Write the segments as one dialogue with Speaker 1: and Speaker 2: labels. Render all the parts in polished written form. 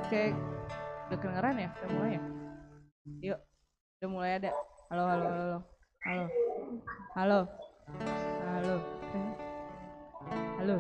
Speaker 1: Cek. Udah kedengeran ya? Udah mulai ya? Yuk, udah mulai ada. Halo. Halo.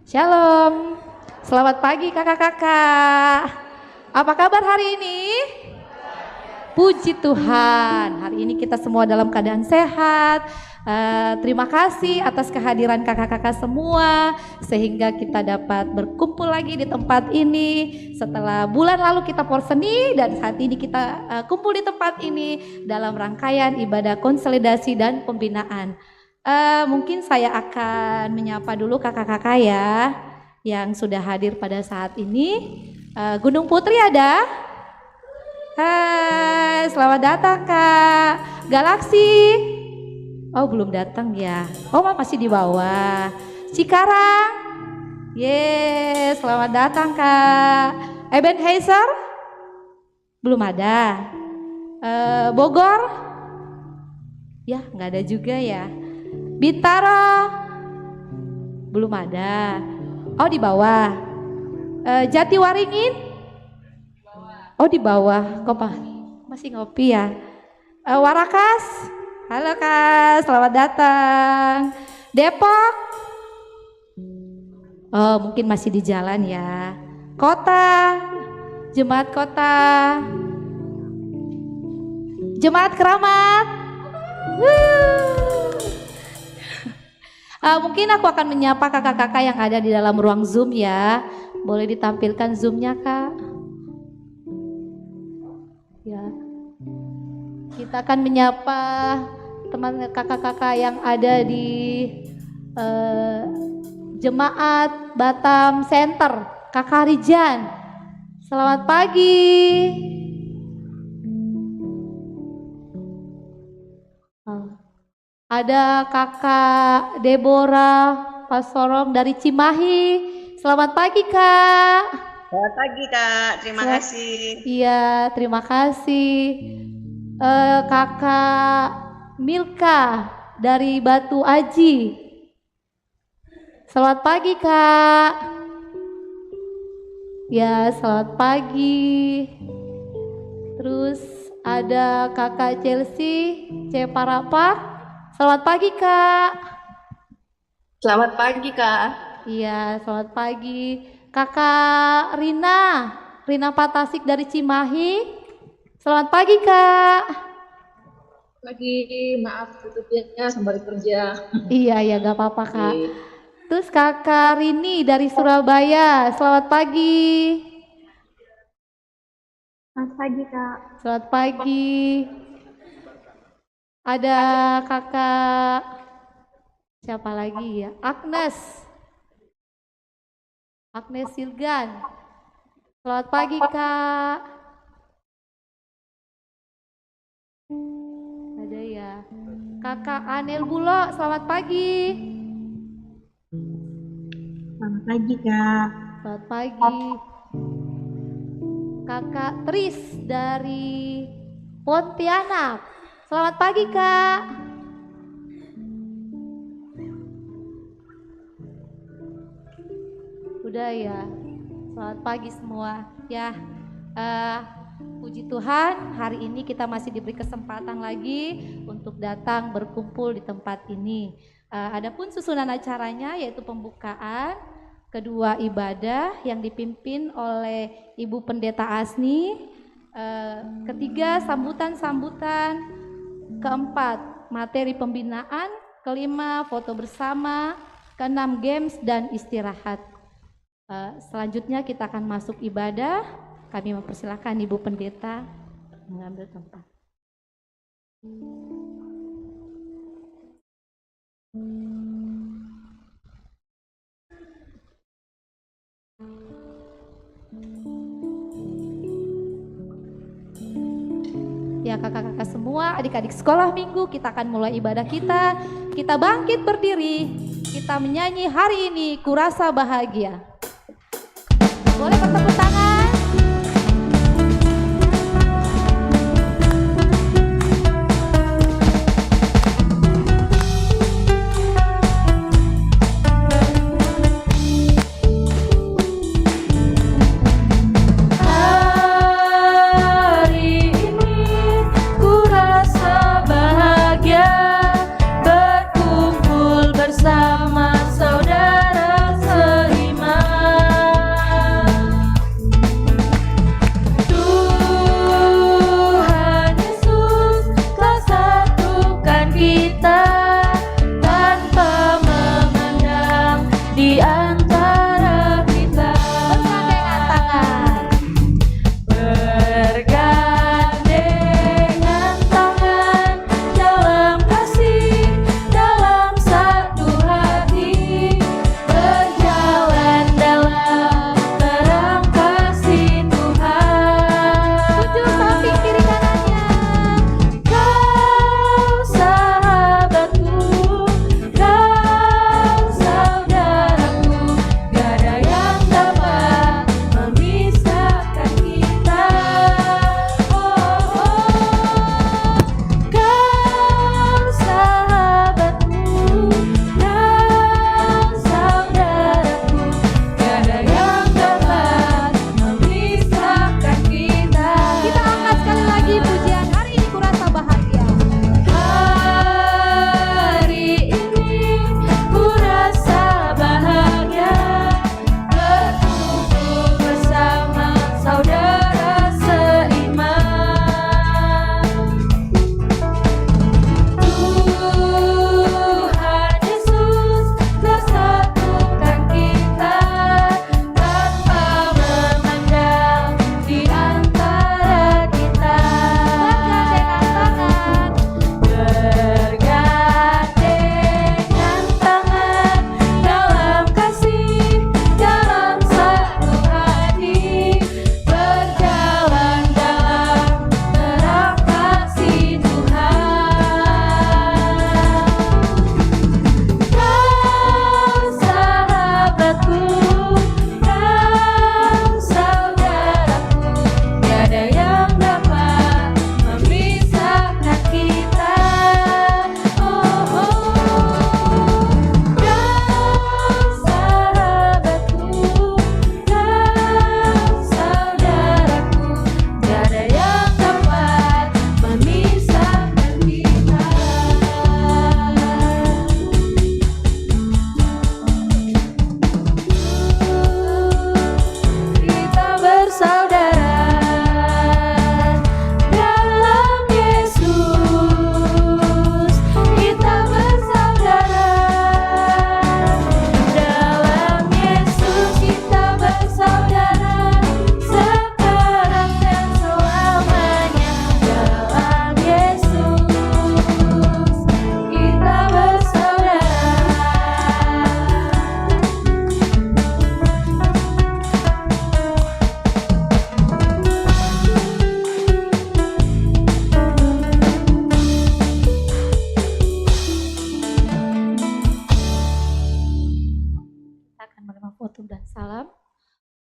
Speaker 2: Shalom, selamat pagi kakak-kakak. Apa kabar hari ini? Puji Tuhan, hari ini kita semua dalam keadaan sehat. Terima kasih atas kehadiran kakak-kakak semua, sehingga kita dapat berkumpul lagi di tempat ini. Setelah bulan lalu kita porseni dan saat ini kita kumpul di tempat ini dalam rangkaian ibadah konsolidasi dan pembinaan. Mungkin saya akan menyapa dulu kakak-kakak ya yang sudah hadir pada saat ini. Gunung Putri ada? Hai, selamat datang Kak. Galaksi? Oh belum datang ya. Oh masih di bawah. Cikarang? Yes, selamat datang Kak. Ebenezer? Belum ada. Bogor? Ya nggak ada juga ya. Bintaro? Belum ada. Oh di bawah. Jatiwaringin? Oh di bawah. Kok masih ngopi ya? Warakas? Halo Kak, selamat datang. Depok? Oh mungkin masih di jalan ya. Kota? Jemaat kota? Jemaat Keramat? Mungkin aku akan menyapa kakak-kakak yang ada di dalam ruang Zoom ya. Boleh ditampilkan Zoom-nya Kak? Ya. Kita akan menyapa teman kakak-kakak yang ada di Jemaat Batam Center, Kakak Rijan. Selamat pagi. Ada kakak Deborah Pasorong dari Cimahi. Selamat pagi Kak.
Speaker 3: Selamat pagi Kak, terima kasih.
Speaker 2: Iya, terima kasih. Kakak Milka dari Batu Aji. Selamat pagi Kak. Ya, selamat pagi. Terus ada kakak Chelsea Ceparapak. Selamat pagi Kak.
Speaker 4: Selamat pagi Kak.
Speaker 2: Iya, selamat pagi. Kakak Rina Patasik dari Cimahi. Selamat pagi Kak.
Speaker 4: Pagi, maaf tutupnya sembari kerja.
Speaker 2: Iya, gak apa-apa Kak. Terus kakak Rini dari Surabaya. Selamat pagi.
Speaker 4: Selamat pagi Kak.
Speaker 2: Selamat pagi. Ada kakak siapa lagi ya? Agnes Silgan. Selamat pagi Kak. Ada ya. Kakak Anel Bulo, selamat pagi.
Speaker 4: Selamat pagi Kak.
Speaker 2: Selamat pagi. Kakak Tris dari Pontianak. Selamat pagi Kak. Udah ya. Selamat pagi semua. Ya, puji Tuhan hari ini kita masih diberi kesempatan lagi untuk datang berkumpul di tempat ini. Adapun susunan acaranya yaitu pembukaan, kedua ibadah yang dipimpin oleh Ibu Pendeta Asni, ketiga sambutan-sambutan, keempat materi pembinaan, kelima foto bersama, keenam games dan istirahat. Selanjutnya kita akan masuk ibadah. Kami mempersilahkan Ibu Pendeta mengambil tempat. Ya kakak-kakak semua, adik-adik sekolah minggu, kita akan mulai ibadah kita. Kita bangkit berdiri, kita menyanyi hari ini Kurasa Bahagia. Boleh bertepuk tangan?
Speaker 5: Bersama saudara seiman.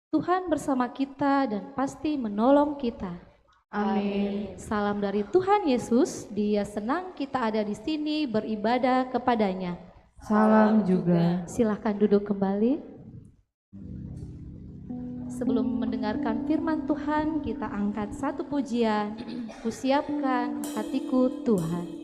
Speaker 2: Tuhan bersama kita dan pasti menolong kita.
Speaker 1: Amin.
Speaker 2: Salam dari Tuhan Yesus, Dia senang kita ada di sini beribadah kepadanya.
Speaker 1: Salam juga.
Speaker 2: Silahkan duduk kembali. Sebelum mendengarkan firman Tuhan, kita angkat satu pujian. Kusiapkan hatiku Tuhan.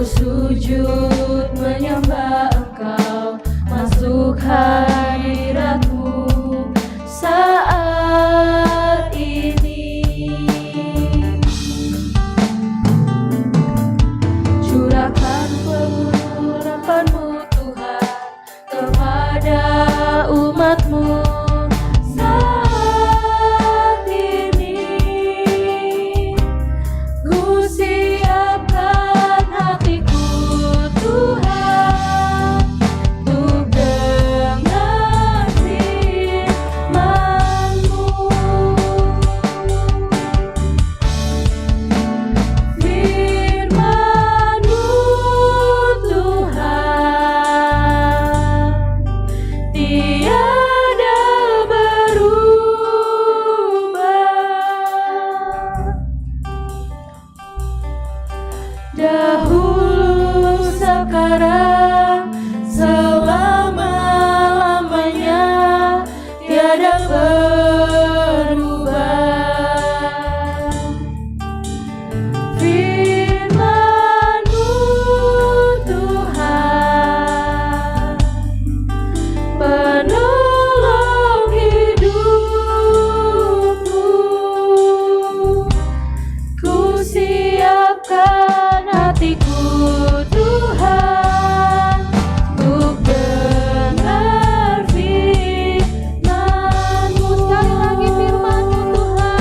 Speaker 5: Sujud menyembah Engkau, masuk hadirat-Mu saat ini. Curahkan pengurapan-Mu Tuhan kepada umat-Mu saat ini. Ku siapkan hatiku Tuhan, untuk dengar firman-Mu. Firman-Mu Tuhan, tiada berubah. Dahulu, sekarang, selama-lamanya, tiada berubah. Firman-Mu Tuhan, penolong hidupku. Ku siapkan hatiku Tuhan, untuk dengar firman-Mu. Sekali lagi firman-Mu Tuhan.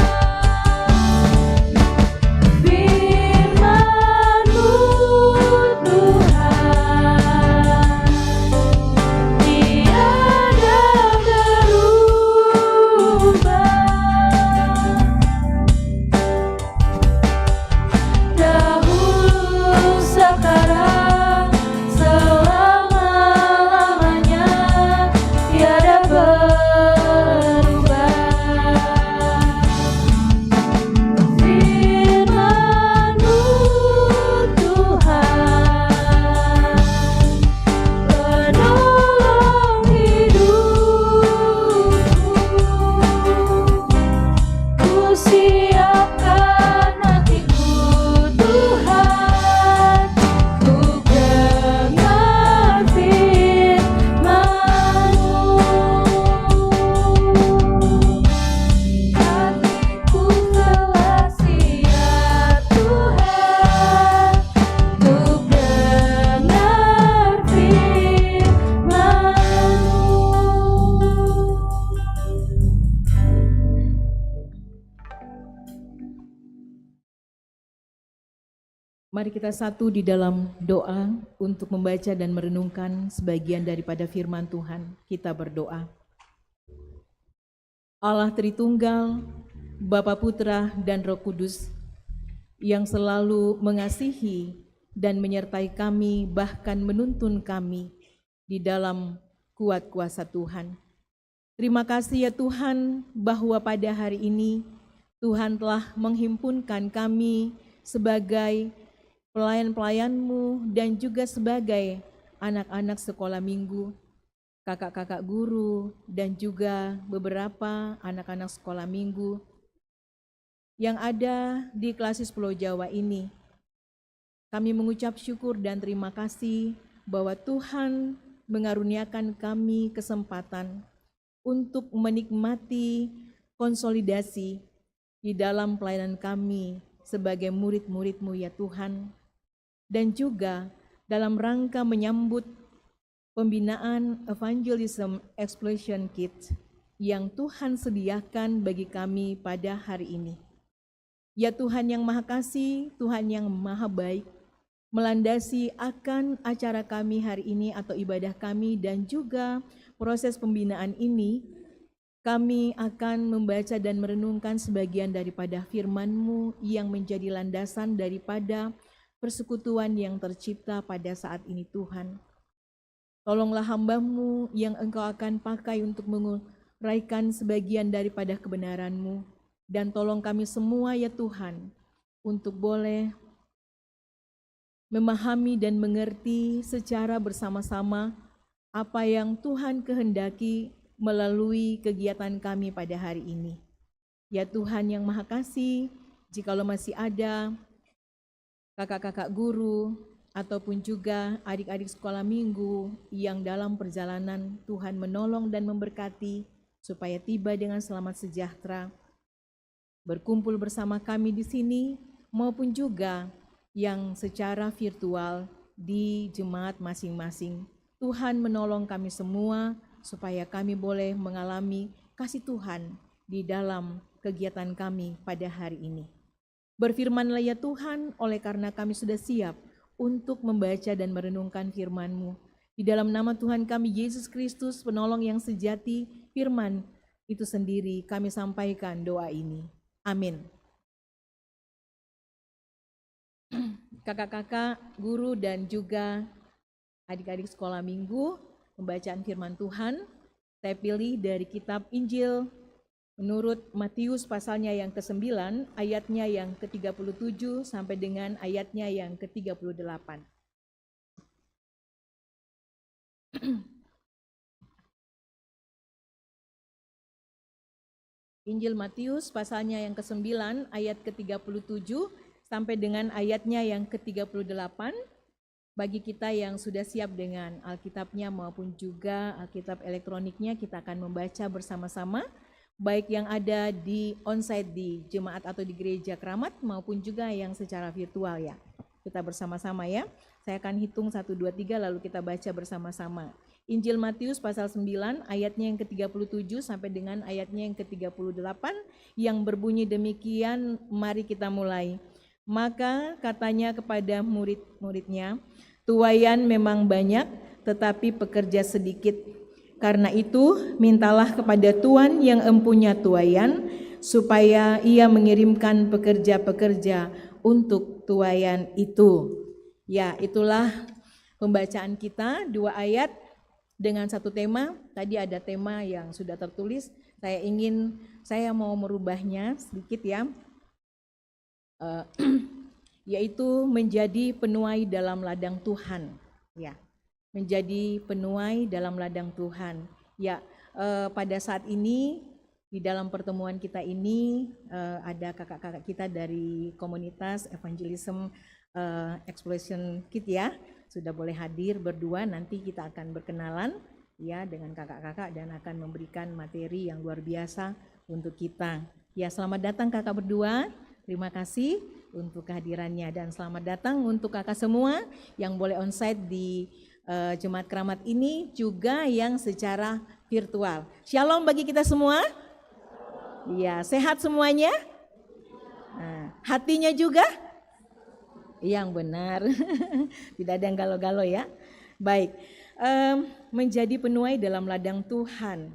Speaker 5: Firman-Mu Tuhan, tiada berubah. Dahulu, sekarang, selama-lamanya, tiada berubah. Firman-Mu Tuhan, penolong hidupku. Ku siapkan hatiku Tuhan, untuk dengar firman-Mu. Hatiku telah siap Tuhan, untuk dengar firman-Mu.
Speaker 6: Mari kita satu di dalam doa untuk membaca dan merenungkan sebagian daripada firman Tuhan. Kita berdoa. Allah Tritunggal, Bapa, Putra, dan Roh Kudus, yang selalu mengasihi dan menyertai kami, bahkan menuntun kami di dalam kuat kuasa Tuhan. Terima kasih ya Tuhan, bahwa pada hari ini Tuhan telah menghimpunkan kami sebagai pelayan-pelayan-Mu dan juga sebagai anak-anak sekolah minggu, kakak-kakak guru, dan juga beberapa anak-anak sekolah minggu yang ada di Klasis Pulau Jawa ini. Kami mengucap syukur dan terima kasih bahwa Tuhan mengaruniakan kami kesempatan untuk menikmati konsolidasi di dalam pelayanan kami sebagai murid-murid-Mu ya Tuhan, dan juga dalam rangka menyambut pembinaan Evangelism Explosion Kit yang Tuhan sediakan bagi kami pada hari ini. Ya Tuhan yang Maha Kasih, Tuhan yang Maha Baik, melandasi akan acara kami hari ini atau ibadah kami dan juga proses pembinaan ini, kami akan membaca dan merenungkan sebagian daripada firman-Mu yang menjadi landasan daripada persekutuan yang tercipta pada saat ini Tuhan. Tolonglah hamba-Mu yang Engkau akan pakai untuk menguraikan sebagian daripada kebenaran-Mu, dan tolong kami semua ya Tuhan untuk boleh memahami dan mengerti secara bersama-sama apa yang Tuhan kehendaki melalui kegiatan kami pada hari ini. Ya Tuhan yang Maha Kasih, jikalau masih ada kakak-kakak guru ataupun juga adik-adik sekolah minggu yang dalam perjalanan, Tuhan menolong dan memberkati supaya tiba dengan selamat sejahtera, berkumpul bersama kami di sini maupun juga yang secara virtual di jemaat masing-masing. Tuhan menolong kami semua supaya kami boleh mengalami kasih Tuhan di dalam kegiatan kami pada hari ini. Berfirmanlah ya Tuhan, oleh karena kami sudah siap untuk membaca dan merenungkan firman-Mu. Di dalam nama Tuhan kami Yesus Kristus, penolong yang sejati, firman itu sendiri kami sampaikan doa ini. Amin. Kakak-kakak, guru, dan juga adik-adik sekolah minggu, pembacaan firman Tuhan, saya pilih dari kitab Injil menurut Matius pasalnya yang ke-9, ayatnya yang ke-37 sampai dengan ayatnya yang ke-38. Injil Matius pasalnya yang ke-9 ayat ke-37 sampai dengan ayatnya yang ke-38. Bagi kita yang sudah siap dengan Alkitabnya maupun juga Alkitab elektroniknya, kita akan membaca bersama-sama, baik yang ada di onsite di jemaat atau di gereja Keramat maupun juga yang secara virtual ya. Kita bersama-sama ya. Saya akan hitung 1, 2, 3 lalu kita baca bersama-sama. Injil Matius pasal 9 ayatnya yang ke-37 sampai dengan ayatnya yang ke-38 yang berbunyi demikian, mari kita mulai. Maka katanya kepada murid-muridnya, tuaian memang banyak tetapi pekerja sedikit. Karena itu mintalah kepada Tuan yang empunya tuaian supaya ia mengirimkan pekerja-pekerja untuk tuaian itu. Ya, itulah pembacaan kita, 2 ayat dengan 1 tema. Tadi ada tema yang sudah tertulis. Saya mau merubahnya sedikit ya. Yaitu menjadi penuai dalam ladang Tuhan. Ya, menjadi penuai dalam ladang Tuhan. Ya, pada saat ini di dalam pertemuan kita ini ada kakak-kakak kita dari komunitas Evangelism Explosion Kit ya, sudah boleh hadir berdua. Nanti kita akan berkenalan ya dengan kakak-kakak dan akan memberikan materi yang luar biasa untuk kita. Ya, selamat datang kakak berdua. Terima kasih untuk kehadirannya dan selamat datang untuk kakak semua yang boleh onsite di Jemaat Keramat ini juga yang secara virtual. Shalom bagi kita semua. Ya, sehat semuanya. Nah, hatinya juga yang benar. Tidak ada yang galau-galau ya. Baik, menjadi penuai dalam ladang Tuhan.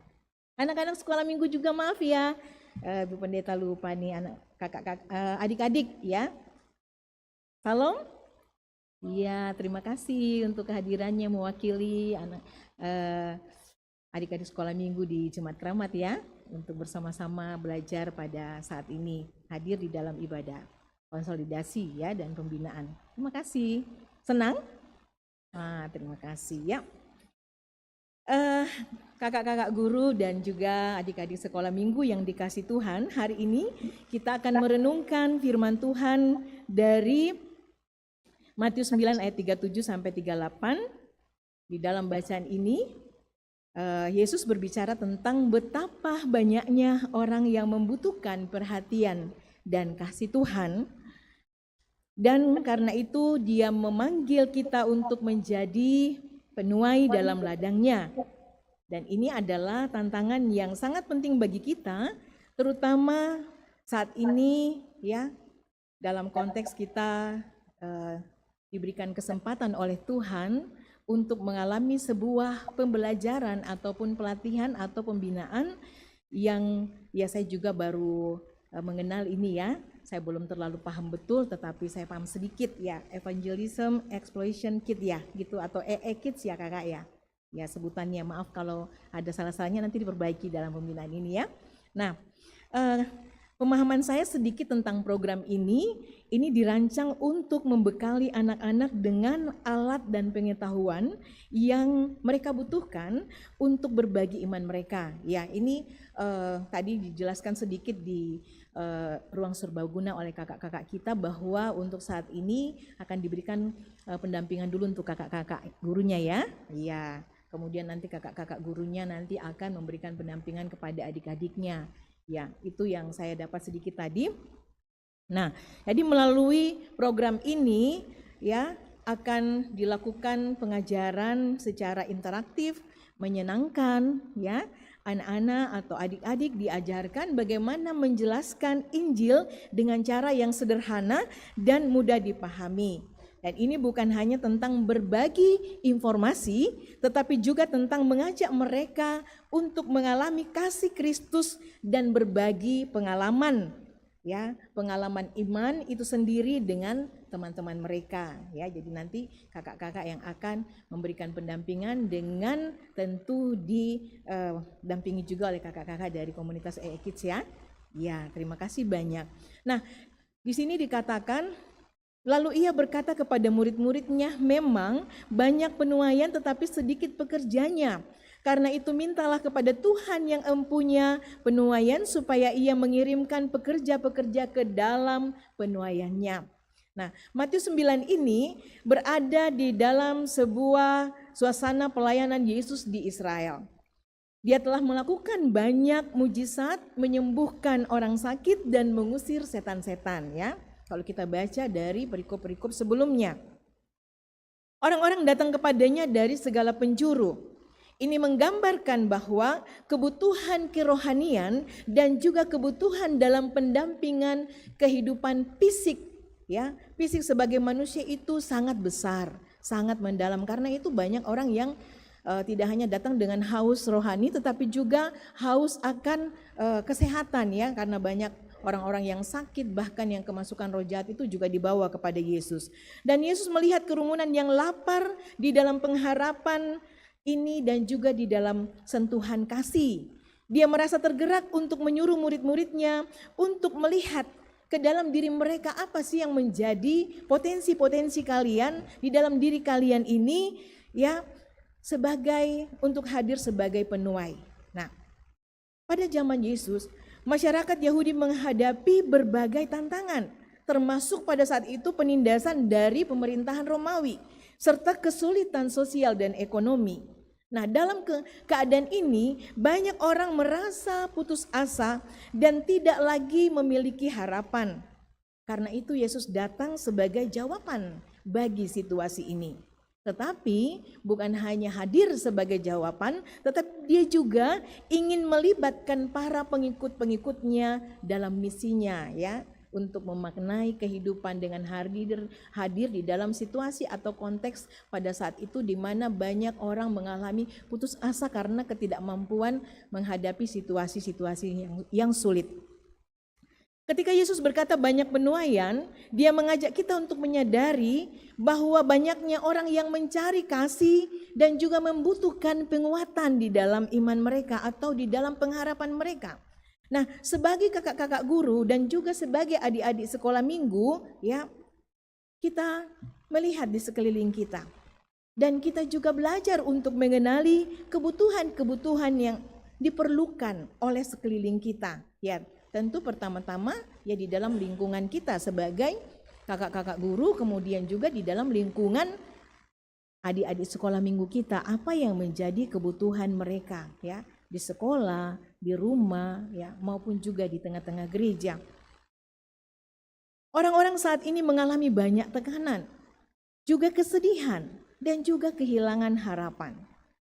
Speaker 6: Anak-anak sekolah minggu juga maaf ya, Bu Pendeta lupa nih adik-adik ya. Salam. Iya, terima kasih untuk kehadirannya mewakili adik-adik sekolah minggu di Jemaat Keramat ya, untuk bersama-sama belajar pada saat ini, hadir di dalam ibadah konsolidasi ya dan pembinaan. Terima kasih. Senang? Terima kasih ya. Kakak-kakak guru dan juga adik-adik sekolah minggu yang dikasih Tuhan, hari ini kita akan merenungkan firman Tuhan dari Matius 9 ayat 37 sampai 38. Di dalam bacaan ini Yesus berbicara tentang betapa banyaknya orang yang membutuhkan perhatian dan kasih Tuhan Dan karena itu dia memanggil kita untuk menjadi penuai dalam ladangnya. Dan ini adalah tantangan yang sangat penting bagi kita, terutama saat ini ya, dalam konteks kita diberikan kesempatan oleh Tuhan untuk mengalami sebuah pembelajaran ataupun pelatihan atau pembinaan yang ya saya juga baru mengenal ini ya. Saya belum terlalu paham betul, tetapi saya paham sedikit ya, Evangelism Exploration Kit ya, gitu, atau EE Kids ya kakak ya. Ya sebutannya, maaf kalau ada salah-salahnya nanti diperbaiki dalam pembinaan ini ya. Nah, pemahaman saya sedikit tentang program ini dirancang untuk membekali anak-anak dengan alat dan pengetahuan yang mereka butuhkan untuk berbagi iman mereka. Ya, ini tadi dijelaskan sedikit di ruang serbaguna oleh kakak-kakak kita bahwa untuk saat ini akan diberikan pendampingan dulu untuk kakak-kakak gurunya ya. Iya, kemudian nanti kakak-kakak gurunya nanti akan memberikan pendampingan kepada adik-adiknya. Ya, itu yang saya dapat sedikit tadi. Nah, jadi melalui program ini ya akan dilakukan pengajaran secara interaktif, menyenangkan ya. Anak-anak atau adik-adik diajarkan bagaimana menjelaskan Injil dengan cara yang sederhana dan mudah dipahami. Dan ini bukan hanya tentang berbagi informasi, tetapi juga tentang mengajak mereka untuk mengalami kasih Kristus dan berbagi pengalaman. Ya, pengalaman iman itu sendiri dengan teman-teman mereka ya. Jadi nanti kakak-kakak yang akan memberikan pendampingan dengan tentu didampingi juga oleh kakak-kakak dari komunitas EE Kids ya. Ya, terima kasih banyak. Nah, di sini dikatakan lalu ia berkata kepada murid-muridnya, memang banyak penuaian tetapi sedikit pekerjanya. Karena itu mintalah kepada Tuhan yang empunya penuaian supaya ia mengirimkan pekerja-pekerja ke dalam penuaiannya. Nah, Matius 9 ini berada di dalam sebuah suasana pelayanan Yesus di Israel. Dia telah melakukan banyak mujizat, menyembuhkan orang sakit dan mengusir setan-setan ya. Kalau kita baca dari perikop-perikop sebelumnya. Orang-orang datang kepadanya dari segala penjuru. Ini menggambarkan bahwa kebutuhan kerohanian dan juga kebutuhan dalam pendampingan kehidupan fisik ya, fisik sebagai manusia itu sangat besar, sangat mendalam. Karena itu banyak orang yang tidak hanya datang dengan haus rohani tetapi juga haus akan kesehatan ya, karena banyak orang-orang yang sakit bahkan yang kemasukan roh jahat itu juga dibawa kepada Yesus. Dan Yesus melihat kerumunan yang lapar di dalam pengharapan ini dan juga di dalam sentuhan kasih. Dia merasa tergerak untuk menyuruh murid-muridnya untuk melihat ke dalam diri mereka apa sih yang menjadi potensi-potensi kalian di dalam diri kalian ini ya, sebagai untuk hadir sebagai penuai. Nah, pada zaman Yesus, masyarakat Yahudi menghadapi berbagai tantangan, termasuk pada saat itu penindasan dari pemerintahan Romawi, serta kesulitan sosial dan ekonomi. Nah, dalam keadaan ini banyak orang merasa putus asa dan tidak lagi memiliki harapan. Karena itu Yesus datang sebagai jawaban bagi situasi ini. Tetapi bukan hanya hadir sebagai jawaban, tetapi dia juga ingin melibatkan para pengikut-pengikutnya dalam misinya ya, untuk memaknai kehidupan dengan hadir di dalam situasi atau konteks pada saat itu di mana banyak orang mengalami putus asa karena ketidakmampuan menghadapi situasi-situasi yang sulit. Ketika Yesus berkata banyak penuaian, dia mengajak kita untuk menyadari bahwa banyaknya orang yang mencari kasih dan juga membutuhkan penguatan di dalam iman mereka atau di dalam pengharapan mereka. Nah, sebagai kakak-kakak guru dan juga sebagai adik-adik sekolah minggu, ya, kita melihat di sekeliling kita. Dan kita juga belajar untuk mengenali kebutuhan-kebutuhan yang diperlukan oleh sekeliling kita. Ya, tentu pertama-tama ya di dalam lingkungan kita sebagai kakak-kakak guru, kemudian juga di dalam lingkungan adik-adik sekolah minggu kita, apa yang menjadi kebutuhan mereka ya, di sekolah, di rumah ya, maupun juga di tengah-tengah gereja. Orang-orang saat ini mengalami banyak tekanan, juga kesedihan, dan juga kehilangan harapan.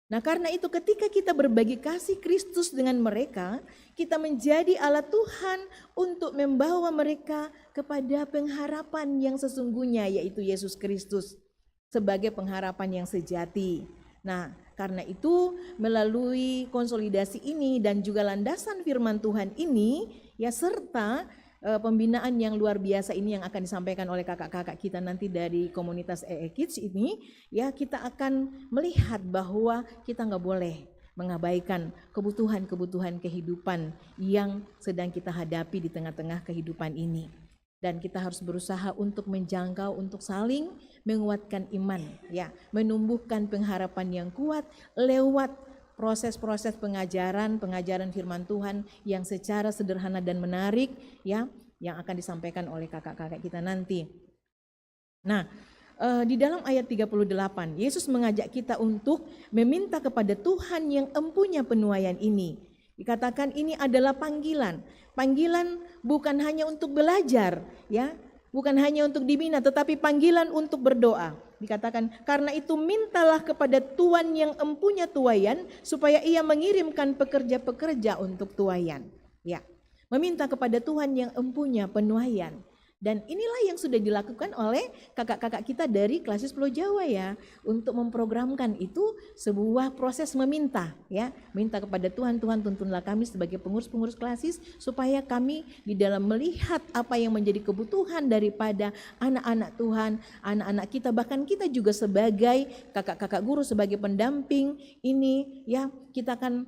Speaker 6: Nah, karena itu ketika kita berbagi kasih Kristus dengan mereka, kita menjadi alat Tuhan untuk membawa mereka kepada pengharapan yang sesungguhnya, yaitu Yesus Kristus sebagai pengharapan yang sejati. Nah, karena itu melalui konsolidasi ini dan juga landasan firman Tuhan ini, ya, serta pembinaan yang luar biasa ini yang akan disampaikan oleh kakak-kakak kita nanti dari komunitas EE Kids ini, ya, kita akan melihat bahwa kita nggak boleh mengabaikan kebutuhan-kebutuhan kehidupan yang sedang kita hadapi di tengah-tengah kehidupan ini. Dan kita harus berusaha untuk menjangkau, untuk saling menguatkan iman, ya, menumbuhkan pengharapan yang kuat lewat proses-proses pengajaran firman Tuhan yang secara sederhana dan menarik, ya, yang akan disampaikan oleh kakak-kakak kita nanti. Nah, di dalam ayat 38, Yesus mengajak kita untuk meminta kepada Tuhan yang empunya penuaian ini. Dikatakan ini adalah panggilan. Panggilan bukan hanya untuk belajar, ya, bukan hanya untuk dibina, tetapi panggilan untuk berdoa. Dikatakan, karena itu mintalah kepada Tuhan yang empunya tuaian supaya ia mengirimkan pekerja-pekerja untuk tuaian. Ya, meminta kepada Tuhan yang empunya penuaian. Dan inilah yang sudah dilakukan oleh kakak-kakak kita dari Klasis Pulau Jawa, ya, untuk memprogramkan itu sebuah proses meminta, ya, minta kepada Tuhan, Tuhan tuntunlah kami sebagai pengurus-pengurus Klasis supaya kami di dalam melihat apa yang menjadi kebutuhan daripada anak-anak Tuhan, anak-anak kita, bahkan kita juga sebagai kakak-kakak guru, sebagai pendamping ini, ya, kita akan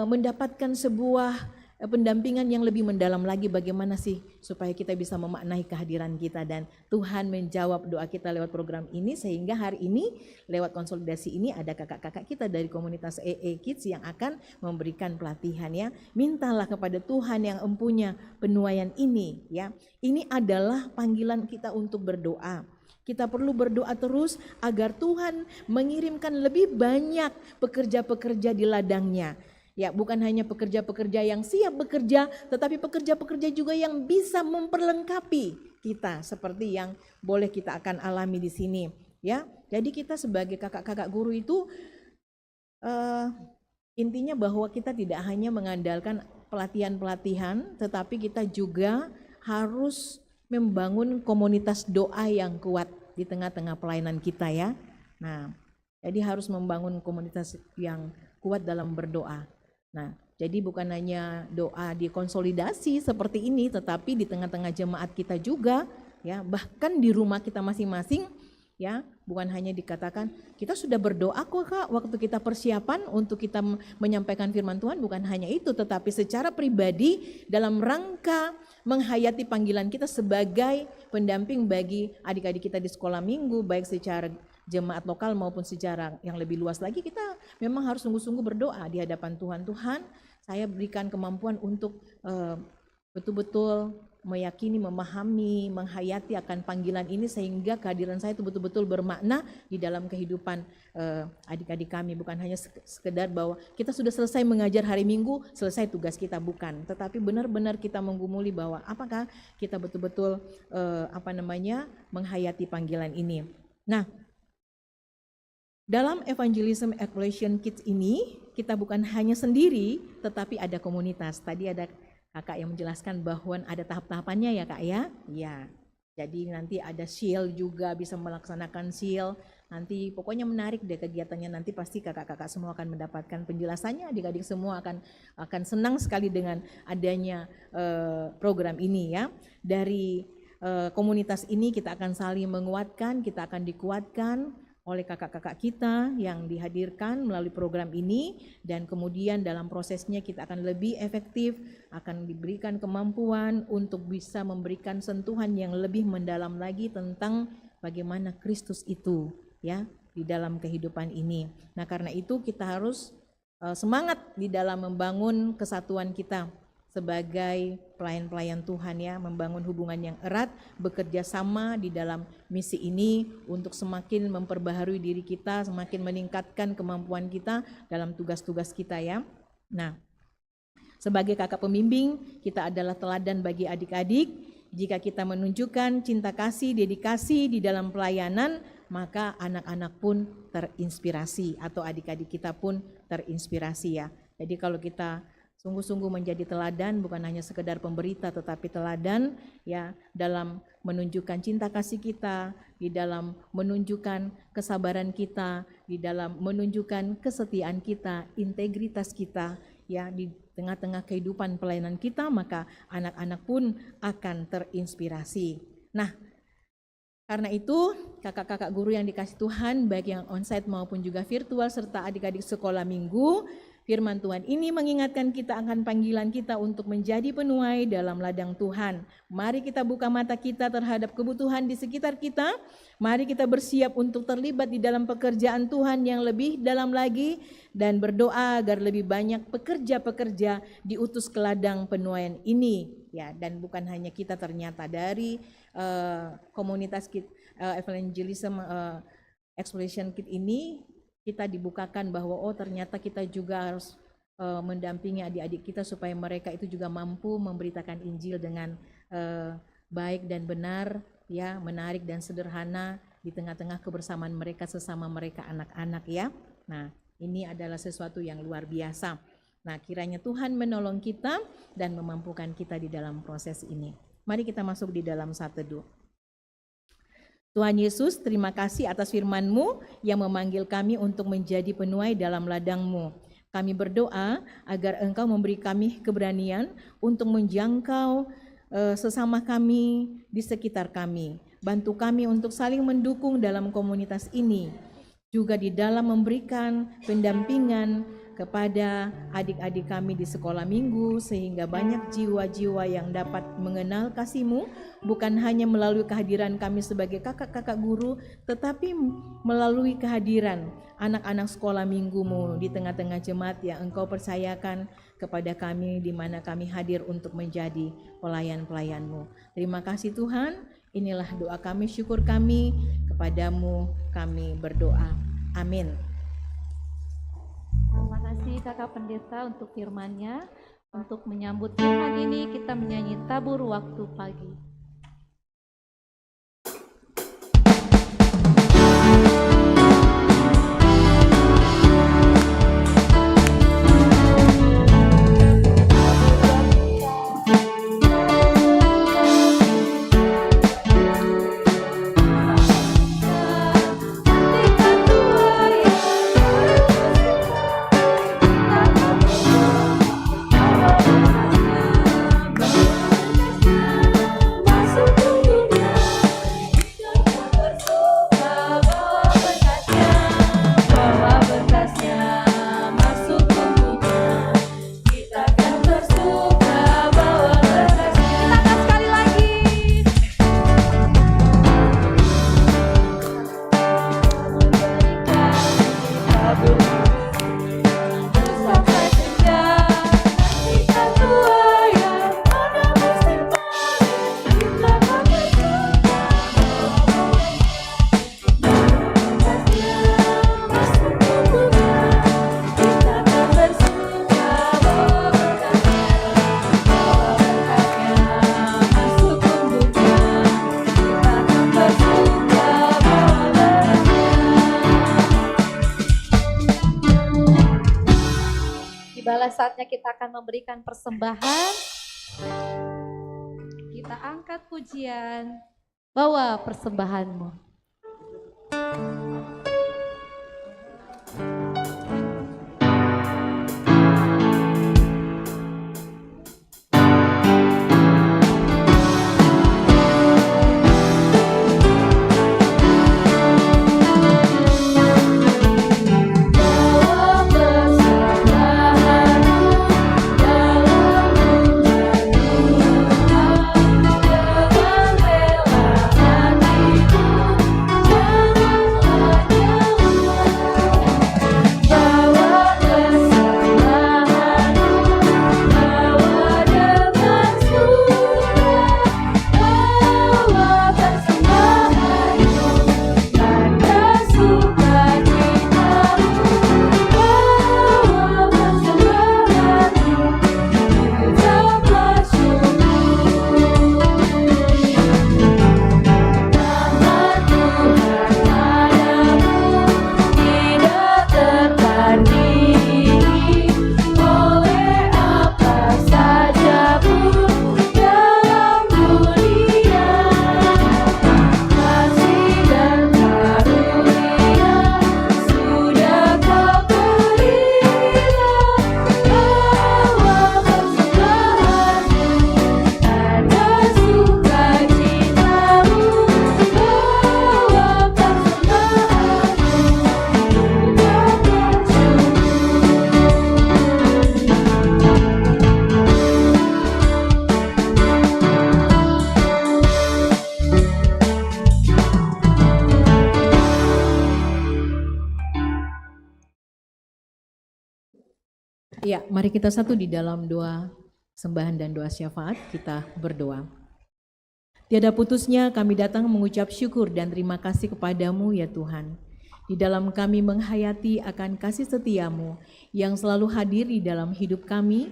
Speaker 6: mendapatkan sebuah pendampingan yang lebih mendalam lagi bagaimana sih supaya kita bisa memaknai kehadiran kita, dan Tuhan menjawab doa kita lewat program ini, sehingga hari ini lewat konsolidasi ini ada kakak-kakak kita dari komunitas EE Kids yang akan memberikan pelatihan, ya. Mintalah kepada Tuhan yang empunya penuaian ini, ya. Ini adalah panggilan kita untuk berdoa. Kita perlu berdoa terus agar Tuhan mengirimkan lebih banyak pekerja-pekerja di ladangnya. Ya, bukan hanya pekerja-pekerja yang siap bekerja, tetapi pekerja-pekerja juga yang bisa memperlengkapi kita seperti yang boleh kita akan alami di sini, ya. Jadi kita sebagai kakak-kakak guru itu intinya bahwa kita tidak hanya mengandalkan pelatihan-pelatihan, tetapi kita juga harus membangun komunitas doa yang kuat di tengah-tengah pelayanan kita, ya. Nah, jadi harus membangun komunitas yang kuat dalam berdoa. Nah, jadi bukan hanya doa di konsolidasi seperti ini, tetapi di tengah-tengah jemaat kita juga, ya, bahkan di rumah kita masing-masing, ya, bukan hanya dikatakan kita sudah berdoa kok Kak waktu kita persiapan untuk kita menyampaikan firman Tuhan, bukan hanya itu, tetapi secara pribadi dalam rangka menghayati panggilan kita sebagai pendamping bagi adik-adik kita di sekolah minggu, baik secara jemaat lokal maupun secara yang lebih luas lagi, kita memang harus sungguh-sungguh berdoa di hadapan Tuhan. Tuhan, saya berikan kemampuan untuk betul-betul meyakini, memahami, menghayati akan panggilan ini sehingga kehadiran saya itu betul-betul bermakna di dalam kehidupan adik-adik kami. Bukan hanya sekedar bahwa kita sudah selesai mengajar hari Minggu, selesai tugas kita, bukan. Tetapi benar-benar kita menggumuli bahwa apakah kita betul-betul menghayati panggilan ini. Nah, dalam Evangelism Equation Kids ini kita bukan hanya sendiri, tetapi ada komunitas. Tadi ada kakak yang menjelaskan bahwa ada tahap-tahapannya, ya Kak, ya. Ya. Jadi nanti ada seal juga, bisa melaksanakan seal. Nanti pokoknya menarik deh kegiatannya, nanti pasti kakak-kakak semua akan mendapatkan penjelasannya. Adik-adik semua akan senang sekali dengan adanya program ini, ya. Dari komunitas ini kita akan saling menguatkan, kita akan dikuatkan oleh kakak-kakak kita yang dihadirkan melalui program ini, dan kemudian dalam prosesnya kita akan lebih efektif, akan diberikan kemampuan untuk bisa memberikan sentuhan yang lebih mendalam lagi tentang bagaimana Kristus itu, ya, di dalam kehidupan ini. Nah, karena itu kita harus semangat di dalam membangun kesatuan kita sebagai pelayan-pelayan Tuhan, ya, membangun hubungan yang erat, bekerja sama di dalam misi ini untuk semakin memperbaharui diri kita, semakin meningkatkan kemampuan kita dalam tugas-tugas kita, ya. Nah, sebagai kakak pembimbing, kita adalah teladan bagi adik-adik Jika kita menunjukkan cinta kasih, dedikasi di dalam pelayanan, maka anak-anak pun terinspirasi atau adik-adik kita pun terinspirasi ya. Jadi kalau kita sungguh-sungguh menjadi teladan, bukan hanya sekedar pemberita tetapi teladan ya dalam menunjukkan cinta kasih kita, di dalam menunjukkan kesabaran kita, di dalam menunjukkan kesetiaan kita, integritas kita ya di tengah-tengah kehidupan pelayanan kita, maka anak-anak pun akan terinspirasi. Nah, karena itu kakak-kakak guru yang dikasih Tuhan, baik yang onsite maupun juga virtual serta adik-adik sekolah minggu, firman Tuhan ini mengingatkan kita akan panggilan kita untuk menjadi penuai dalam ladang Tuhan. Mari kita buka mata kita terhadap kebutuhan di sekitar kita. Mari kita bersiap untuk terlibat di dalam pekerjaan Tuhan yang lebih dalam lagi dan berdoa agar lebih banyak pekerja-pekerja diutus ke ladang penuaian ini. Ya, dan bukan hanya kita, ternyata dari komunitas evangelism exploration kit ini kita dibukakan bahwa oh ternyata kita juga harus mendampingi adik-adik kita supaya mereka itu juga mampu memberitakan Injil dengan baik dan benar ya, menarik dan sederhana di tengah-tengah kebersamaan mereka sesama mereka anak-anak ya. Nah, ini adalah sesuatu yang luar biasa. Nah, kiranya Tuhan menolong kita dan memampukan kita di dalam proses ini. Mari kita masuk di dalam saat teduh. Tuhan Yesus, terima kasih atas firman-Mu yang memanggil kami untuk menjadi penuai dalam ladang-Mu. Kami berdoa agar Engkau memberi kami keberanian untuk menjangkau sesama kami di sekitar kami. Bantu kami untuk saling mendukung dalam komunitas ini. Juga di dalam memberikan pendampingan kepada adik-adik kami di sekolah minggu, sehingga banyak jiwa-jiwa yang dapat mengenal kasih-Mu, bukan hanya melalui kehadiran kami sebagai kakak-kakak guru, tetapi melalui kehadiran anak-anak sekolah minggu-Mu di tengah-tengah jemaat yang Engkau percayakan kepada kami, di mana kami hadir untuk menjadi pelayan-pelayan-Mu. Terima kasih Tuhan, inilah doa kami, syukur kami, kepadamu kami berdoa. Amin.
Speaker 2: Terima kasih Kakak Pendeta untuk firman-Nya. Untuk menyambut firman ini kita menyanyi tabur waktu pagi. Saatnya kita akan memberikan persembahan. Kita angkat pujian, bawa persembahanmu.
Speaker 5: Dengan rela hatiku
Speaker 6: Ya, mari kita satu di dalam doa sembahan dan doa syafaat, kita berdoa. Tiada putusnya kami datang mengucap syukur dan terima kasih kepadamu ya Tuhan. Di dalam kami menghayati akan kasih setiamu yang selalu hadir di dalam hidup kami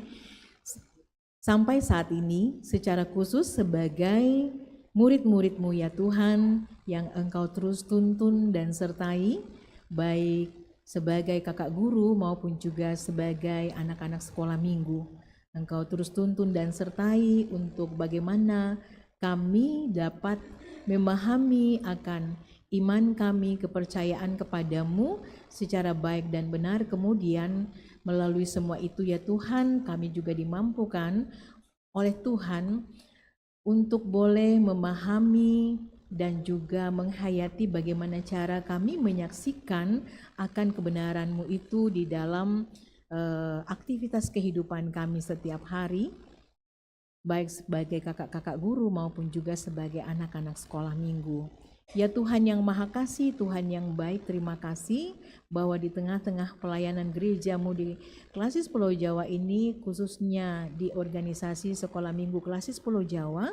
Speaker 6: sampai saat ini secara khusus sebagai murid-murid-Mu ya Tuhan yang Engkau terus tuntun dan sertai, baik sebagai kakak guru maupun juga sebagai anak-anak sekolah minggu. Engkau terus tuntun dan sertai untuk bagaimana kami dapat memahami akan iman kami, kepercayaan kepadamu secara baik dan benar. Kemudian melalui semua itu ya Tuhan, kami juga dimampukan oleh Tuhan untuk boleh memahami dan juga menghayati bagaimana cara kami menyaksikan akan kebenaran-Mu itu di dalam aktivitas kehidupan kami setiap hari, baik sebagai kakak-kakak guru maupun juga sebagai anak-anak sekolah minggu. Ya Tuhan yang Maha Kasih, Tuhan yang baik, terima kasih bahwa di tengah-tengah pelayanan gereja-Mu di Klasis Pulau Jawa ini, khususnya di organisasi Sekolah Minggu Klasis Pulau Jawa,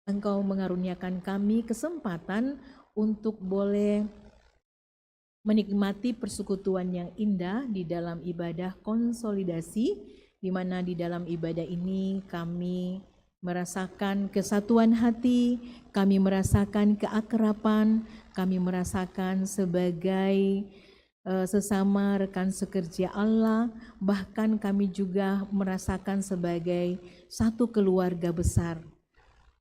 Speaker 6: Engkau mengaruniakan kami kesempatan untuk boleh menikmati persekutuan yang indah di dalam ibadah konsolidasi, di mana di dalam ibadah ini kami merasakan kesatuan hati, kami merasakan keakraban, kami merasakan sebagai sesama rekan sekerja Allah, bahkan kami juga merasakan sebagai satu keluarga besar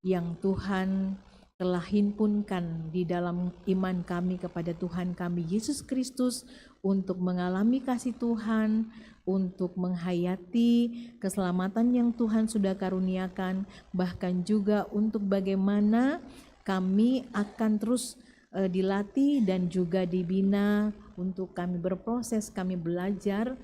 Speaker 6: yang Tuhan telah himpunkan di dalam iman kami kepada Tuhan kami Yesus Kristus untuk mengalami kasih Tuhan, untuk menghayati keselamatan yang Tuhan sudah karuniakan, bahkan juga untuk bagaimana kami akan terus dilatih dan juga dibina untuk kami berproses, kami belajar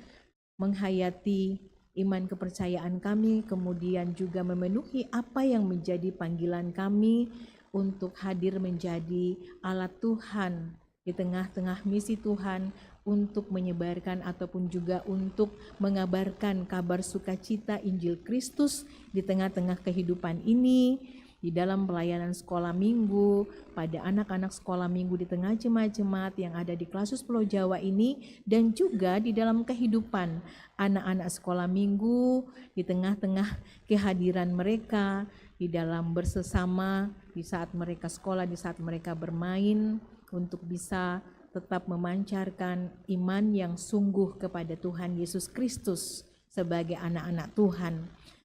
Speaker 6: menghayati iman kepercayaan kami, kemudian juga memenuhi apa yang menjadi panggilan kami untuk hadir menjadi alat Tuhan di tengah-tengah misi Tuhan untuk menyebarkan ataupun juga untuk mengabarkan kabar sukacita Injil Kristus di tengah-tengah kehidupan ini, di dalam pelayanan sekolah minggu, pada anak-anak sekolah minggu di tengah jemaat-jemaat yang ada di Klasis Pulau Jawa ini, dan juga di dalam kehidupan anak-anak sekolah minggu di tengah-tengah kehadiran mereka di dalam bersesama di saat mereka sekolah, di saat mereka bermain, untuk bisa tetap memancarkan iman yang sungguh kepada Tuhan Yesus Kristus sebagai anak-anak Tuhan.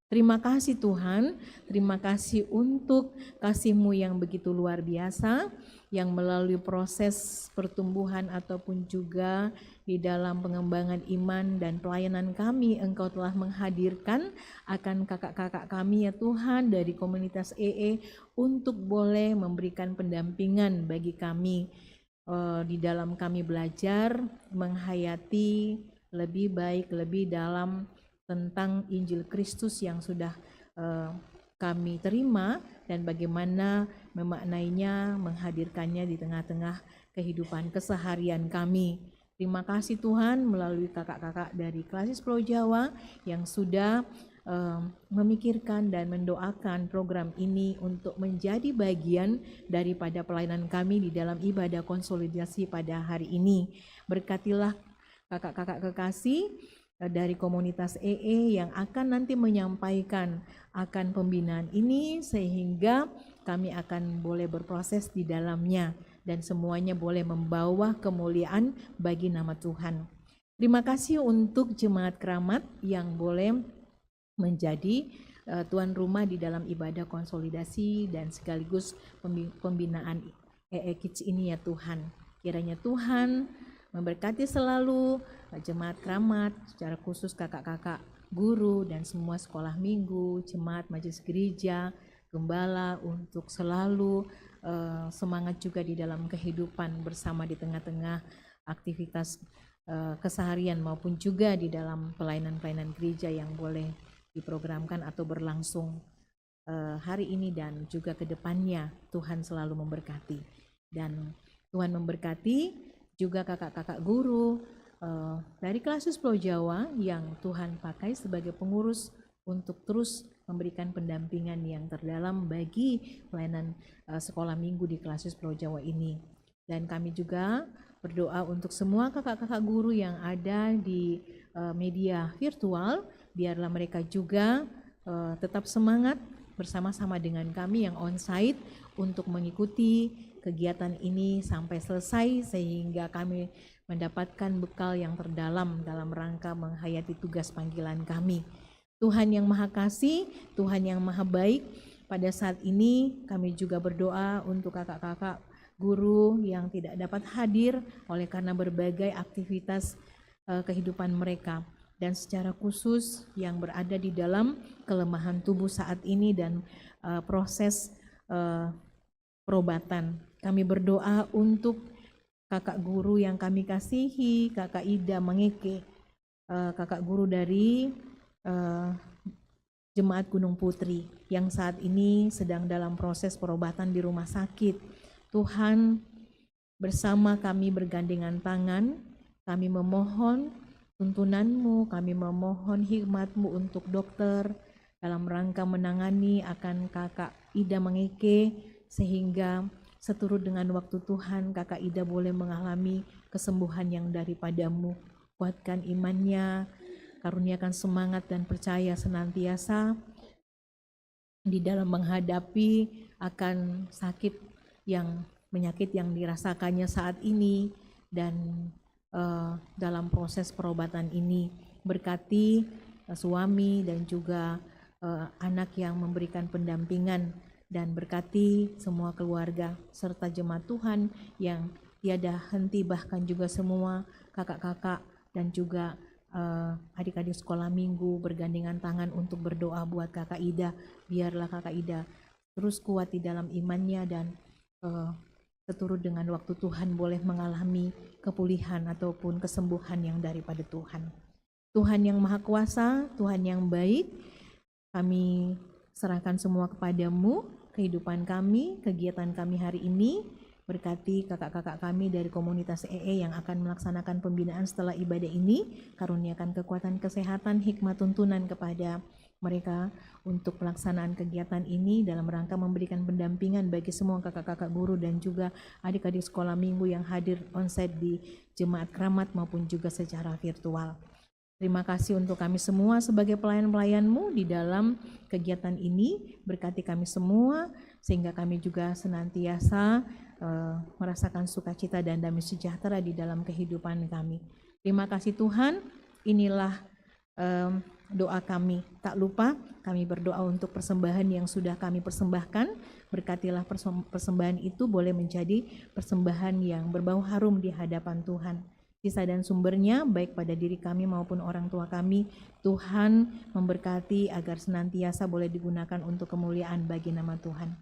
Speaker 6: Terima kasih Tuhan, terima kasih untuk kasih-Mu yang begitu luar biasa, yang melalui proses pertumbuhan ataupun juga di dalam pengembangan iman dan pelayanan kami, Engkau telah menghadirkan akan kakak-kakak kami ya Tuhan dari komunitas EE untuk boleh memberikan pendampingan bagi kami di dalam kami belajar menghayati lebih baik, lebih dalam tentang Injil Kristus yang sudah kami terima dan bagaimana memaknainya, menghadirkannya di tengah-tengah kehidupan keseharian kami. Terima kasih Tuhan melalui kakak-kakak dari Klasis Pulau Jawa yang sudah memikirkan dan mendoakan program ini untuk menjadi bagian daripada pelayanan kami di dalam ibadah konsolidasi pada hari ini. Berkatilah kakak-kakak kekasih dari komunitas EE yang akan nanti menyampaikan akan pembinaan ini sehingga kami akan boleh berproses di dalamnya dan semuanya boleh membawa kemuliaan bagi nama Tuhan. Terima kasih untuk jemaat keramat yang boleh menjadi tuan rumah di dalam ibadah konsolidasi dan sekaligus pembinaan EE Kids ini ya Tuhan. Kiranya Tuhan memberkati selalu jemaat keramat, secara khusus kakak-kakak guru dan semua sekolah minggu, jemaat majelis gereja, gembala untuk selalu semangat juga di dalam kehidupan bersama di tengah-tengah aktivitas keseharian maupun juga di dalam pelayanan-pelayanan gereja yang boleh diprogramkan atau berlangsung hari ini dan juga ke depannya. Tuhan selalu memberkati dan Tuhan memberkati juga kakak-kakak guru dari Klasius Pulau Jawa yang Tuhan pakai sebagai pengurus untuk terus memberikan pendampingan yang terdalam bagi pelayanan sekolah minggu di Klasius Pulau Jawa ini. Dan kami juga berdoa untuk semua kakak-kakak guru yang ada di media virtual, biarlah mereka juga tetap semangat bersama-sama dengan kami yang on-site untuk mengikuti kegiatan ini sampai selesai sehingga kami mendapatkan bekal yang terdalam dalam rangka menghayati tugas panggilan kami. Tuhan yang Maha Kasih, Tuhan yang Maha Baik, pada saat ini kami juga berdoa untuk kakak-kakak guru yang tidak dapat hadir oleh karena berbagai aktivitas kehidupan mereka, dan secara khusus yang berada di dalam kelemahan tubuh saat ini dan proses perobatan. Kami berdoa untuk kakak guru yang kami kasihi, Kakak Ida Mengeke, kakak guru dari Jemaat Gunung Putri yang saat ini sedang dalam proses perobatan di rumah sakit. Tuhan, bersama kami bergandengan tangan, kami memohon tuntunan-Mu, kami memohon hikmat-Mu untuk dokter dalam rangka menangani akan kakak Ida Mengeke, sehingga seturut dengan waktu Tuhan, kakak Ida boleh mengalami kesembuhan yang daripada-Mu. Kuatkan imannya, karuniakan semangat dan percaya senantiasa di dalam menghadapi akan penyakit yang dirasakannya saat ini, dan dalam proses perobatan ini berkati suami dan juga anak yang memberikan pendampingan, dan berkati semua keluarga serta jemaat Tuhan yang tiada henti, bahkan juga semua kakak-kakak dan juga adik-adik sekolah minggu bergandengan tangan untuk berdoa buat kakak Ida. Biarlah kakak Ida terus kuat di dalam imannya dan seturut dengan waktu Tuhan boleh mengalami kepulihan ataupun kesembuhan yang daripada Tuhan. Tuhan yang Maha Kuasa, Tuhan yang baik, kami serahkan semua kepada-Mu, kehidupan kami, kegiatan kami hari ini. Berkati kakak-kakak kami dari komunitas EE yang akan melaksanakan pembinaan setelah ibadah ini. Karuniakan kekuatan, kesehatan, hikmat, tuntunan kepada mereka untuk pelaksanaan kegiatan ini dalam rangka memberikan pendampingan bagi semua kakak-kakak guru dan juga adik-adik sekolah minggu yang hadir onsite di Jemaat Keramat maupun juga secara virtual. Terima kasih untuk kami semua sebagai pelayan-pelayan-Mu di dalam kegiatan ini. Berkati kami semua sehingga kami juga senantiasa merasakan sukacita dan damai sejahtera di dalam kehidupan kami. Terima kasih Tuhan, inilah doa kami. Tak lupa kami berdoa untuk persembahan yang sudah kami persembahkan. Berkatilah persembahan itu boleh menjadi persembahan yang berbau harum di hadapan Tuhan. Sisa dan sumbernya baik pada diri kami maupun orang tua kami, Tuhan memberkati agar senantiasa boleh digunakan untuk kemuliaan bagi nama Tuhan.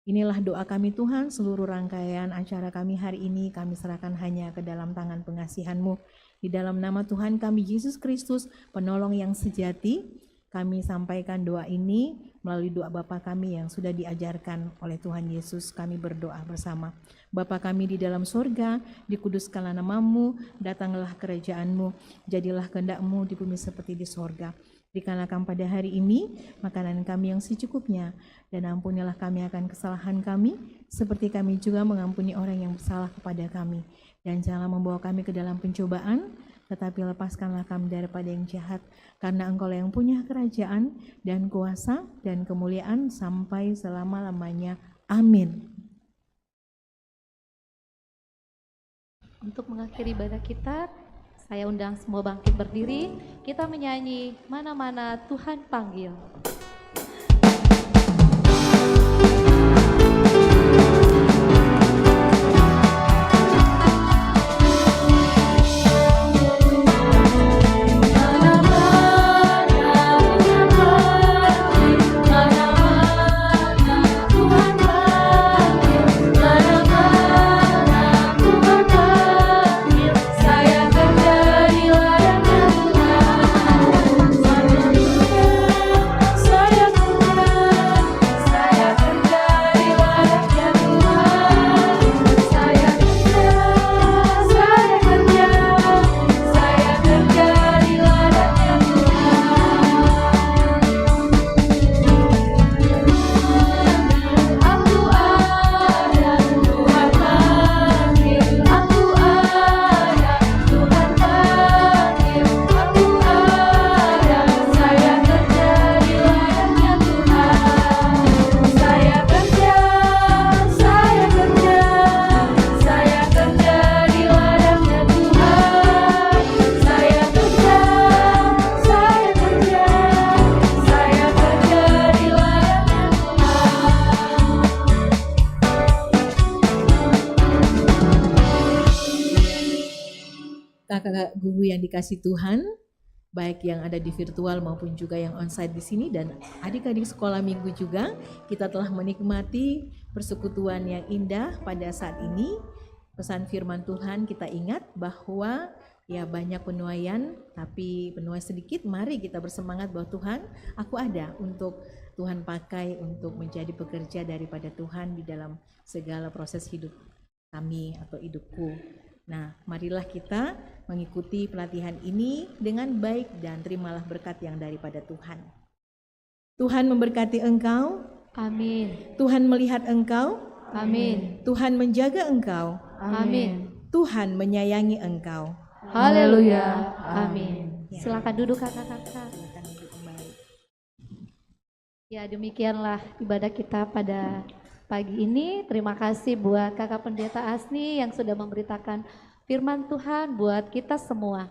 Speaker 6: Inilah doa kami Tuhan, seluruh rangkaian acara kami hari ini kami serahkan hanya ke dalam tangan pengasihan-Mu. Di dalam nama Tuhan kami Yesus Kristus, penolong yang sejati, kami sampaikan doa ini melalui doa Bapa kami yang sudah diajarkan oleh Tuhan Yesus. Kami berdoa bersama. Bapa kami di dalam surga, dikuduskanlah nama-Mu, datanglah kerajaan-Mu, jadilah kehendak-Mu di bumi seperti di surga. Berikanlah kami pada hari ini makanan kami yang secukupnya, dan ampunilah kami akan kesalahan kami, seperti kami juga mengampuni orang yang bersalah kepada kami. Dan janganlah membawa kami ke dalam pencobaan, tetapi lepaskanlah kami daripada yang jahat, karena Engkau yang punya kerajaan dan kuasa dan kemuliaan sampai selama-lamanya. Amin.
Speaker 2: Untuk mengakhiri ibadah kita, saya undang semua bangkit berdiri, kita menyanyi Mana-mana Tuhan Panggil.
Speaker 5: Saya
Speaker 6: kakak-kakak guru yang dikasih Tuhan, baik yang ada di virtual maupun juga yang onsite di sini, dan adik-adik sekolah minggu juga, kita telah menikmati persekutuan yang indah pada saat ini. Pesan firman Tuhan kita ingat bahwa ya banyak penuaian, tapi penuai sedikit. Mari kita bersemangat bahwa Tuhan, aku ada untuk Tuhan pakai untuk menjadi pekerja daripada Tuhan di dalam segala proses hidup kami atau hidupku. Nah, marilah kita mengikuti pelatihan ini dengan baik dan terimalah berkat yang daripada Tuhan. Tuhan memberkati engkau.
Speaker 2: Amin.
Speaker 6: Tuhan melihat engkau.
Speaker 2: Amin.
Speaker 6: Tuhan menjaga engkau.
Speaker 2: Amin.
Speaker 6: Tuhan menyayangi engkau.
Speaker 2: Haleluya. Amin. Silakan duduk kakak-kakak.
Speaker 6: Silakan duduk kembali.
Speaker 2: Ya, demikianlah ibadah kita pada pagi ini. Terima kasih buat Kakak Pendeta Asni yang sudah memberitakan firman Tuhan buat kita semua.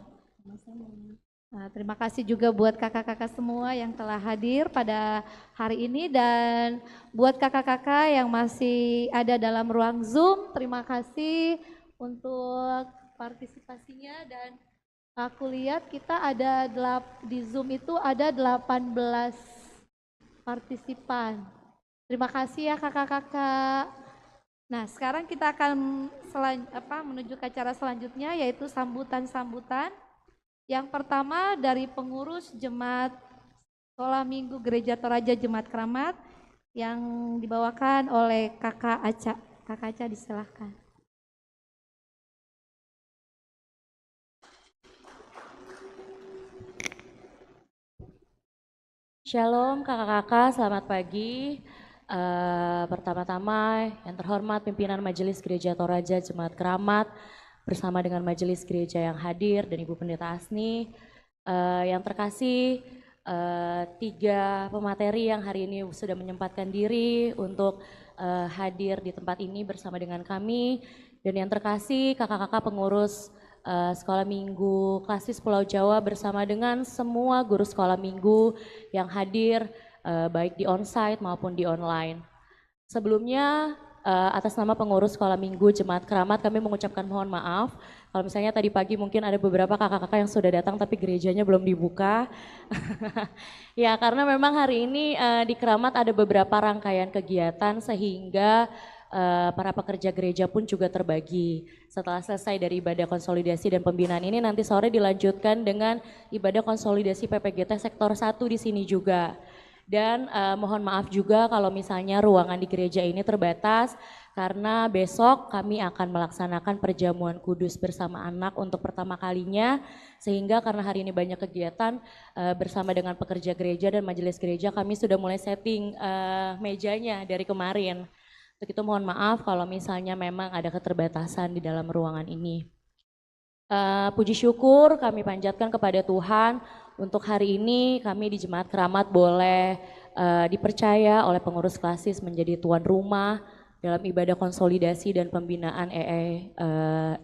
Speaker 2: Nah, terima kasih juga buat kakak-kakak semua yang telah hadir pada hari ini, dan buat kakak-kakak yang masih ada dalam ruang Zoom, terima kasih untuk partisipasinya. Dan aku lihat kita ada di Zoom itu ada 18 partisipan. Terima kasih ya kakak-kakak. Nah, sekarang kita akan menuju ke acara selanjutnya, yaitu sambutan-sambutan. Yang pertama dari pengurus Jemaat Sekolah Minggu Gereja Toraja Jemaat Keramat yang dibawakan oleh Kakak Aca. Kakak Aca, disilahkan.
Speaker 5: Shalom kakak-kakak, selamat pagi. Pertama-tama yang terhormat pimpinan Majelis Gereja Toraja Jemaat Keramat bersama dengan Majelis Gereja yang hadir dan Ibu Pendeta Asni. Yang terkasih, 3 pemateri yang hari ini sudah menyempatkan diri untuk hadir di tempat ini bersama dengan kami. Dan yang terkasih kakak-kakak pengurus Sekolah Minggu Klasis Pulau Jawa bersama dengan semua guru sekolah minggu yang hadir baik di onsite maupun di online. Sebelumnya atas nama pengurus Sekolah Minggu Jemaat Keramat kami mengucapkan mohon maaf kalau misalnya tadi pagi mungkin ada beberapa kakak-kakak yang sudah datang tapi gerejanya belum dibuka. Ya, karena memang hari ini di Keramat ada beberapa rangkaian kegiatan sehingga para pekerja gereja pun juga terbagi. Setelah selesai dari ibadah konsolidasi dan pembinaan ini, nanti sore dilanjutkan dengan ibadah konsolidasi PPGT sektor 1 di sini juga. Dan mohon maaf juga kalau misalnya ruangan di gereja ini terbatas, karena besok kami akan melaksanakan perjamuan kudus bersama anak untuk pertama kalinya, sehingga karena hari ini banyak kegiatan bersama dengan pekerja gereja dan majelis gereja, kami sudah mulai setting mejanya dari kemarin. Untuk itu mohon maaf kalau misalnya memang ada keterbatasan di dalam ruangan ini. Puji syukur kami panjatkan kepada Tuhan untuk hari ini kami di Jemaat Keramat boleh dipercaya oleh pengurus klasis menjadi tuan rumah dalam ibadah konsolidasi dan pembinaan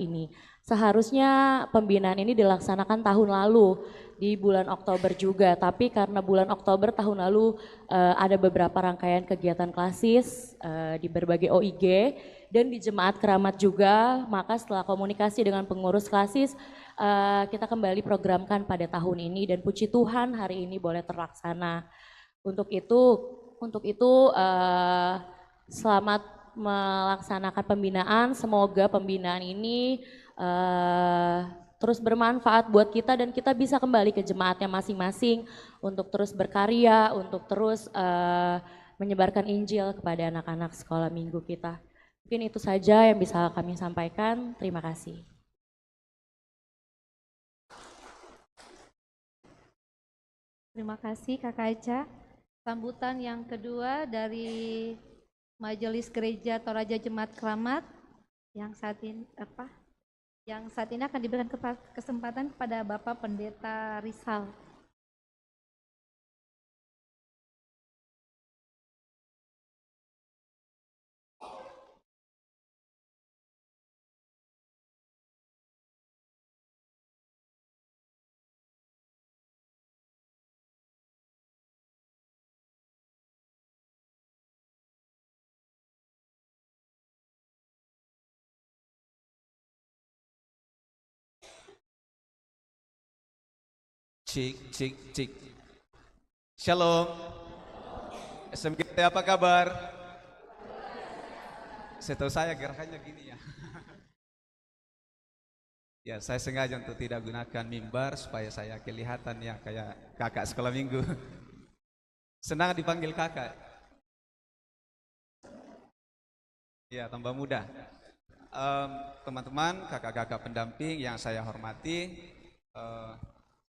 Speaker 5: ini. Seharusnya pembinaan ini dilaksanakan tahun lalu di bulan Oktober juga, tapi karena bulan Oktober tahun lalu ada beberapa rangkaian kegiatan klasis di berbagai OIG dan di Jemaat Keramat juga, maka setelah komunikasi dengan pengurus klasis kita kembali programkan pada tahun ini dan puji Tuhan hari ini boleh terlaksana. Untuk itu selamat melaksanakan pembinaan, semoga pembinaan ini terus bermanfaat buat kita dan kita bisa kembali ke jemaatnya masing-masing untuk terus berkarya, untuk terus menyebarkan Injil kepada anak-anak sekolah minggu kita. Mungkin itu saja yang bisa kami sampaikan. Terima kasih.
Speaker 2: Terima kasih Kakak Eca. Sambutan yang kedua dari Majelis Gereja Toraja Jemaat Keramat yang saat ini akan diberikan kesempatan kepada Bapak Pendeta Rizal.
Speaker 7: Cik, cik, cik. Shalom. SMGT apa kabar? Setahu saya gerakannya gini ya. Ya, saya sengaja untuk tidak gunakan mimbar supaya saya kelihatan ya kayak kakak sekolah minggu. Senang dipanggil kakak. Ya, tambah mudah. Teman-teman, kakak-kakak pendamping yang saya hormati,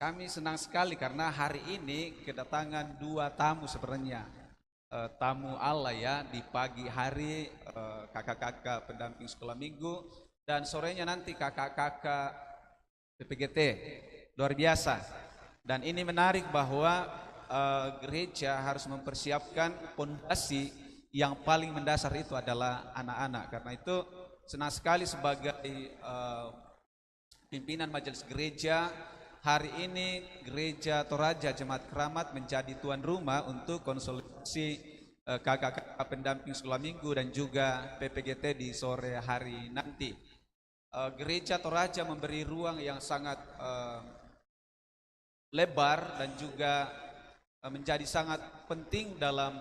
Speaker 7: kami senang sekali karena hari ini kedatangan dua tamu sebenarnya. Tamu Allah ya, di pagi hari kakak-kakak pendamping sekolah minggu dan sorenya nanti kakak-kakak PPGT. Luar biasa. Dan ini menarik bahwa gereja harus mempersiapkan fondasi yang paling mendasar itu adalah anak-anak. Karena itu senang sekali sebagai pimpinan majelis gereja, hari ini Gereja Toraja Jemaat Keramat menjadi tuan rumah untuk konsolidasi kakak-kakak pendamping sekolah minggu dan juga PPGT di sore hari nanti. Gereja Toraja memberi ruang yang sangat lebar dan juga menjadi sangat penting dalam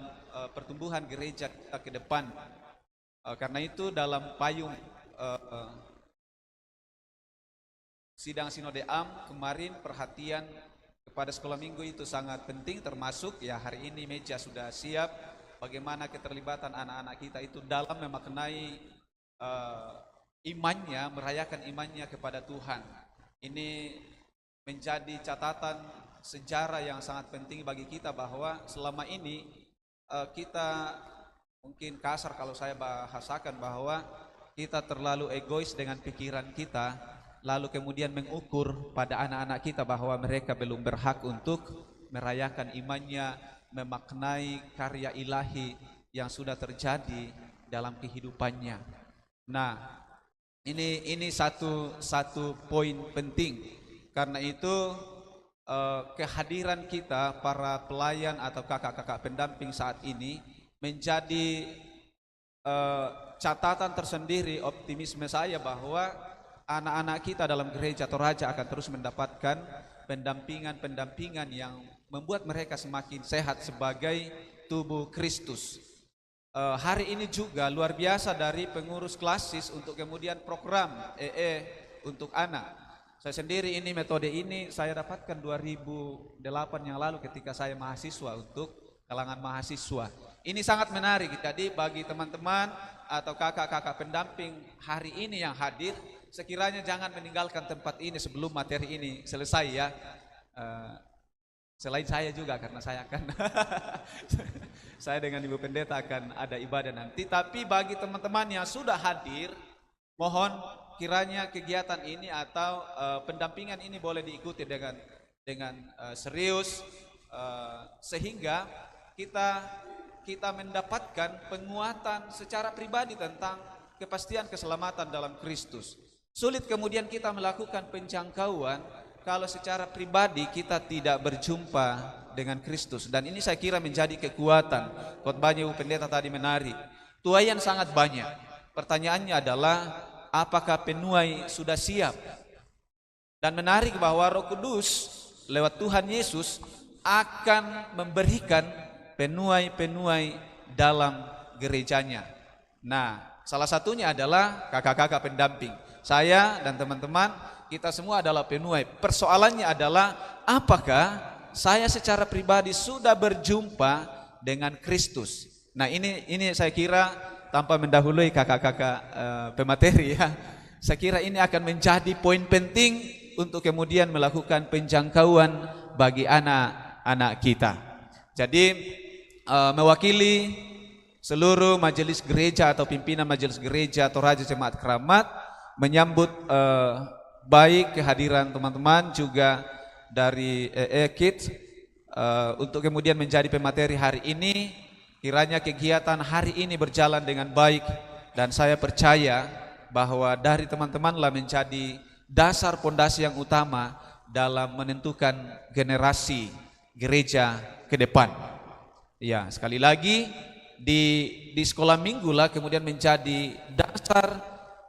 Speaker 7: pertumbuhan gereja kita ke depan. Karena itu dalam payung sidang Sinode Am kemarin perhatian kepada sekolah minggu itu sangat penting, termasuk ya hari ini meja sudah siap bagaimana keterlibatan anak-anak kita itu dalam memaknai imannya, merayakan imannya kepada Tuhan. Ini menjadi catatan sejarah yang sangat penting bagi kita bahwa selama ini kita mungkin kasar kalau saya bahasakan bahwa kita terlalu egois dengan pikiran kita, lalu kemudian mengukur pada anak-anak kita bahwa mereka belum berhak untuk merayakan imannya, memaknai karya ilahi yang sudah terjadi dalam kehidupannya. Nah, ini satu poin penting. Karena itu kehadiran kita para pelayan atau kakak-kakak pendamping saat ini menjadi catatan tersendiri optimisme saya bahwa anak-anak kita dalam gereja Toraja akan terus mendapatkan pendampingan yang membuat mereka semakin sehat sebagai tubuh Kristus. Hari ini juga luar biasa dari pengurus klasis untuk kemudian program untuk anak. Saya sendiri ini metode ini saya dapatkan 2008 yang lalu ketika saya mahasiswa untuk kalangan mahasiswa. Ini sangat menarik. Jadi bagi teman-teman atau kakak-kakak pendamping hari ini yang hadir, sekiranya jangan meninggalkan tempat ini sebelum materi ini selesai ya. Selain saya juga karena saya akan saya dengan Ibu Pendeta akan ada ibadah nanti. Tapi bagi teman-teman yang sudah hadir, mohon kiranya kegiatan ini atau pendampingan ini boleh diikuti dengan serius sehingga kita mendapatkan penguatan secara pribadi tentang kepastian keselamatan dalam Kristus. Sulit kemudian kita melakukan penjangkauan kalau secara pribadi kita tidak berjumpa dengan Kristus. Dan ini saya kira menjadi kekuatan. Khotbahnya Ibu Pendeta tadi menarik. Tuaian sangat banyak. Pertanyaannya adalah apakah penuai sudah siap? Dan menarik bahwa Roh Kudus lewat Tuhan Yesus akan memberikan penuai-penuai dalam gerejanya. Nah, salah satunya adalah kakak-kakak pendamping. Saya dan teman-teman, kita semua adalah penuai. Persoalannya adalah apakah saya secara pribadi sudah berjumpa dengan Kristus. Nah, ini saya kira tanpa mendahului kakak-kakak pemateri ya. Saya kira ini akan menjadi poin penting untuk kemudian melakukan penjangkauan bagi anak-anak kita. Jadi mewakili seluruh majelis gereja atau pimpinan majelis gereja Toraja Jemaat Keramat menyambut baik kehadiran teman-teman juga dari Kids untuk kemudian menjadi pemateri hari ini. Kiranya kegiatan hari ini berjalan dengan baik dan saya percaya bahwa dari teman-temanlah menjadi dasar pondasi yang utama dalam menentukan generasi gereja ke depan. Ya, sekali lagi di sekolah minggu lah kemudian menjadi dasar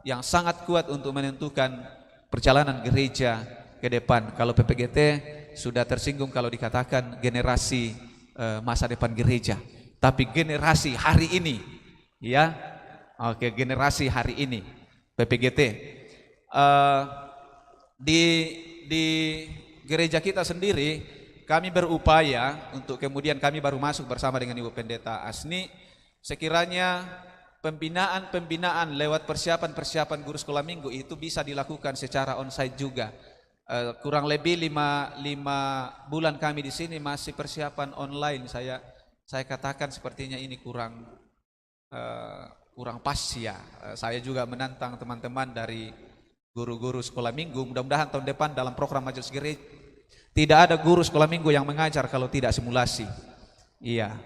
Speaker 7: yang sangat kuat untuk menentukan perjalanan gereja ke depan. Kalau PPGT sudah tersinggung kalau dikatakan generasi masa depan gereja, tapi generasi hari ini, ya. Oke, generasi hari ini PPGT. Di gereja kita sendiri kami berupaya untuk kemudian kami baru masuk bersama dengan Ibu Pendeta Asni, sekiranya pembinaan lewat persiapan guru sekolah minggu itu bisa dilakukan secara onsite juga. Kurang lebih 5 bulan kami di sini masih persiapan online. Saya katakan sepertinya ini kurang pas ya. Saya juga menantang teman-teman dari guru-guru sekolah minggu, mudah-mudahan tahun depan dalam program Majelis Gereja tidak ada guru sekolah minggu yang mengajar kalau tidak simulasi. Iya,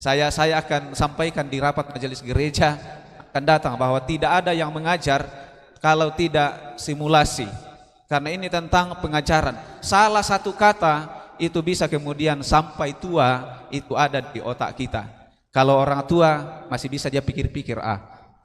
Speaker 7: saya akan sampaikan di rapat Majelis Gereja akan datang bahwa tidak ada yang mengajar kalau tidak simulasi, karena ini tentang pengajaran. Salah satu kata itu bisa kemudian sampai tua itu ada di otak kita. Kalau orang tua masih bisa dia pikir-pikir,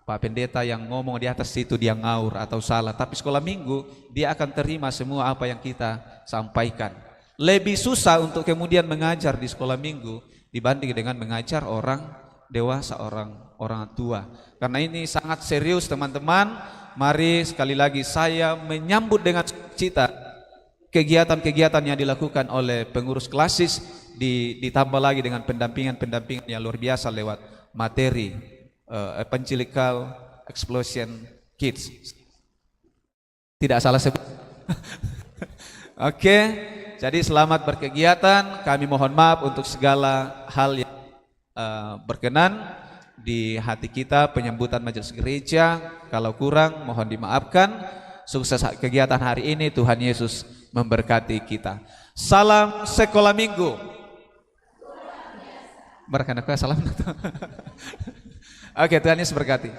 Speaker 7: Pak Pendeta yang ngomong di atas itu dia ngaur atau salah, tapi sekolah minggu dia akan terima semua apa yang kita sampaikan. Lebih susah untuk kemudian mengajar di sekolah minggu dibanding dengan mengajar orang dewasa, orang tua. Karena ini sangat serius teman-teman. Mari sekali lagi saya menyambut dengan cita kegiatan-kegiatan yang dilakukan oleh pengurus klasis, ditambah lagi dengan pendampingan yang luar biasa lewat materi Evangelical Explosion Kids. Tidak salah sebut. Oke, jadi selamat berkegiatan. Kami mohon maaf untuk segala hal yang berkenan di hati kita penyambutan Majelis Gereja. Kalau kurang mohon dimaafkan. Sukses kegiatan hari ini, Tuhan Yesus memberkati kita. Salam sekolah minggu. Berkenaan salam. Oke, Tuhan Yesus berkati.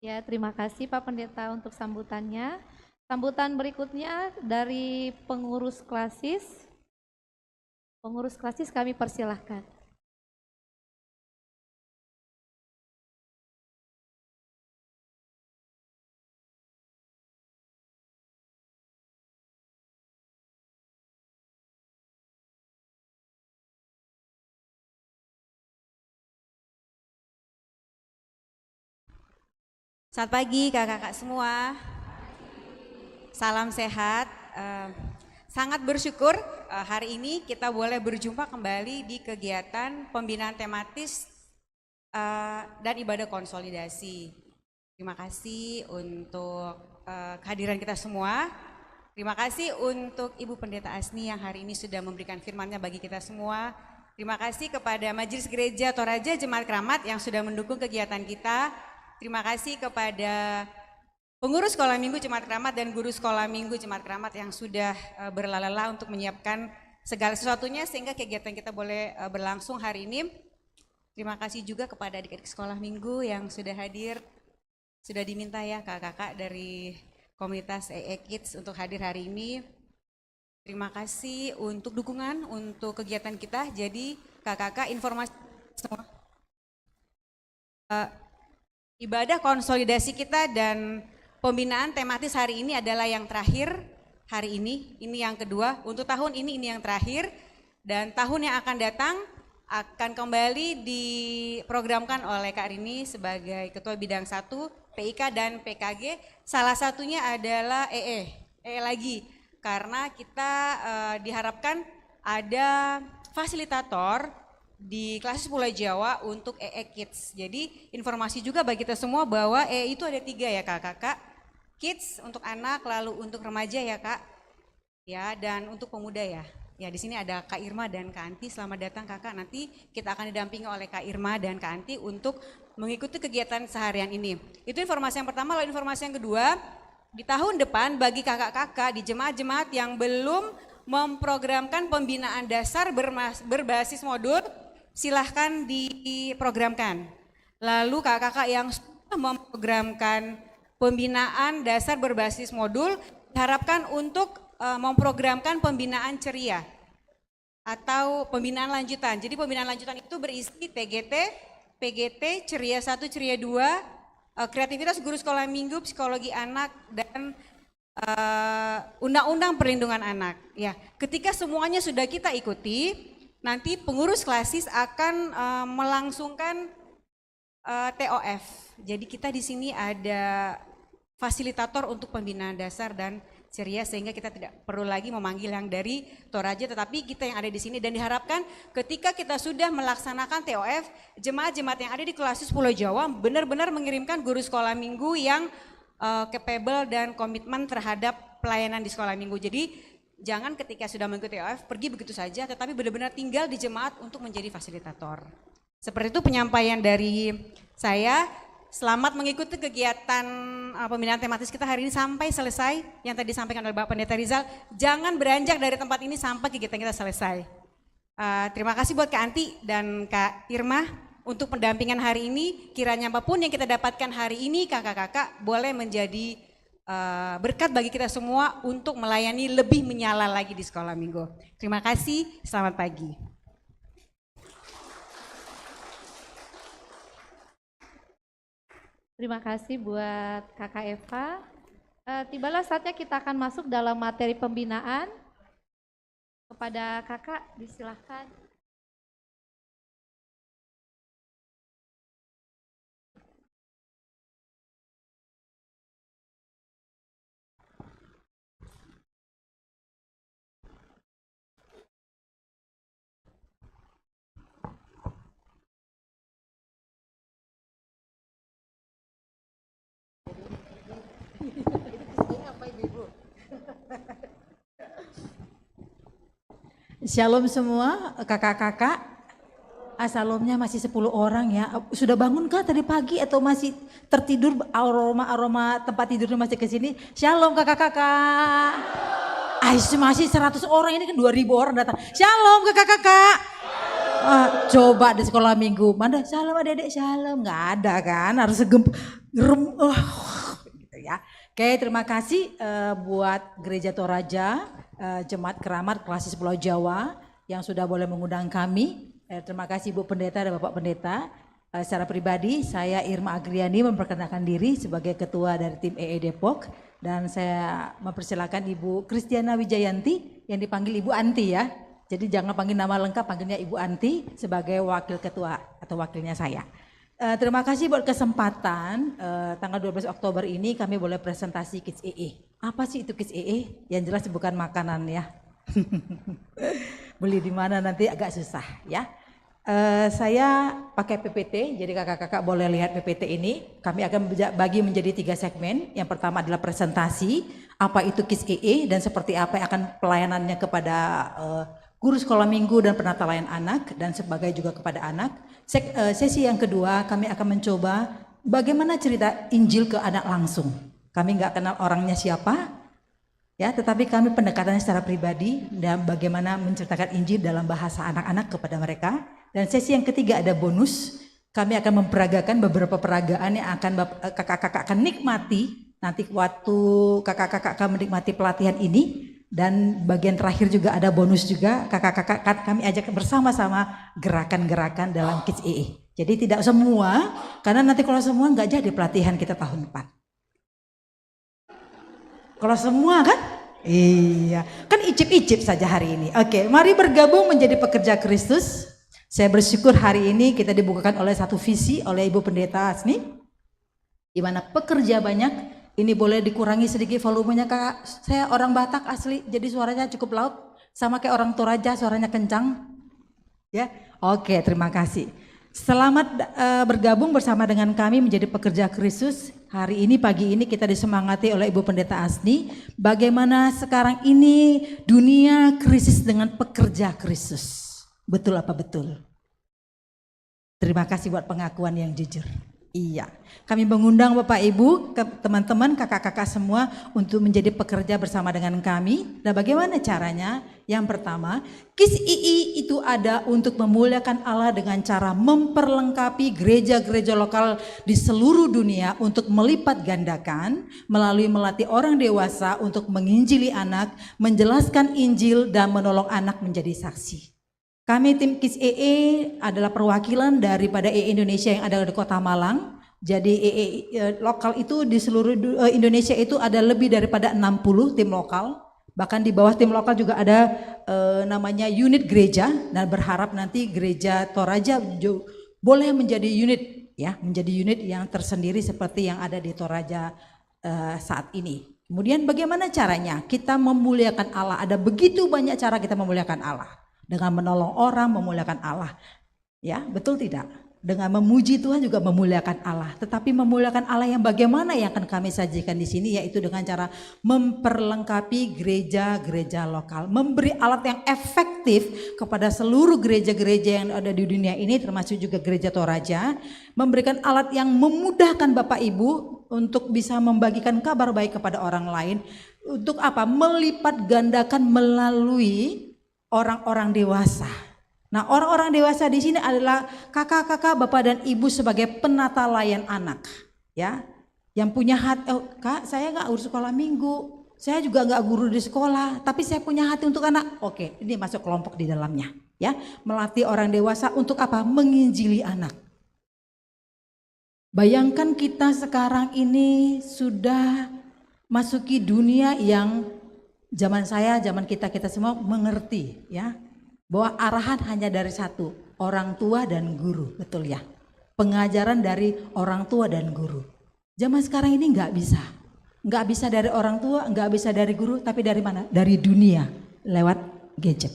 Speaker 2: Ya, terima kasih Pak Pendeta untuk sambutannya. Sambutan berikutnya dari pengurus klasis. Pengurus klasis kami persilahkan.
Speaker 8: Selamat pagi kakak-kakak semua. Salam sehat. Sangat bersyukur hari ini kita boleh berjumpa kembali di kegiatan pembinaan tematis dan ibadah konsolidasi. Terima kasih untuk kehadiran kita semua. Terima kasih untuk Ibu Pendeta Asni yang hari ini sudah memberikan firman-Nya bagi kita semua. Terima kasih kepada Majelis Gereja Toraja Jemaat Keramat yang sudah mendukung kegiatan kita. Terima kasih kepada pengurus sekolah minggu Jemaat Keramat dan guru sekolah minggu Jemaat Keramat yang sudah berlalah untuk menyiapkan segala sesuatunya sehingga kegiatan kita boleh berlangsung hari ini. Terima kasih juga kepada adik-adik sekolah minggu yang sudah hadir. Sudah diminta ya kakak-kakak dari komunitas EE Kids untuk hadir hari ini. Terima kasih untuk dukungan untuk kegiatan kita. Jadi kakak-kakak informasi semua. Ibadah konsolidasi kita dan pembinaan tematis hari ini adalah yang terakhir hari ini yang kedua. Untuk tahun ini yang terakhir, dan tahun yang akan datang akan kembali diprogramkan oleh Kak Rini sebagai Ketua Bidang 1 PIK dan PKG. Salah satunya adalah EE lagi, karena kita diharapkan ada fasilitator di kelas Pulau Jawa untuk EE Kids. Jadi informasi juga bagi kita semua bahwa EE itu ada 3 ya kakak-kakak. Kids untuk anak, lalu untuk remaja ya kak. Ya, dan untuk pemuda ya. Ya, di sini ada Kak Irma dan Kak Anti. Selamat datang kakak. Nanti kita akan didampingi oleh Kak Irma dan Kak Anti untuk mengikuti kegiatan seharian ini. Itu informasi yang pertama. Lalu informasi yang kedua, di tahun depan bagi kakak-kakak di jemaat-jemaat yang belum memprogramkan pembinaan dasar berbasis modul, silahkan diprogramkan. Lalu kakak-kakak yang sudah memprogramkan pembinaan dasar berbasis modul diharapkan untuk memprogramkan pembinaan ceria atau pembinaan lanjutan. Jadi pembinaan lanjutan itu berisi TGT, PGT, ceria 1, ceria 2, kreativitas guru sekolah minggu, psikologi anak, dan Undang-Undang Perlindungan Anak. Ya, ketika semuanya sudah kita ikuti, nanti pengurus klasis akan melangsungkan TOF. Jadi kita di sini ada fasilitator untuk pembinaan dasar dan ceria, sehingga kita tidak perlu lagi memanggil yang dari Toraja, tetapi kita yang ada di sini. Dan diharapkan ketika kita sudah melaksanakan TOF, jemaat-jemaat yang ada di klasis Pulau Jawa benar-benar mengirimkan guru sekolah minggu yang capable dan komitmen terhadap pelayanan di sekolah minggu. Jadi jangan ketika sudah mengikuti TOF pergi begitu saja, tetapi benar-benar tinggal di jemaat untuk menjadi fasilitator. Seperti itu penyampaian dari saya. Selamat mengikuti kegiatan pembinaan tematis kita hari ini sampai selesai. Yang tadi disampaikan oleh Bapak Pendeta Rizal, jangan beranjak dari tempat ini sampai kegiatan kita selesai. Terima kasih buat Kak Anti dan Kak Irma untuk pendampingan hari ini. Kiranya apapun yang kita dapatkan hari ini, kakak-kakak boleh menjadi berkat bagi kita semua untuk melayani lebih menyala lagi di sekolah minggu. Terima kasih, selamat pagi.
Speaker 2: Terima kasih buat Kakak Eva. Tibalah saatnya kita akan masuk dalam materi pembinaan. Kepada Kakak, disilahkan.
Speaker 9: Shalom semua kakak-kakak. Salamnya masih 10 orang ya. Sudah bangun kah tadi pagi atau masih tertidur, aroma tempat tidurnya masih ke sini? Shalom kakak-kakak. Masih 100 orang, ini kan 2000 orang datang. Shalom kakak-kakak. Coba di sekolah minggu, mana shalom adik-adik, shalom, nggak ada kan, harus gitu ya. Oke, terima kasih buat Gereja Toraja, Jemaat Keramat Klasis Pulau Jawa yang sudah boleh mengundang kami. Terima kasih Bu Pendeta dan Bapak Pendeta. Secara pribadi saya Irma Agriani memperkenalkan diri sebagai ketua dari tim EE Depok, dan saya mempersilakan Ibu Kristiana Wijayanti yang dipanggil Ibu Anti ya. Jadi jangan panggil nama lengkap, panggilnya Ibu Anti sebagai wakil ketua atau wakilnya saya. Terima kasih buat kesempatan tanggal 12 Oktober ini kami boleh presentasi Kids EE. Apa sih itu Kids EE? Yang jelas bukan makanan ya. Beli di mana nanti agak susah ya. Saya pakai PPT, jadi kakak-kakak boleh lihat PPT ini. Kami akan bagi menjadi 3 segmen. Yang pertama adalah presentasi, apa itu Kids EE dan seperti apa yang akan pelayanannya kepada guru sekolah minggu dan penata layan anak dan sebagai juga kepada anak. Sesi yang kedua kami akan mencoba bagaimana cerita Injil ke anak langsung. Kami nggak kenal orangnya siapa, ya, tetapi kami pendekatannya secara pribadi dan bagaimana menceritakan Injil dalam bahasa anak-anak kepada mereka. Dan sesi yang ketiga ada bonus, kami akan memperagakan beberapa peragaan yang akan kakak-kakak akan nikmati nanti waktu kakak-kakak akan menikmati pelatihan ini. Dan bagian terakhir juga ada bonus juga, kakak-kakak kami ajak bersama-sama gerakan-gerakan dalam Kids EE. Jadi tidak semua, karena nanti kalau semua nggak jadi pelatihan kita tahun depan. Kalau semua kan? Iya, kan icip-icip saja hari ini. Oke, mari bergabung menjadi pekerja Kristus. Saya bersyukur hari ini kita dibukakan oleh satu visi oleh Ibu Pendeta Asni, di mana pekerja banyak. Ini boleh dikurangi sedikit volumenya Kak. Saya orang Batak asli, jadi suaranya cukup laut. Sama kayak orang Toraja, suaranya kencang. Ya, oke, terima kasih. Selamat bergabung bersama dengan kami menjadi pekerja Kristus. Hari ini, pagi ini kita disemangati oleh Ibu Pendeta Asni. Bagaimana sekarang ini dunia krisis dengan pekerja Kristus. Betul apa betul? Terima kasih buat pengakuan yang jujur. Iya, kami mengundang Bapak Ibu, teman-teman, kakak-kakak semua untuk menjadi pekerja bersama dengan kami. Dan bagaimana caranya? Yang pertama, Kids EE itu ada untuk memuliakan Allah dengan cara memperlengkapi gereja-gereja lokal di seluruh dunia untuk melipat gandakan melalui melatih orang dewasa untuk menginjili anak, menjelaskan Injil dan menolong anak menjadi saksi. Kami tim Kids EE adalah perwakilan daripada EE Indonesia yang ada di Kota Malang Jadi lokal itu di seluruh Indonesia itu ada lebih daripada 60 tim lokal. Bahkan di bawah tim lokal juga ada namanya unit gereja, dan berharap nanti gereja Toraja boleh menjadi unit, ya, menjadi unit yang tersendiri seperti yang ada di Toraja saat ini. Kemudian bagaimana caranya kita memuliakan Allah? Ada begitu banyak cara kita memuliakan Allah. Dengan menolong orang memuliakan Allah. Ya, betul tidak? Dengan memuji Tuhan juga memuliakan Allah. Tetapi memuliakan Allah yang bagaimana yang akan kami sajikan di sini, yaitu dengan cara memperlengkapi gereja-gereja lokal, memberi alat yang efektif kepada seluruh gereja-gereja yang ada di dunia ini, termasuk juga gereja Toraja, memberikan alat yang memudahkan Bapak Ibu untuk bisa membagikan kabar baik kepada orang lain. Untuk apa? Melipat gandakan melalui orang-orang dewasa. Nah, orang-orang dewasa di sini adalah kakak-kakak, bapak dan ibu sebagai penata layan anak, ya, yang punya hati. Oh, Kak, saya nggak urus sekolah minggu, saya juga nggak guru di sekolah, tapi saya punya hati untuk anak. Oke, ini masuk kelompok di dalamnya, ya, melatih orang dewasa untuk apa? Menginjili anak. Bayangkan kita sekarang ini sudah masuki dunia yang zaman saya, zaman kita semua mengerti, ya. Bahwa arahan hanya dari satu, orang tua dan guru, betul ya? Pengajaran dari orang tua dan guru. Zaman sekarang ini nggak bisa dari orang tua, nggak bisa dari guru, tapi dari mana? Dari dunia, lewat gadget.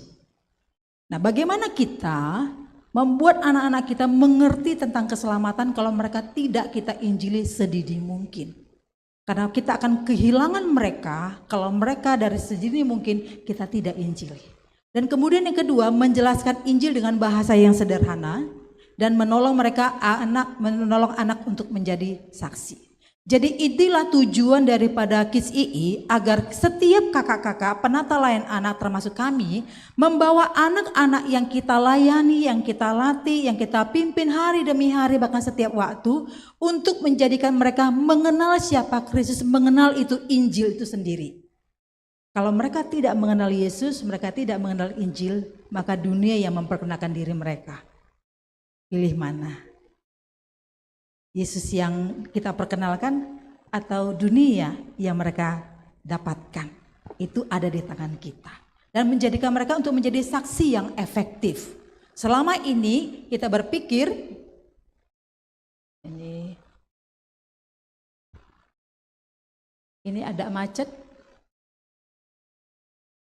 Speaker 9: Nah, bagaimana kita membuat anak-anak kita mengerti tentang keselamatan kalau mereka tidak kita injili sedini mungkin? Karena kita akan kehilangan mereka kalau mereka dari sedini mungkin kita tidak injili. Dan kemudian yang kedua, menjelaskan Injil dengan bahasa yang sederhana dan menolong menolong anak untuk menjadi saksi. Jadi inilah tujuan daripada Kids II, agar setiap kakak-kakak penata layan anak termasuk kami membawa anak-anak yang kita layani, yang kita latih, yang kita pimpin hari demi hari bahkan setiap waktu untuk menjadikan mereka mengenal siapa Kristus, mengenal itu Injil itu sendiri. Kalau mereka tidak mengenal Yesus, mereka tidak mengenal Injil, maka dunia yang memperkenalkan diri mereka. Pilih mana? Yesus yang kita perkenalkan atau dunia yang mereka dapatkan? Itu ada di tangan kita. Dan menjadikan mereka untuk menjadi saksi yang efektif. Selama ini kita berpikir, ini ada macet.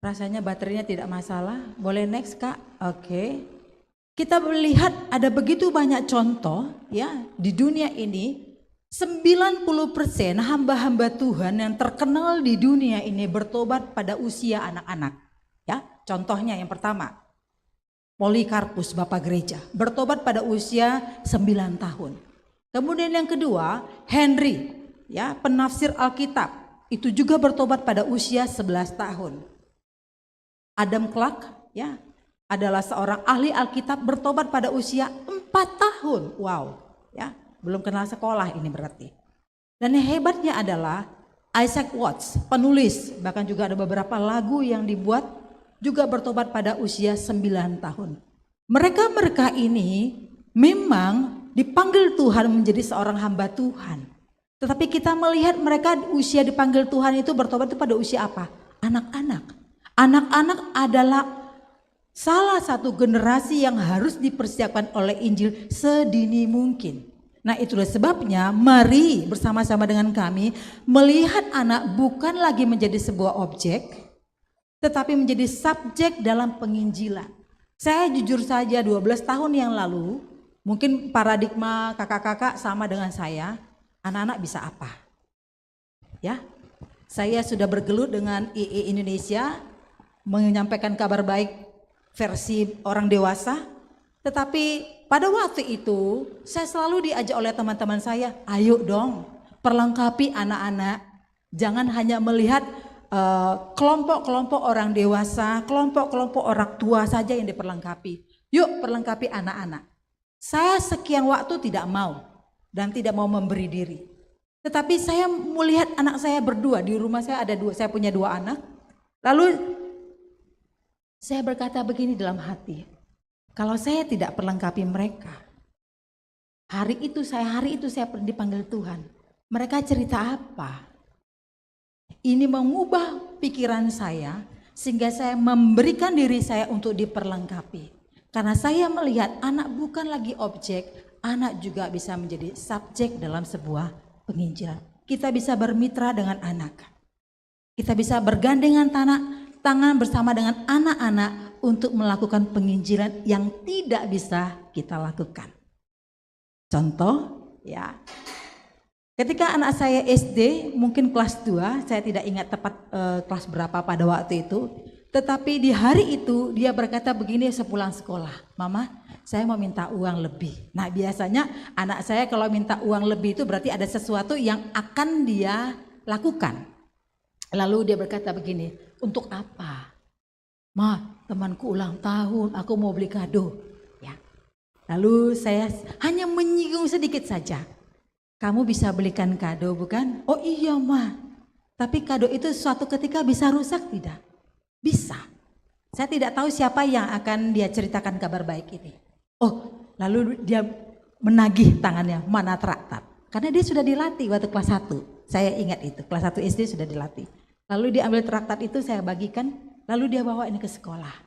Speaker 9: Rasanya baterainya tidak masalah. Boleh next, Kak? Oke. Kita melihat ada begitu banyak contoh, ya, di dunia ini. 90% hamba-hamba Tuhan yang terkenal di dunia ini bertobat pada usia anak-anak. Ya, contohnya yang pertama, Polikarpus, Bapak Gereja, bertobat pada usia 9 tahun. Kemudian yang kedua, Henry, ya, penafsir Alkitab, itu juga bertobat pada usia 11 tahun. Adam Clark, ya, adalah seorang ahli Alkitab, bertobat pada usia 4 tahun. Wow, ya, belum kenal sekolah ini berarti. Dan yang hebatnya adalah Isaac Watts, penulis, bahkan juga ada beberapa lagu yang dibuat, juga bertobat pada usia 9 tahun. Mereka ini memang dipanggil Tuhan menjadi seorang hamba Tuhan. Tetapi kita melihat mereka usia dipanggil Tuhan itu bertobat itu pada usia apa? Anak-anak. Anak-anak adalah salah satu generasi yang harus dipersiapkan oleh Injil sedini mungkin. Nah, itulah sebabnya mari bersama-sama dengan kami melihat anak bukan lagi menjadi sebuah objek, tetapi menjadi subjek dalam penginjilan. Saya jujur saja 12 tahun yang lalu, mungkin paradigma kakak-kakak sama dengan saya, anak-anak bisa apa? Ya, saya sudah bergelut dengan II Indonesia, menyampaikan kabar baik versi orang dewasa, tetapi pada waktu itu saya selalu diajak oleh teman-teman saya, ayo dong perlengkapi anak-anak, jangan hanya melihat kelompok-kelompok orang dewasa, kelompok-kelompok orang tua saja yang diperlengkapi, yuk perlengkapi anak-anak. Saya sekian waktu tidak mau dan tidak mau memberi diri, tetapi saya melihat anak saya berdua, di rumah saya ada dua, saya punya 2 anak, lalu saya berkata begini dalam hati, kalau saya tidak perlengkapi mereka, Hari itu saya dipanggil Tuhan. Mereka cerita apa? Ini mengubah pikiran saya sehingga saya memberikan diri saya untuk diperlengkapi. Karena saya melihat anak bukan lagi objek, anak juga bisa menjadi subjek dalam sebuah penginjilan. Kita bisa bermitra dengan anak. Kita bisa bergandengan tangan bersama dengan anak-anak untuk melakukan penginjilan yang tidak bisa kita lakukan. Contoh ya, ketika anak saya SD mungkin kelas 2, saya tidak ingat tepat kelas berapa pada waktu itu. Tetapi di hari itu dia berkata begini sepulang sekolah, "Mama, saya mau minta uang lebih." Nah biasanya anak saya kalau minta uang lebih itu berarti ada sesuatu yang akan dia lakukan. Lalu dia berkata begini, "Untuk apa?" "Ma, temanku ulang tahun, aku mau beli kado." Ya. Lalu saya hanya menyinggung sedikit saja. "Kamu bisa belikan kado bukan?" "Oh iya Ma, tapi kado itu suatu ketika bisa rusak tidak?" "Bisa." Saya tidak tahu siapa yang akan dia ceritakan kabar baik ini. Oh, lalu dia menagih tangannya, mana traktat. Karena dia sudah dilatih waktu kelas 1. Saya ingat itu, kelas 1 SD sudah dilatih. Lalu dia ambil traktat itu, saya bagikan, lalu dia bawa ini ke sekolah.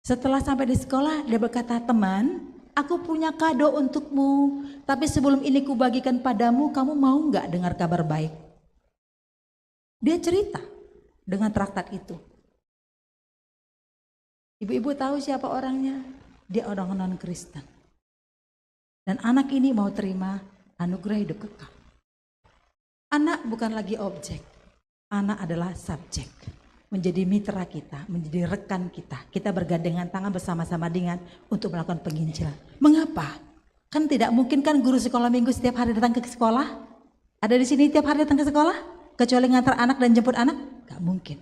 Speaker 9: Setelah sampai di sekolah, dia berkata, "Teman, aku punya kado untukmu, tapi sebelum ini kubagikan padamu, kamu mau nggak dengar kabar baik?" Dia cerita dengan traktat itu. Ibu-ibu tahu siapa orangnya? Dia orang non-Kristen. Dan anak ini mau terima anugerah hidup kekal. Anak bukan lagi objek, anak adalah subjek. Menjadi mitra kita, menjadi rekan kita. Kita bergandengan tangan bersama-sama dengan untuk melakukan penginjilan. Mengapa? Kan tidak mungkin kan guru sekolah minggu setiap hari datang ke sekolah? Ada di sini tiap hari datang ke sekolah? Kecuali ngantar anak dan jemput anak? Gak mungkin.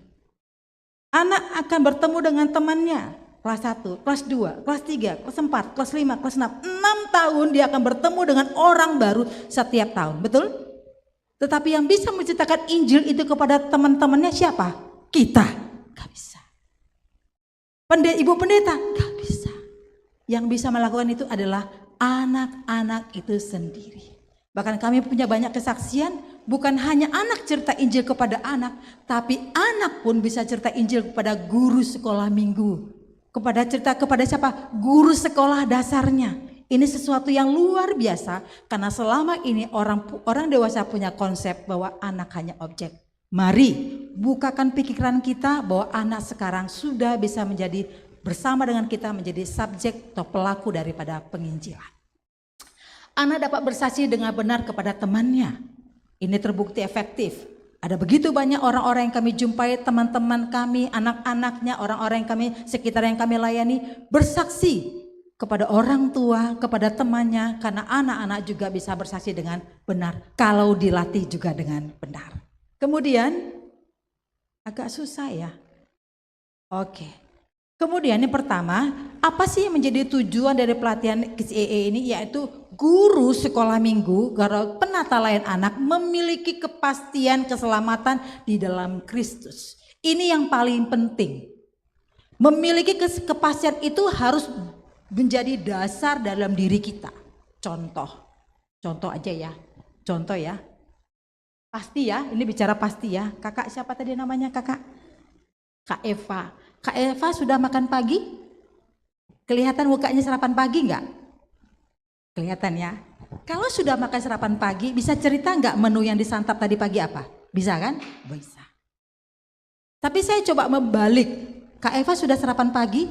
Speaker 9: Anak akan bertemu dengan temannya. Kelas 1, kelas 2, kelas 3, kelas 4, kelas 5, kelas 6. 6 tahun dia akan bertemu dengan orang baru setiap tahun. Betul? Tetapi yang bisa menceritakan Injil itu kepada teman-temannya siapa? Kita. Gak bisa. Ibu pendeta? Gak bisa. Yang bisa melakukan itu adalah anak-anak itu sendiri. Bahkan kami punya banyak kesaksian, bukan hanya anak cerita Injil kepada anak, tapi anak pun bisa cerita Injil kepada guru sekolah minggu. Cerita kepada siapa? Guru sekolah dasarnya. Ini sesuatu yang luar biasa, karena selama ini orang dewasa punya konsep bahwa anak hanya objek. Mari bukakan pikiran kita bahwa anak sekarang sudah bisa menjadi bersama dengan kita menjadi subjek atau pelaku daripada penginjilan. Anak dapat bersaksi dengan benar kepada temannya. Ini terbukti efektif. Ada begitu banyak orang-orang yang kami jumpai, teman-teman kami, anak-anaknya, orang-orang yang kami sekitar yang kami layani bersaksi kepada orang tua, kepada temannya, karena anak-anak juga bisa bersaksi dengan benar kalau dilatih juga dengan benar. Kemudian agak susah ya. Oke. Kemudian yang pertama, apa sih yang menjadi tujuan dari pelatihan KCEE ini? Yaitu guru sekolah minggu, penata layan anak memiliki kepastian keselamatan di dalam Kristus. Ini yang paling penting. Memiliki kepastian itu harus menjadi dasar dalam diri kita. Contoh aja ya. Contoh ya. Pasti ya, ini bicara pasti ya. Kakak siapa tadi namanya kakak? Kak Eva. Kak Eva sudah makan pagi? Kelihatan mukanya sarapan pagi enggak? Kelihatan ya. Kalau sudah makan sarapan pagi, bisa cerita enggak menu yang disantap tadi pagi apa? Bisa kan? Bisa. Tapi saya coba membalik. Kak Eva sudah sarapan pagi?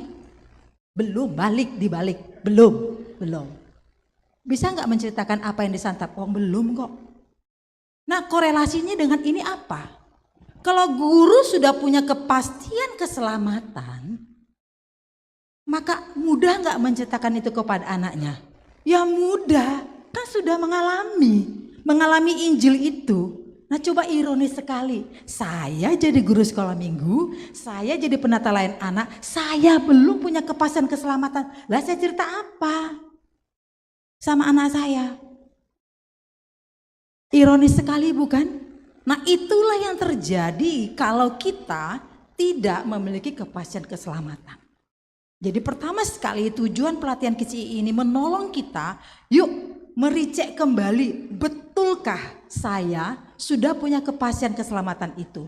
Speaker 9: Belum, dibalik. Belum. Bisa enggak menceritakan apa yang disantap? Oh belum kok. Nah korelasinya dengan ini apa? Kalau guru sudah punya kepastian keselamatan, maka mudah nggak menceritakan itu kepada anaknya? Ya mudah, kan sudah mengalami Injil itu. Nah coba ironis sekali, saya jadi guru sekolah minggu, saya jadi penata layan anak, saya belum punya kepastian keselamatan. Lah saya cerita apa sama anak saya? Ironis sekali bukan? Nah itulah yang terjadi kalau kita tidak memiliki kepastian keselamatan. Jadi pertama sekali tujuan pelatihan KCI ini menolong kita, yuk mericek kembali, betulkah saya sudah punya kepastian keselamatan itu?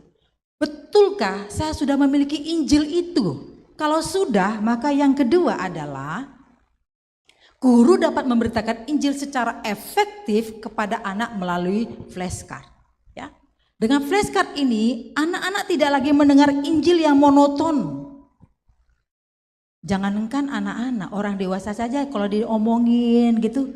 Speaker 9: Betulkah saya sudah memiliki Injil itu? Kalau sudah, maka yang kedua adalah guru dapat memberitakan Injil secara efektif kepada anak melalui flashcard. Ya. Dengan flashcard ini, anak-anak tidak lagi mendengar Injil yang monoton. Jangankan anak-anak, orang dewasa saja kalau diomongin gitu,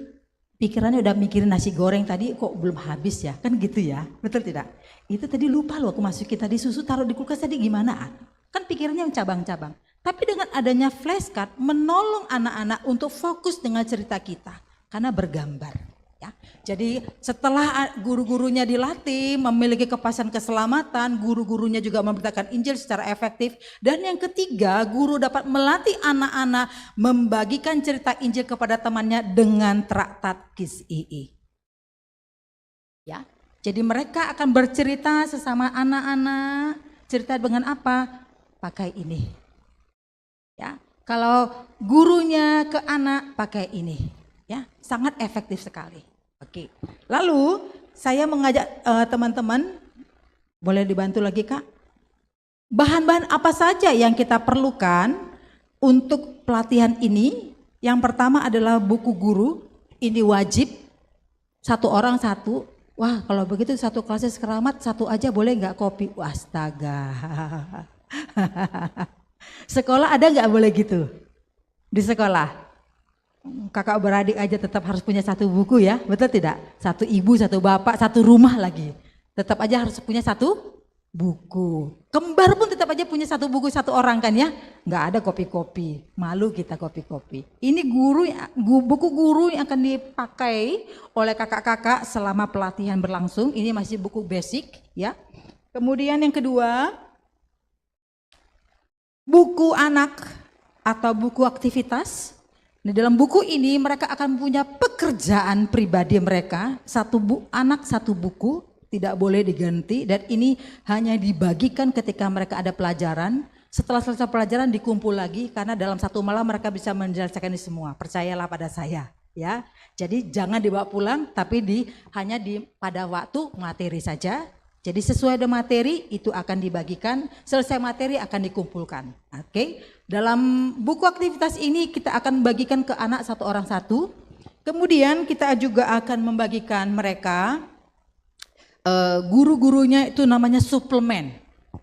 Speaker 9: pikirannya udah mikirin nasi goreng tadi kok belum habis ya, kan gitu ya, betul tidak? Itu tadi lupa loh aku masukin tadi susu taruh di kulkas tadi gimana? Kan pikirannya cabang-cabang. Tapi dengan adanya flashcard menolong anak-anak untuk fokus dengan cerita kita karena bergambar. Ya. Jadi setelah guru-gurunya dilatih memiliki kepastian keselamatan, guru-gurunya juga memberitakan Injil secara efektif. Dan yang ketiga, guru dapat melatih anak-anak membagikan cerita Injil kepada temannya dengan traktat KISII. Ya, jadi mereka akan bercerita sesama anak-anak, cerita dengan apa? Pakai ini. Ya, kalau gurunya ke anak pakai ini, ya, sangat efektif sekali. Oke, lalu saya mengajak teman-teman, boleh dibantu lagi Kak? Bahan-bahan apa saja yang kita perlukan untuk pelatihan ini? Yang pertama adalah buku guru, ini wajib, satu orang satu. Wah kalau begitu satu kelasnya sekeramat, satu aja boleh nggak kopi? Astaga. Sekolah ada nggak boleh gitu? Di sekolah? Kakak beradik aja tetap harus punya satu buku ya, betul tidak? Satu ibu, satu bapak, satu rumah lagi. Tetap aja harus punya satu buku. Kembar pun tetap aja punya satu buku satu orang kan ya. Nggak ada kopi-kopi, malu kita kopi-kopi. Ini buku guru yang akan dipakai oleh kakak-kakak selama pelatihan berlangsung. Ini masih buku basic ya. Kemudian yang kedua, buku anak atau buku aktivitas. Nah, dalam buku ini mereka akan punya pekerjaan pribadi mereka, anak satu buku, tidak boleh diganti dan ini hanya dibagikan ketika mereka ada pelajaran. Setelah selesai pelajaran dikumpul lagi karena dalam satu malam mereka bisa menjelaskan ini semua. Percayalah pada saya, ya. Jadi jangan dibawa pulang, tapi hanya pada waktu materi saja. Jadi sesuai dengan materi itu akan dibagikan, selesai materi akan dikumpulkan. Oke. Dalam buku aktivitas ini kita akan bagikan ke anak satu orang satu. Kemudian kita juga akan membagikan mereka guru-gurunya itu namanya suplemen.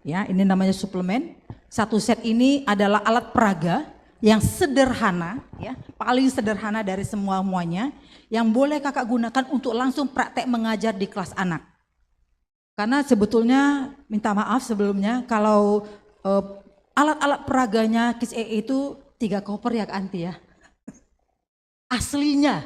Speaker 9: Ya, ini namanya suplemen. Satu set ini adalah alat peraga yang sederhana, ya, paling sederhana dari semuanya yang boleh kakak gunakan untuk langsung praktek mengajar di kelas anak. Karena sebetulnya minta maaf sebelumnya kalau alat-alat peraganya KISII itu 3 koper ya Kak Anti ya. Aslinya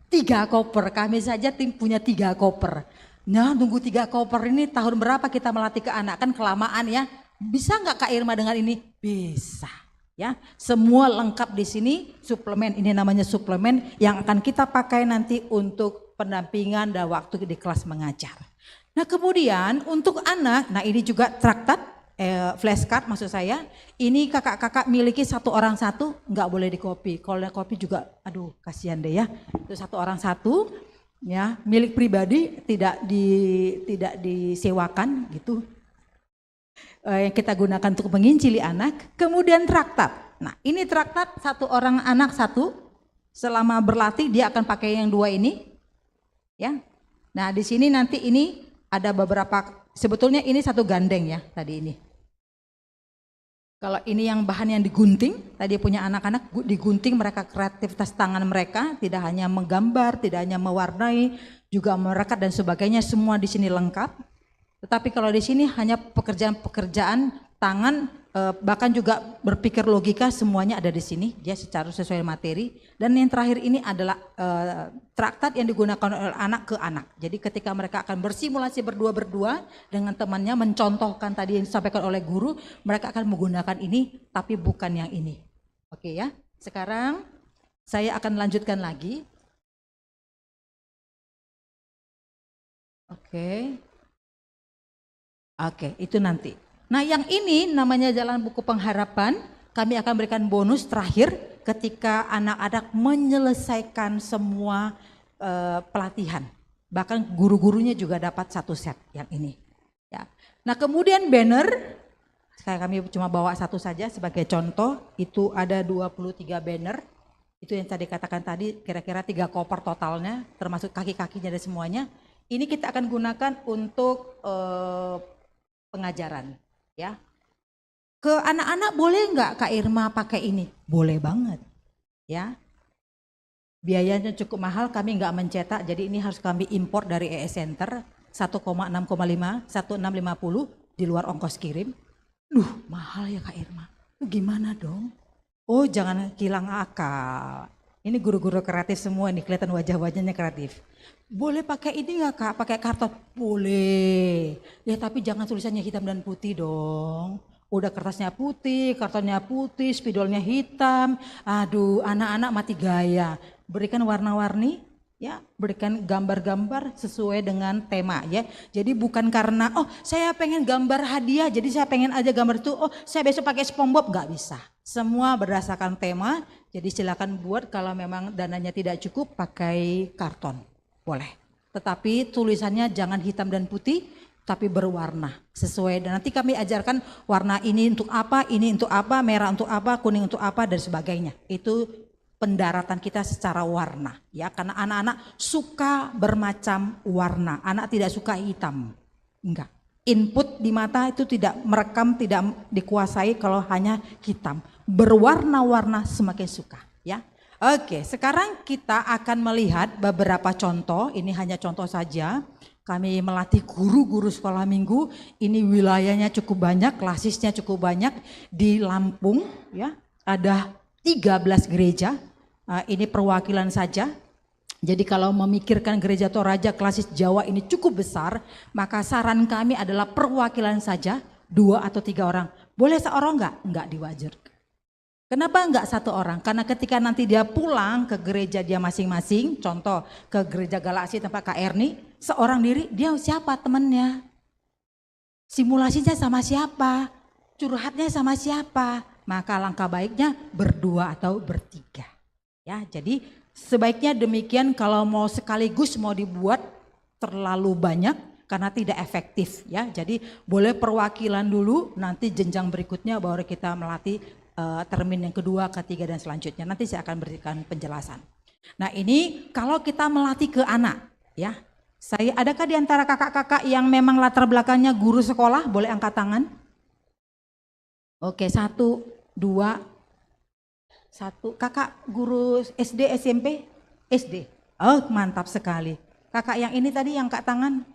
Speaker 9: 3 koper, kami saja tim punya 3 koper. Nah nunggu 3 koper ini tahun berapa kita melatih ke anak, kan kelamaan ya. Bisa nggak Kak Irma dengan ini? Bisa. Ya, semua lengkap di sini, suplemen, ini namanya suplemen yang akan kita pakai nanti untuk pendampingan dan waktu di kelas mengajar. Nah kemudian untuk anak, nah ini juga traktat, flashcard maksud saya, ini kakak-kakak miliki satu orang satu, nggak boleh di copy. Kalau ada copy juga, aduh kasihan deh ya. Itu satu orang satu, ya milik pribadi, tidak disewakan gitu. Yang kita gunakan untuk menginjili anak. Kemudian traktat. Nah ini traktat satu orang anak satu, selama berlatih dia akan pakai yang 2 ini, ya. Nah di sini nanti ini ada beberapa, sebetulnya ini satu gandeng ya tadi ini. Kalau ini yang bahan yang digunting, tadi punya anak-anak digunting, mereka kreativitas tangan mereka, tidak hanya menggambar, tidak hanya mewarnai, juga merekat dan sebagainya, semua di sini lengkap. Tetapi kalau di sini hanya pekerjaan-pekerjaan tangan, bahkan juga berpikir logika, semuanya ada di sini, dia secara sesuai materi. Dan yang terakhir ini adalah traktat yang digunakan oleh anak ke anak. Jadi ketika mereka akan bersimulasi berdua-berdua dengan temannya, mencontohkan tadi yang disampaikan oleh guru, mereka akan menggunakan ini, tapi bukan yang ini. Oke ya, sekarang saya akan lanjutkan lagi. Oke, itu nanti. Nah yang ini namanya jalan buku pengharapan. kami akan berikan bonus terakhir ketika anak-anak menyelesaikan semua pelatihan. Bahkan guru-gurunya juga dapat 1 set yang ini. Ya. Nah kemudian banner, kami cuma bawa 1 saja sebagai contoh, itu ada 23 banner. Itu yang tadi katakan tadi, kira-kira 3 koper totalnya, termasuk kaki-kakinya dan semuanya. Ini kita akan gunakan untuk pengajaran, ya. Ke anak-anak boleh nggak Kak Irma pakai ini? Boleh banget, ya. Biayanya cukup mahal, kami nggak mencetak, jadi ini harus kami impor dari ES Center 1,6,5, 1,650 di luar ongkos kirim. Mahal ya Kak Irma. Gimana dong? Oh jangan hilang akal. Ini guru-guru kreatif semua nih, kelihatan wajah-wajahnya kreatif. Boleh pakai ini nggak Kak? Pakai karton? Boleh. Ya tapi jangan tulisannya hitam dan putih dong. Udah kertasnya putih, kartonnya putih, spidolnya hitam. Aduh, anak-anak mati gaya. Berikan warna-warni, ya, berikan gambar-gambar sesuai dengan tema, ya. Jadi bukan karena saya pengen gambar hadiah, jadi saya pengen aja gambar itu. Saya besok pakai SpongeBob, nggak bisa. Semua berdasarkan tema. Jadi silakan buat, kalau memang dananya tidak cukup pakai karton, boleh. Tetapi tulisannya jangan hitam dan putih, tapi berwarna sesuai, dan nanti kami ajarkan warna ini untuk apa, merah untuk apa, kuning untuk apa, dan sebagainya. Itu pendaratan kita secara warna, ya, karena anak-anak suka bermacam warna, anak tidak suka hitam, enggak. Input di mata itu tidak merekam, tidak dikuasai kalau hanya hitam, berwarna-warna semakin suka, ya. Oke, sekarang kita akan melihat beberapa contoh, ini hanya contoh saja. Kami melatih guru-guru sekolah minggu, ini wilayahnya cukup banyak, klasisnya cukup banyak di Lampung, ya. Ada 13 gereja, ini perwakilan saja. Jadi kalau memikirkan gereja Toraja klasis Jawa ini cukup besar, maka saran kami adalah perwakilan saja, 2 atau 3 orang. Boleh seorang enggak? Enggak diwajibkan. Kenapa enggak 1 orang? Karena ketika nanti dia pulang ke gereja dia masing-masing, contoh ke gereja Galaksi tempat Kak Erni, seorang diri, dia siapa temennya? Simulasinya sama siapa? Curhatnya sama siapa? Maka langkah baiknya berdua atau bertiga. Ya, jadi sebaiknya demikian. Kalau mau sekaligus mau dibuat terlalu banyak karena tidak efektif, ya. Jadi boleh perwakilan dulu, nanti jenjang berikutnya baru kita melatih termin yang kedua, ketiga dan selanjutnya. Nanti saya akan berikan penjelasan. Nah ini kalau kita melatih ke anak, ya. Adakah di antara kakak-kakak yang memang latar belakangnya guru sekolah? Boleh angkat tangan. Oke, 1, 2, 1. Kakak guru SD, SMP? SD. Oh mantap sekali. Kakak yang ini tadi yang angkat tangan?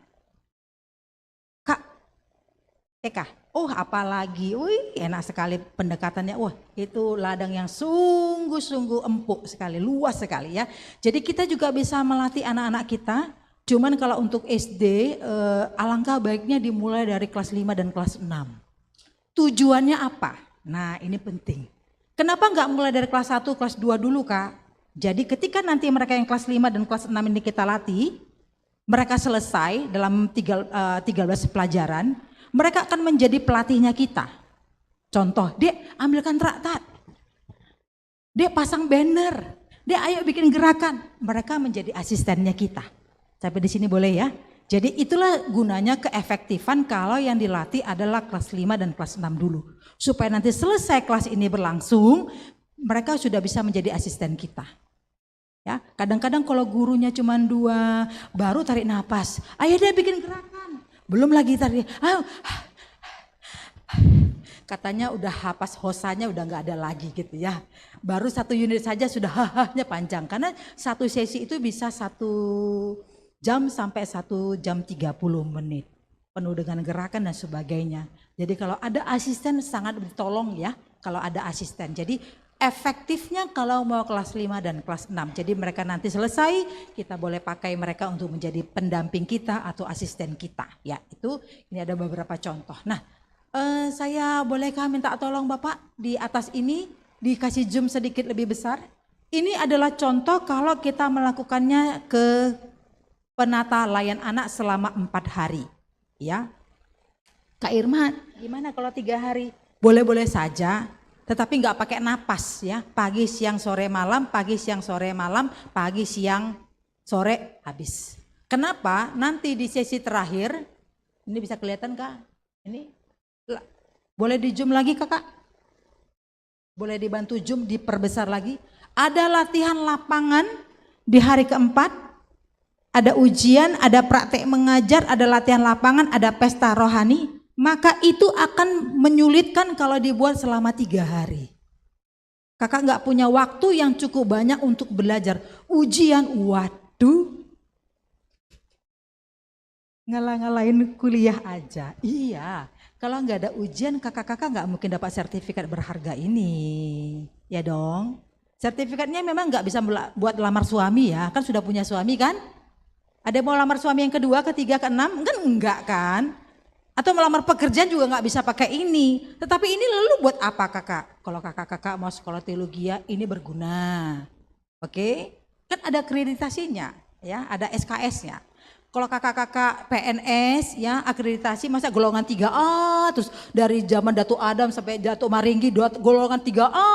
Speaker 9: Kak, TK. Oh apalagi, wih enak sekali pendekatannya. Wah itu ladang yang sungguh-sungguh empuk sekali, luas sekali, ya. Jadi kita juga bisa melatih anak-anak kita. Cuman kalau untuk SD, alangkah baiknya dimulai dari kelas 5 dan kelas 6. Tujuannya apa? Nah ini penting. Kenapa nggak mulai dari kelas 1, kelas 2 dulu Kak? Jadi ketika nanti mereka yang kelas 5 dan kelas 6 ini kita latih, mereka selesai dalam 13 pelajaran, mereka akan menjadi pelatihnya kita. Contoh, Dek ambilkan traktat, Dek pasang banner, Dek ayo bikin gerakan. Mereka menjadi asistennya kita. Sampai di sini boleh ya? Jadi itulah gunanya keefektifan kalau yang dilatih adalah kelas 5 dan kelas 6 dulu. Supaya nanti selesai kelas ini berlangsung, mereka sudah bisa menjadi asisten kita. Ya, kadang-kadang kalau gurunya cuma 2, baru tarik napas. Ayo deh bikin gerakan. Belum lagi tarik. Katanya udah hapas hosanya udah nggak ada lagi gitu ya. Baru 1 unit saja sudah hahahnya panjang. Karena 1 sesi itu bisa 1 jam sampai 1 jam 30 menit. Penuh dengan gerakan dan sebagainya. Jadi kalau ada asisten sangat ditolong ya. Kalau ada asisten. Jadi efektifnya kalau mau kelas 5 dan kelas 6. Jadi mereka nanti selesai, kita boleh pakai mereka untuk menjadi pendamping kita atau asisten kita. Ya itu, ini ada beberapa contoh. Nah saya bolehkah minta tolong Bapak di atas ini dikasih zoom sedikit lebih besar. Ini adalah contoh kalau kita melakukannya ke penata layan anak selama 4 hari. Ya, Kak Irma gimana kalau 3 hari? Boleh-boleh saja. tetapi nggak pakai napas ya. Pagi, siang, sore, malam, pagi, siang, sore, malam, pagi, siang, sore, habis. Kenapa? Nanti di sesi terakhir, ini bisa kelihatan Kak? Ini boleh di zoom lagi Kakak? Boleh dibantu zoom, diperbesar lagi. Ada latihan lapangan di hari keempat, ada ujian, ada praktek mengajar, ada latihan lapangan, ada pesta rohani. Maka itu akan menyulitkan kalau dibuat selama 3 hari. Kakak nggak punya waktu yang cukup banyak untuk belajar. Ujian, waduh. Ngalah-ngalahin kuliah aja. Iya, kalau nggak ada ujian kakak-kakak nggak mungkin dapat sertifikat berharga ini. Ya dong. Sertifikatnya memang nggak bisa buat lamar suami ya, kan sudah punya suami kan? Ada yang mau lamar suami yang kedua, ketiga, keenam? Kan enggak kan? Atau melamar pekerjaan juga nggak bisa pakai ini. Tetapi ini lalu buat apa kakak? Kalau kakak-kakak mau sekolah teologi ya ini berguna. Oke? Kan ada akreditasinya ya, ada SKS-nya. Kalau kakak-kakak PNS ya akreditasi masa golongan 3A terus dari zaman Datuk Adam sampai Datuk Maringgi golongan 3A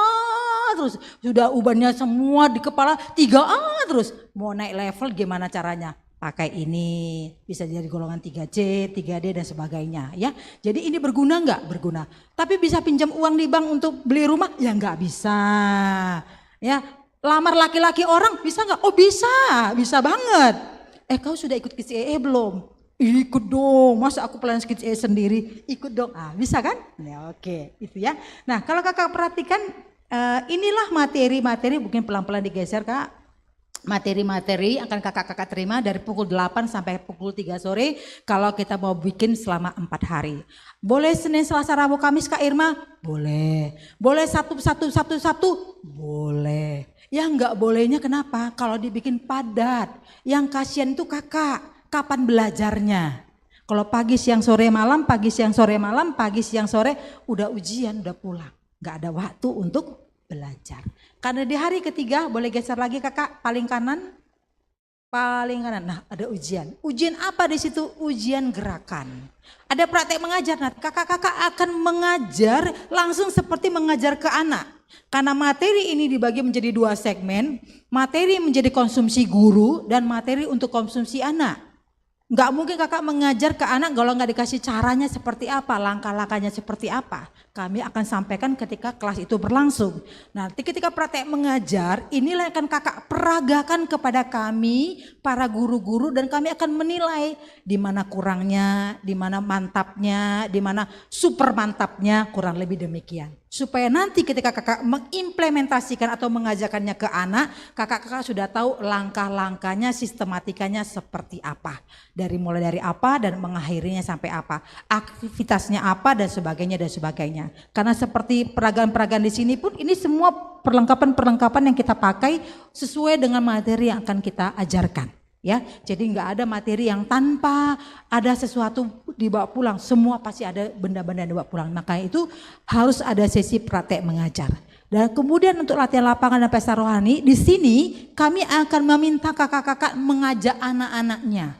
Speaker 9: terus sudah ubannya semua di kepala 3A terus mau naik level gimana caranya? Pakai ini bisa jadi golongan 3C, 3D dan sebagainya ya. Jadi ini berguna nggak? Berguna. Tapi bisa pinjam uang di bank untuk beli rumah? Ya nggak bisa. Ya lamar laki-laki orang bisa nggak? Oh bisa banget. Kau sudah ikut Kids EE belum? Ikut dong, masa aku pelayan Kids EE sendiri? Ikut dong, bisa kan? Ya, oke, itu ya. Nah kalau kakak perhatikan inilah materi-materi, mungkin pelan-pelan digeser kak. Materi-materi akan kakak-kakak terima dari pukul 8 sampai pukul 3 sore kalau kita mau bikin selama 4 hari. Boleh Senin, Selasa, Rabu, Kamis Kak Irma? Boleh. Boleh Sabtu? Boleh. Ya enggak bolehnya kenapa? Kalau dibikin padat. Yang kasihan itu kakak, kapan belajarnya? Kalau pagi, siang, sore, malam, pagi, siang, sore, malam, pagi, siang, sore, udah ujian, udah pulang. Enggak ada waktu untuk belajar. Karena di hari ketiga, boleh geser lagi kakak, paling kanan. Paling kanan, nah ada ujian. Ujian apa di situ? Ujian gerakan. Ada praktek mengajar, nah kakak-kakak akan mengajar langsung seperti mengajar ke anak. Karena materi ini dibagi menjadi 2 segmen, materi menjadi konsumsi guru dan materi untuk konsumsi anak. Nggak mungkin kakak mengajar ke anak kalau nggak dikasih caranya seperti apa, langkah-langkahnya seperti apa. Kami akan sampaikan ketika kelas itu berlangsung. Nanti ketika praktek mengajar, inilah yang akan kakak peragakan kepada kami, para guru-guru, dan kami akan menilai di mana kurangnya, di mana mantapnya, di mana super mantapnya, kurang lebih demikian. Supaya nanti ketika kakak mengimplementasikan atau mengajarkannya ke anak, kakak-kakak sudah tahu langkah-langkahnya, sistematikanya seperti apa. Mulai dari apa dan mengakhirinya sampai apa. Aktivitasnya apa dan sebagainya dan sebagainya. Karena seperti peragaan-peragaan di sini pun ini semua perlengkapan-perlengkapan yang kita pakai sesuai dengan materi yang akan kita ajarkan. Ya, jadi nggak ada materi yang tanpa ada sesuatu dibawa pulang, semua pasti ada benda-benda yang dibawa pulang. Makanya itu harus ada sesi praktek mengajar. Dan kemudian untuk latihan lapangan dan pesta rohani, di sini kami akan meminta kakak-kakak mengajak anak-anaknya.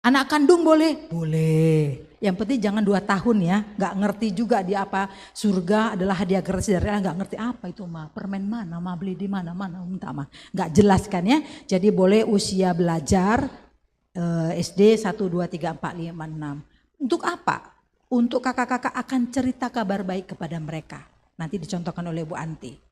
Speaker 9: Anak kandung boleh? Boleh. Yang penting jangan 2 tahun ya, nggak ngerti juga dia apa surga adalah hadiah gratis dari Allah, nggak ngerti apa itu mah, permen mana, mah beli di mana, minta mah, nggak jelas kan ya. Jadi boleh usia belajar SD 1, 2, 3, 4, 5, 6. Untuk apa? Untuk kakak-kakak akan cerita kabar baik kepada mereka. Nanti dicontohkan oleh Bu Anti.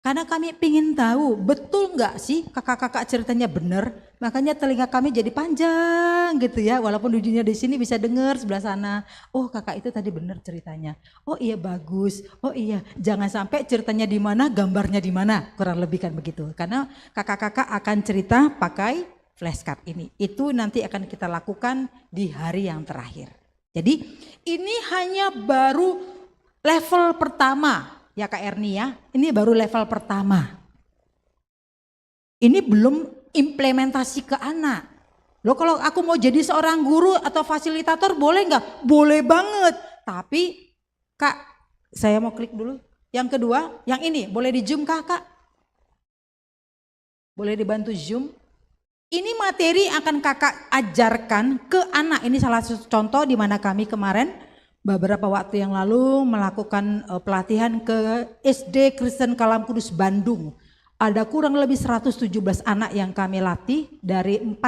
Speaker 9: Karena kami ingin tahu betul nggak sih kakak-kakak ceritanya benar, makanya telinga kami jadi panjang gitu ya, walaupun dudunya di sini bisa dengar sebelah sana. Oh kakak itu tadi benar ceritanya. Oh iya bagus. Oh iya jangan sampai ceritanya di mana, gambarnya di mana, kurang lebih kan begitu. Karena kakak-kakak akan cerita pakai flashcard ini. Itu nanti akan kita lakukan di hari yang terakhir. Jadi ini hanya baru level pertama. Ya Kak Erni ya, ini baru level pertama. Ini belum implementasi ke anak. Loh kalau aku mau jadi seorang guru atau fasilitator boleh nggak? Boleh banget. Tapi Kak, saya mau klik dulu. Yang kedua, yang ini boleh di zoom Kak? Boleh dibantu zoom? Ini materi akan kakak ajarkan ke anak. Ini salah satu contoh di mana kami kemarin beberapa waktu yang lalu melakukan pelatihan ke SD Kristen Kalam Kudus Bandung. Ada kurang lebih 117 anak yang kami latih dari 4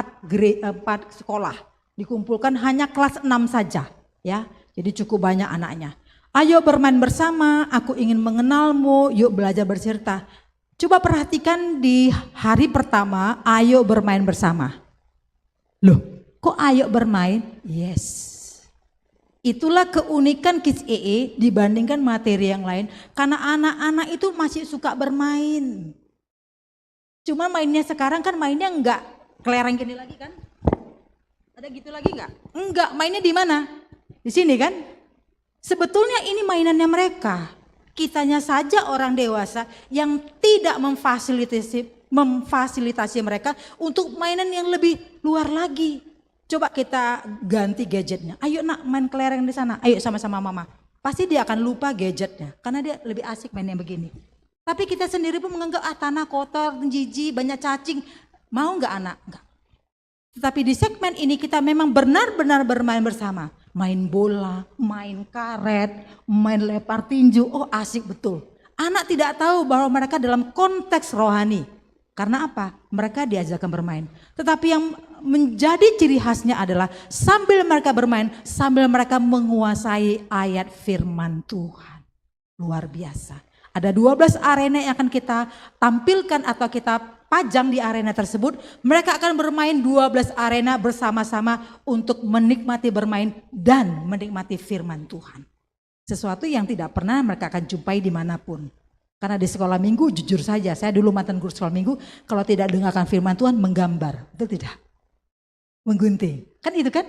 Speaker 9: sekolah. Dikumpulkan hanya kelas 6 saja ya. Jadi cukup banyak anaknya. Ayo bermain bersama, aku ingin mengenalmu, yuk belajar bercerita. Coba perhatikan di hari pertama, ayo bermain bersama. Loh, kok ayo bermain? Yes. Itulah keunikan Kids EE dibandingkan materi yang lain. Karena anak-anak itu masih suka bermain. Cuma mainnya sekarang kan mainnya enggak kelereng gini lagi kan? Ada gitu lagi enggak? Enggak, mainnya di mana? Di sini kan? Sebetulnya ini mainannya mereka. Kitanya saja orang dewasa yang tidak memfasilitasi mereka untuk mainan yang lebih luar lagi. Coba kita ganti gadgetnya. Ayo nak main kelereng di sana. Ayo sama-sama mama. Pasti dia akan lupa gadgetnya karena dia lebih asik mainnya begini. Tapi kita sendiri pun menganggap tanah kotor, jijik, banyak cacing. Mau enggak anak? Enggak. Tetapi di segmen ini kita memang benar-benar bermain bersama. Main bola, main karet, main lempar tinju. Oh asik betul. Anak tidak tahu bahwa mereka dalam konteks rohani. Karena apa? Mereka diajarkan bermain. Tetapi yang menjadi ciri khasnya adalah sambil mereka bermain, sambil mereka menguasai ayat firman Tuhan. Luar biasa. Ada 12 arena yang akan kita tampilkan atau kita pajang di arena tersebut. Mereka akan bermain 12 arena bersama-sama untuk menikmati bermain dan menikmati firman Tuhan. Sesuatu yang tidak pernah mereka akan jumpai dimanapun. Karena di sekolah minggu jujur saja, saya dulu mantan guru sekolah minggu, kalau tidak dengarkan firman Tuhan menggambar, betul tidak? Menggunting, kan itu kan?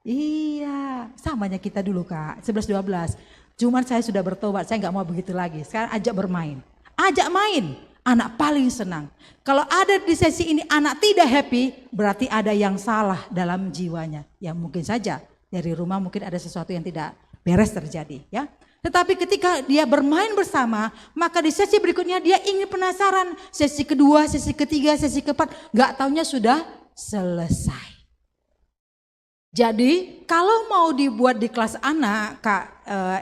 Speaker 9: Iya, samanya kita dulu Kak, 11-12. Cuman saya sudah bertobat, saya nggak mau begitu lagi. Sekarang ajak bermain, ajak main, anak paling senang. Kalau ada di sesi ini anak tidak happy, berarti ada yang salah dalam jiwanya. Ya mungkin saja dari rumah mungkin ada sesuatu yang tidak beres terjadi ya. Tetapi ketika dia bermain bersama, maka di sesi berikutnya dia ingin penasaran. Sesi kedua, sesi ketiga, sesi keempat, nggak taunya sudah selesai. Jadi kalau mau dibuat di kelas anak, Kak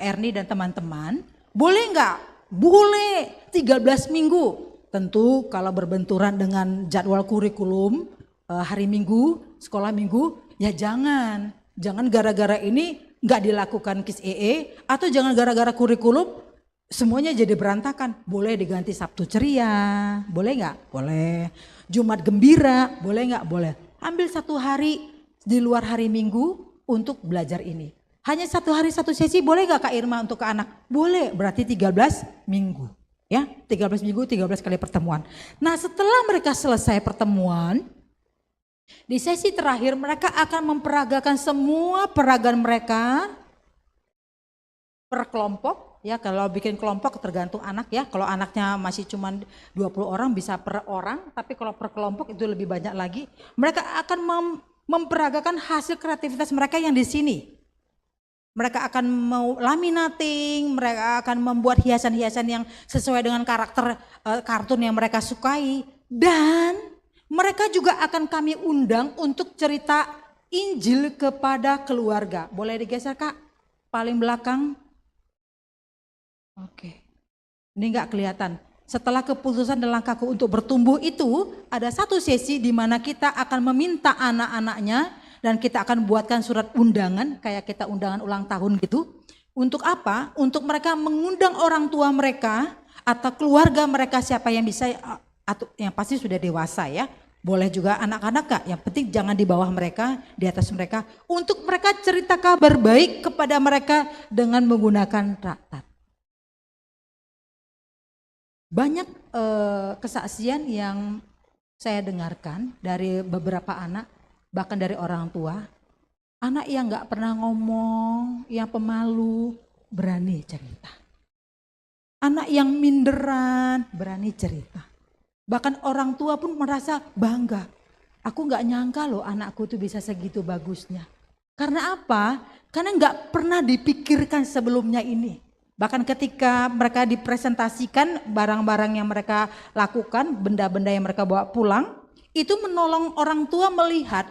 Speaker 9: Erni dan teman-teman, boleh nggak? Boleh, 13 minggu. Tentu kalau berbenturan dengan jadwal kurikulum hari Minggu, sekolah Minggu, ya jangan. Jangan gara-gara ini nggak dilakukan Kids EE atau jangan gara-gara kurikulum semuanya jadi berantakan. Boleh diganti Sabtu ceria, boleh nggak? Boleh. Jumat gembira, boleh nggak? Boleh. Ambil 1 hari di luar hari Minggu untuk belajar ini. Hanya 1 hari 1 sesi, boleh nggak Kak Irma untuk ke anak? Boleh, berarti 13 minggu. Ya, 13 minggu, 13 kali pertemuan. Nah setelah mereka selesai pertemuan, di sesi terakhir mereka akan memperagakan semua peragaan mereka per kelompok. Ya, kalau bikin kelompok tergantung anak ya. Kalau anaknya masih cuma 20 orang bisa per orang, tapi kalau per kelompok itu lebih banyak lagi. Mereka akan memperagakan hasil kreativitas mereka yang di sini. Mereka akan mau laminating, mereka akan membuat hiasan-hiasan yang sesuai dengan karakter kartun yang mereka sukai. Dan mereka juga akan kami undang untuk cerita Injil kepada keluarga. Boleh digeser Kak? Paling belakang. Oke. Ini enggak kelihatan. Setelah keputusan dan langkahku untuk bertumbuh itu, ada 1 sesi di mana kita akan meminta anak-anaknya dan kita akan buatkan surat undangan, kayak kita undangan ulang tahun gitu. Untuk apa? Untuk mereka mengundang orang tua mereka atau keluarga mereka siapa yang bisa, atau yang pasti sudah dewasa ya. Boleh juga anak-anak Kak, yang penting jangan di bawah mereka, di atas mereka. Untuk mereka cerita kabar baik kepada mereka dengan menggunakan traktat. Banyak kesaksian yang saya dengarkan dari beberapa anak, bahkan dari orang tua. Anak yang gak pernah ngomong, yang pemalu, berani cerita. Anak yang minderan, berani cerita. Bahkan orang tua pun merasa bangga. Aku gak nyangka loh anakku tuh bisa segitu bagusnya. Karena apa? Karena gak pernah dipikirkan sebelumnya ini. Bahkan ketika mereka dipresentasikan barang-barang yang mereka lakukan, benda-benda yang mereka bawa pulang, itu menolong orang tua melihat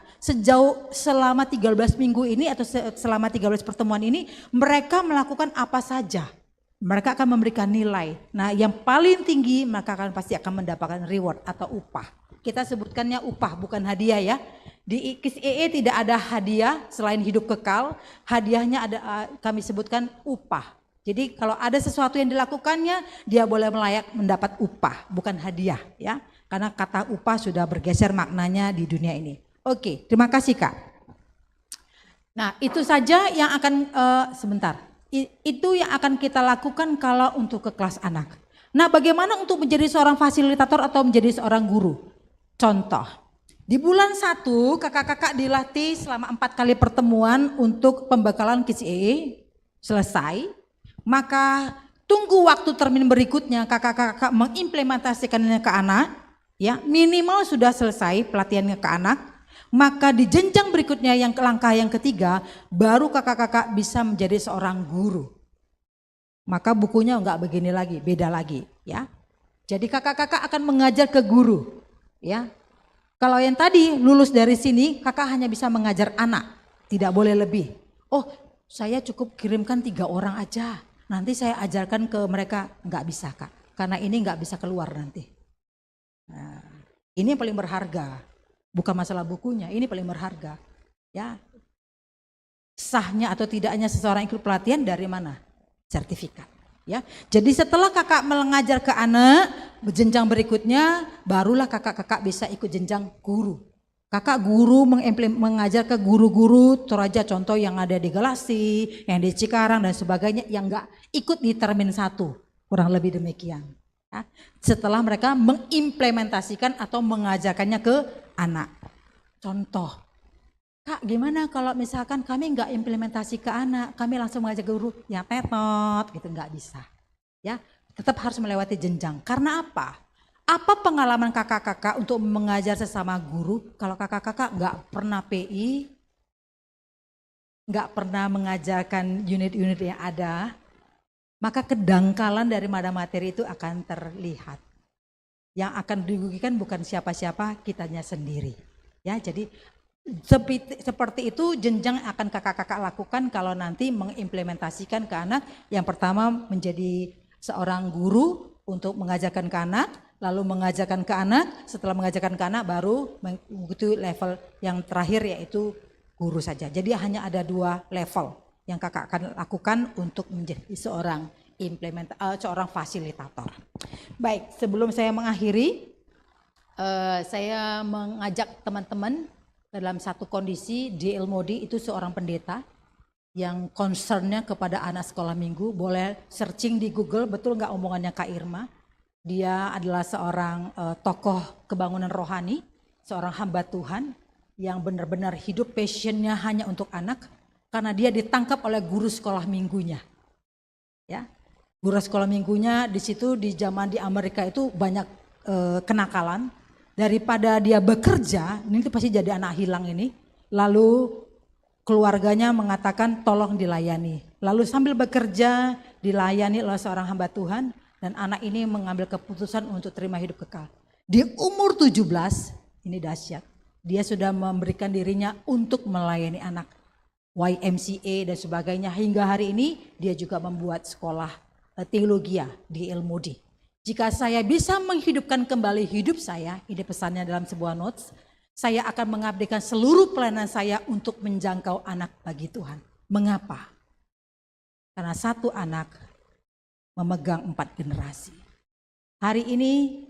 Speaker 9: selama 13 minggu ini atau selama 13 pertemuan ini mereka melakukan apa saja. Mereka akan memberikan nilai. Nah, yang paling tinggi maka pasti akan mendapatkan reward atau upah. Kita sebutkannya upah bukan hadiah ya. Di KISEE tidak ada hadiah selain hidup kekal. Hadiahnya ada kami sebutkan upah. Jadi kalau ada sesuatu yang dilakukannya dia boleh melayak mendapat upah bukan hadiah ya. Karena kata upah sudah bergeser maknanya di dunia ini. Oke, terima kasih Kak. Nah itu saja yang akan, sebentar. Itu yang akan kita lakukan kalau untuk ke kelas anak. Nah bagaimana untuk menjadi seorang fasilitator atau menjadi seorang guru? Contoh, di bulan 1 kakak-kakak dilatih selama 4 kali pertemuan untuk pembekalan KISEE selesai. Maka tunggu waktu termin berikutnya kakak-kakak mengimplementasikannya ke anak. Ya, minimal sudah selesai pelatihannya ke anak, maka di jenjang berikutnya yang langkah yang ketiga baru kakak-kakak bisa menjadi seorang guru. Maka bukunya enggak begini lagi, beda lagi ya. Jadi kakak-kakak akan mengajar ke guru ya. Kalau yang tadi lulus dari sini kakak hanya bisa mengajar anak, tidak boleh lebih. Oh saya cukup kirimkan 3 orang aja, nanti saya ajarkan ke mereka, enggak bisa Kak, karena ini enggak bisa keluar nanti. Nah, ini yang paling berharga, bukan masalah bukunya, ini paling berharga. Ya, sahnya atau tidaknya seseorang ikut pelatihan dari mana? Sertifikat. Ya, jadi setelah kakak mengajar ke anak, jenjang berikutnya barulah kakak-kakak bisa ikut jenjang guru. Kakak guru mengajar ke guru-guru Toraja, contoh yang ada di Galasi, yang di Cikarang dan sebagainya, yang enggak ikut di termin 1, kurang lebih demikian. Setelah mereka mengimplementasikan atau mengajarkannya ke anak. Contoh, Kak gimana kalau misalkan kami nggak implementasi ke anak, kami langsung mengajak guru, ya tetot gitu, nggak bisa. Ya, tetap harus melewati jenjang. Karena apa? Apa pengalaman kakak-kakak untuk mengajar sesama guru? Kalau kakak-kakak nggak pernah PI, nggak pernah mengajarkan unit-unit yang ada, maka kedangkalan dari materi itu akan terlihat. Yang akan dirugikan bukan siapa-siapa, kitanya sendiri. Ya, jadi seperti itu jenjang akan kakak-kakak lakukan kalau nanti mengimplementasikan ke anak. Yang pertama menjadi seorang guru untuk mengajarkan ke anak, lalu mengajarkan ke anak, setelah mengajarkan ke anak baru mengikuti level yang terakhir yaitu guru saja. Jadi hanya ada 2 level yang kakak akan lakukan untuk menjadi seorang seorang fasilitator. Baik, sebelum saya mengakhiri, saya mengajak teman-teman dalam satu kondisi di Ilmodi itu seorang pendeta yang concernnya kepada anak sekolah minggu. Boleh searching di Google, betul nggak omongannya Kak Irma? Dia adalah seorang tokoh kebangunan rohani, seorang hamba Tuhan yang benar-benar hidup passionnya hanya untuk anak. Karena dia ditangkap oleh guru sekolah minggunya, ya, guru sekolah minggunya di situ di zaman di Amerika itu banyak kenakalan. Daripada dia bekerja, ini tuh pasti jadi anak hilang ini. Lalu keluarganya mengatakan tolong dilayani. Lalu sambil bekerja dilayani oleh seorang hamba Tuhan dan anak ini mengambil keputusan untuk terima hidup kekal. Di umur 17, ini dahsyat, dia sudah memberikan dirinya untuk melayani anak. YMCA dan sebagainya, hingga hari ini dia juga membuat sekolah teologi di Ilmodi. Jika saya bisa menghidupkan kembali hidup saya, ini pesannya dalam sebuah notes, saya akan mengabdikan seluruh pelayanan saya untuk menjangkau anak bagi Tuhan. Mengapa? Karena satu anak memegang 4 generasi. Hari ini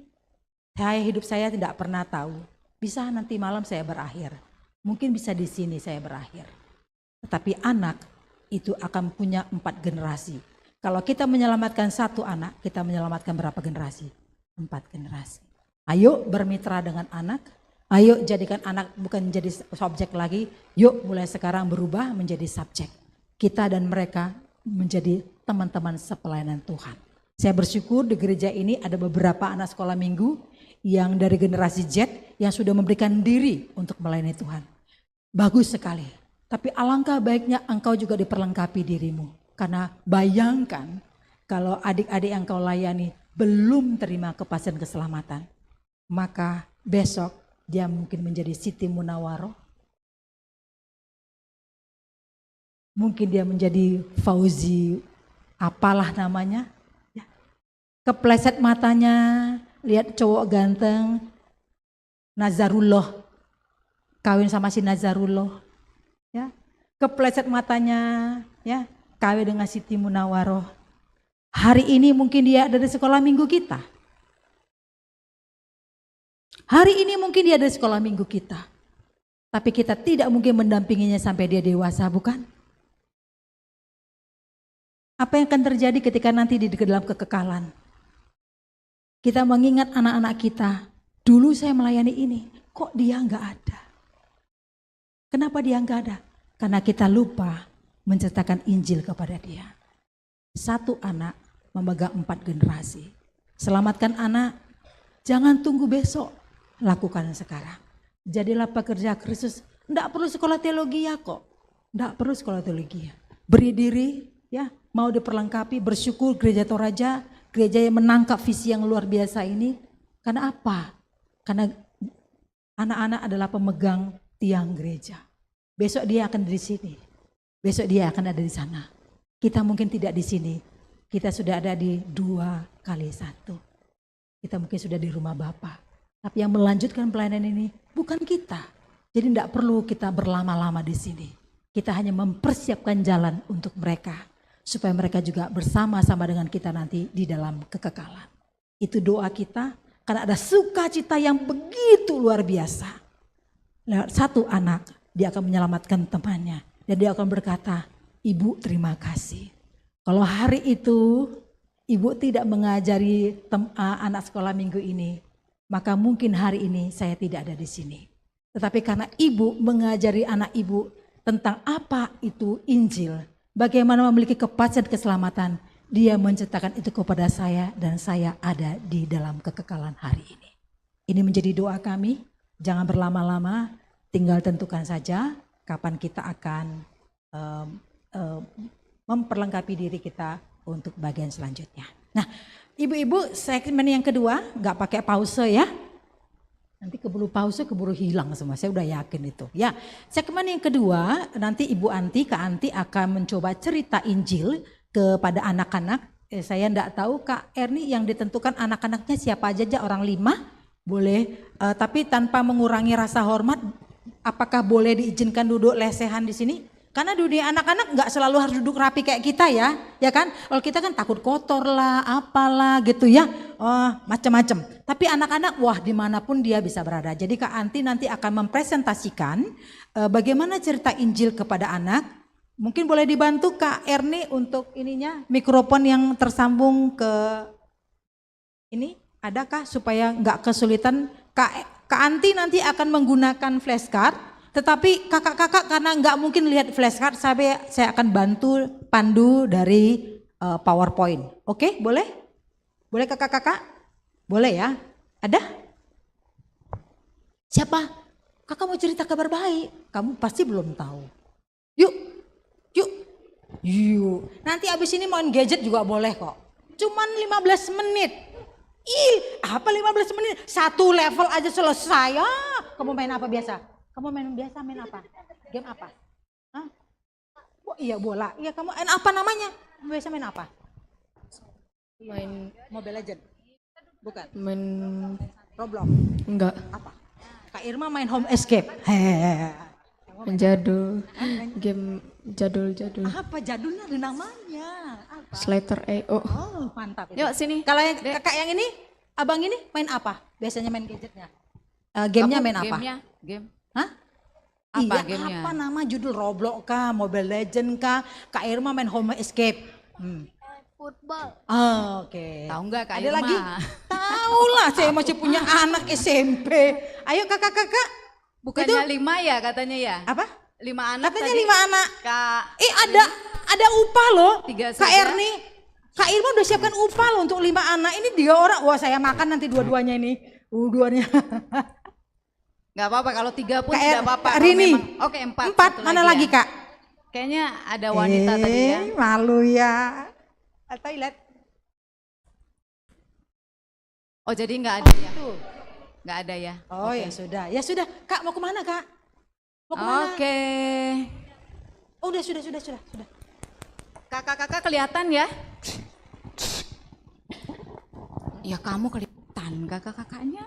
Speaker 9: hidup saya tidak pernah tahu, bisa nanti malam saya berakhir, mungkin bisa di sini saya berakhir. Tetapi anak itu akan punya 4 generasi. Kalau kita menyelamatkan satu anak, kita menyelamatkan berapa generasi? 4 generasi. Ayo bermitra dengan anak, ayo jadikan anak bukan menjadi subjek lagi, yuk mulai sekarang berubah menjadi subjek. Kita dan mereka menjadi teman-teman sepelayanan Tuhan. Saya bersyukur di gereja ini ada beberapa anak sekolah minggu yang dari generasi Z yang sudah memberikan diri untuk melayani Tuhan. Bagus sekali. Tapi alangkah baiknya engkau juga diperlengkapi dirimu. Karena bayangkan kalau adik-adik yang kau layani belum terima kepastian keselamatan. Maka besok dia mungkin menjadi Siti Munawaroh. Mungkin dia menjadi Fauzi, apalah namanya. Ya. Kepleset matanya, lihat cowok ganteng, Nazarullah, kawin sama si Nazarullah. Ya. Kepleset matanya, ya, kawin dengan Siti Munawaroh. Hari ini mungkin dia ada di sekolah minggu kita. Hari ini mungkin dia ada di sekolah minggu kita. Tapi kita tidak mungkin mendampinginya sampai dia dewasa, bukan? Apa yang akan terjadi ketika nanti di dalam kekekalan? Kita mengingat anak-anak kita, dulu saya melayani ini, kok dia enggak ada? Kenapa dia enggak ada? Karena kita lupa menceritakan Injil kepada dia. Satu anak memegang 4 generasi. Selamatkan anak, jangan tunggu besok, lakukan sekarang. Jadilah pekerja Kristus, enggak perlu sekolah teologi ya kok. Enggak perlu sekolah teologi ya. Beri diri, ya, mau diperlengkapi, bersyukur gereja Toraja, gereja yang menangkap visi yang luar biasa ini. Karena apa? Karena anak-anak adalah pemegang tiang gereja. Besok dia akan di sini, besok dia akan ada di sana. Kita mungkin tidak di sini, kita sudah ada di 2x1. Kita mungkin sudah di rumah Bapa. Tapi yang melanjutkan pelayanan ini bukan kita. Jadi tidak perlu kita berlama-lama di sini. Kita hanya mempersiapkan jalan untuk mereka. Supaya mereka juga bersama-sama dengan kita nanti di dalam kekekalan. Itu doa kita karena ada sukacita yang begitu luar biasa. Lewat satu anak dia akan menyelamatkan temannya. Dan dia akan berkata, Ibu terima kasih. Kalau hari itu Ibu tidak mengajari anak sekolah minggu ini, maka mungkin hari ini saya tidak ada di sini. Tetapi karena Ibu mengajari anak Ibu tentang apa itu Injil, bagaimana memiliki kepastian keselamatan, dia menceritakan itu kepada saya dan saya ada di dalam kekekalan hari ini. Ini menjadi doa kami, jangan berlama-lama, tinggal tentukan saja kapan kita akan memperlengkapi diri kita untuk bagian selanjutnya. Nah, ibu-ibu segmen yang kedua nggak pakai pause ya. Nanti keburu pause, keburu hilang semua. Saya udah yakin itu. Ya, segmen yang kedua nanti Ibu Anti, Kak Anti akan mencoba cerita Injil kepada anak-anak. Saya enggak tahu Kak Erni yang ditentukan anak-anaknya siapa aja, orang 5 boleh. Tapi tanpa mengurangi rasa hormat, apakah boleh diizinkan duduk lesehan di sini? Karena dunia anak-anak nggak selalu harus duduk rapi kayak kita ya kan? Kalau kita kan takut kotor lah, apalah gitu ya, macam-macam. Tapi anak-anak, wah dimanapun dia bisa berada. Jadi Kak Anti nanti akan mempresentasikan bagaimana cerita Injil kepada anak. Mungkin boleh dibantu Kak Erni untuk ininya, mikrofon yang tersambung ke ini, adakah supaya nggak kesulitan? Kak Anti nanti akan menggunakan flashcard. Tetapi kakak-kakak karena nggak mungkin lihat flashcard, saya akan bantu pandu dari PowerPoint. Oke, boleh? Boleh kakak-kakak? Boleh ya? Ada? Siapa? Kakak mau cerita kabar baik. Kamu pasti belum tahu. Yuk. Nanti abis ini main gadget juga boleh kok. Cuman 15 menit. Apa 15 menit? 1 level aja selesai. Kamu main apa biasa? Kamu main biasa main apa? Game apa? Hah? Oh, iya bola. Iya kamu main apa namanya? Biasa main apa?
Speaker 10: Main
Speaker 9: Mobile Legend. Bukan.
Speaker 10: Main
Speaker 9: Roblox.
Speaker 10: enggak.
Speaker 9: Apa? Kak Irma main Home Escape.
Speaker 10: Main jadul. Game jadul-jadul.
Speaker 9: Apa jadulnya ada namanya? Apa?
Speaker 10: Slater EO.
Speaker 9: Oh, mantap.
Speaker 10: Yuk sini.
Speaker 9: Kalau yang kakak yang ini, abang ini main apa? Biasanya main gadgetnya. Gamenya main apa?
Speaker 11: Game.
Speaker 9: Hah?
Speaker 11: Apa
Speaker 9: iya,
Speaker 11: gamenya?
Speaker 9: apa nama judul Roblox kah, Mobile Legend kah? Kak Irma main Home Escape.
Speaker 11: Football.
Speaker 9: Oke.
Speaker 11: Tahu nggak Kak
Speaker 9: Ada
Speaker 11: Irma?
Speaker 9: lagi? Tahu lah, saya masih punya anak SMP. Ayo kakak-kakak.
Speaker 11: Bukannya 5 ya katanya ya?
Speaker 9: Apa?
Speaker 11: 5 anak
Speaker 9: Katanya
Speaker 11: tadi.
Speaker 9: 5 anak.
Speaker 11: Kak.
Speaker 9: Ada upah loh.
Speaker 11: 3
Speaker 9: Kak
Speaker 11: saja.
Speaker 9: Erni. Kak Irma udah siapkan upah loh untuk 5 anak. Ini 3 orang. Wah saya makan nanti dua-duanya ini. Duanya.
Speaker 11: Gak apa-apa kalau 3 pun
Speaker 9: Kak
Speaker 11: tidak apa-apa.
Speaker 9: Kak Rini.
Speaker 11: Oke 4.
Speaker 9: 4 mana lagi
Speaker 11: ya.
Speaker 9: Kak?
Speaker 11: Kayaknya ada wanita tadi ya.
Speaker 9: Malu ya. Toilet.
Speaker 11: Oh jadi nggak ada ya?
Speaker 9: Tuh.
Speaker 11: Nggak ada ya?
Speaker 9: Oh
Speaker 11: Oke.
Speaker 9: ya sudah, ya sudah. Kak mau kemana kak? Mau kemana?
Speaker 11: Oke.
Speaker 9: Oh, udah sudah.
Speaker 11: Kakak-kakak kelihatan ya? Ya kamu kelihatan kakak-kakaknya.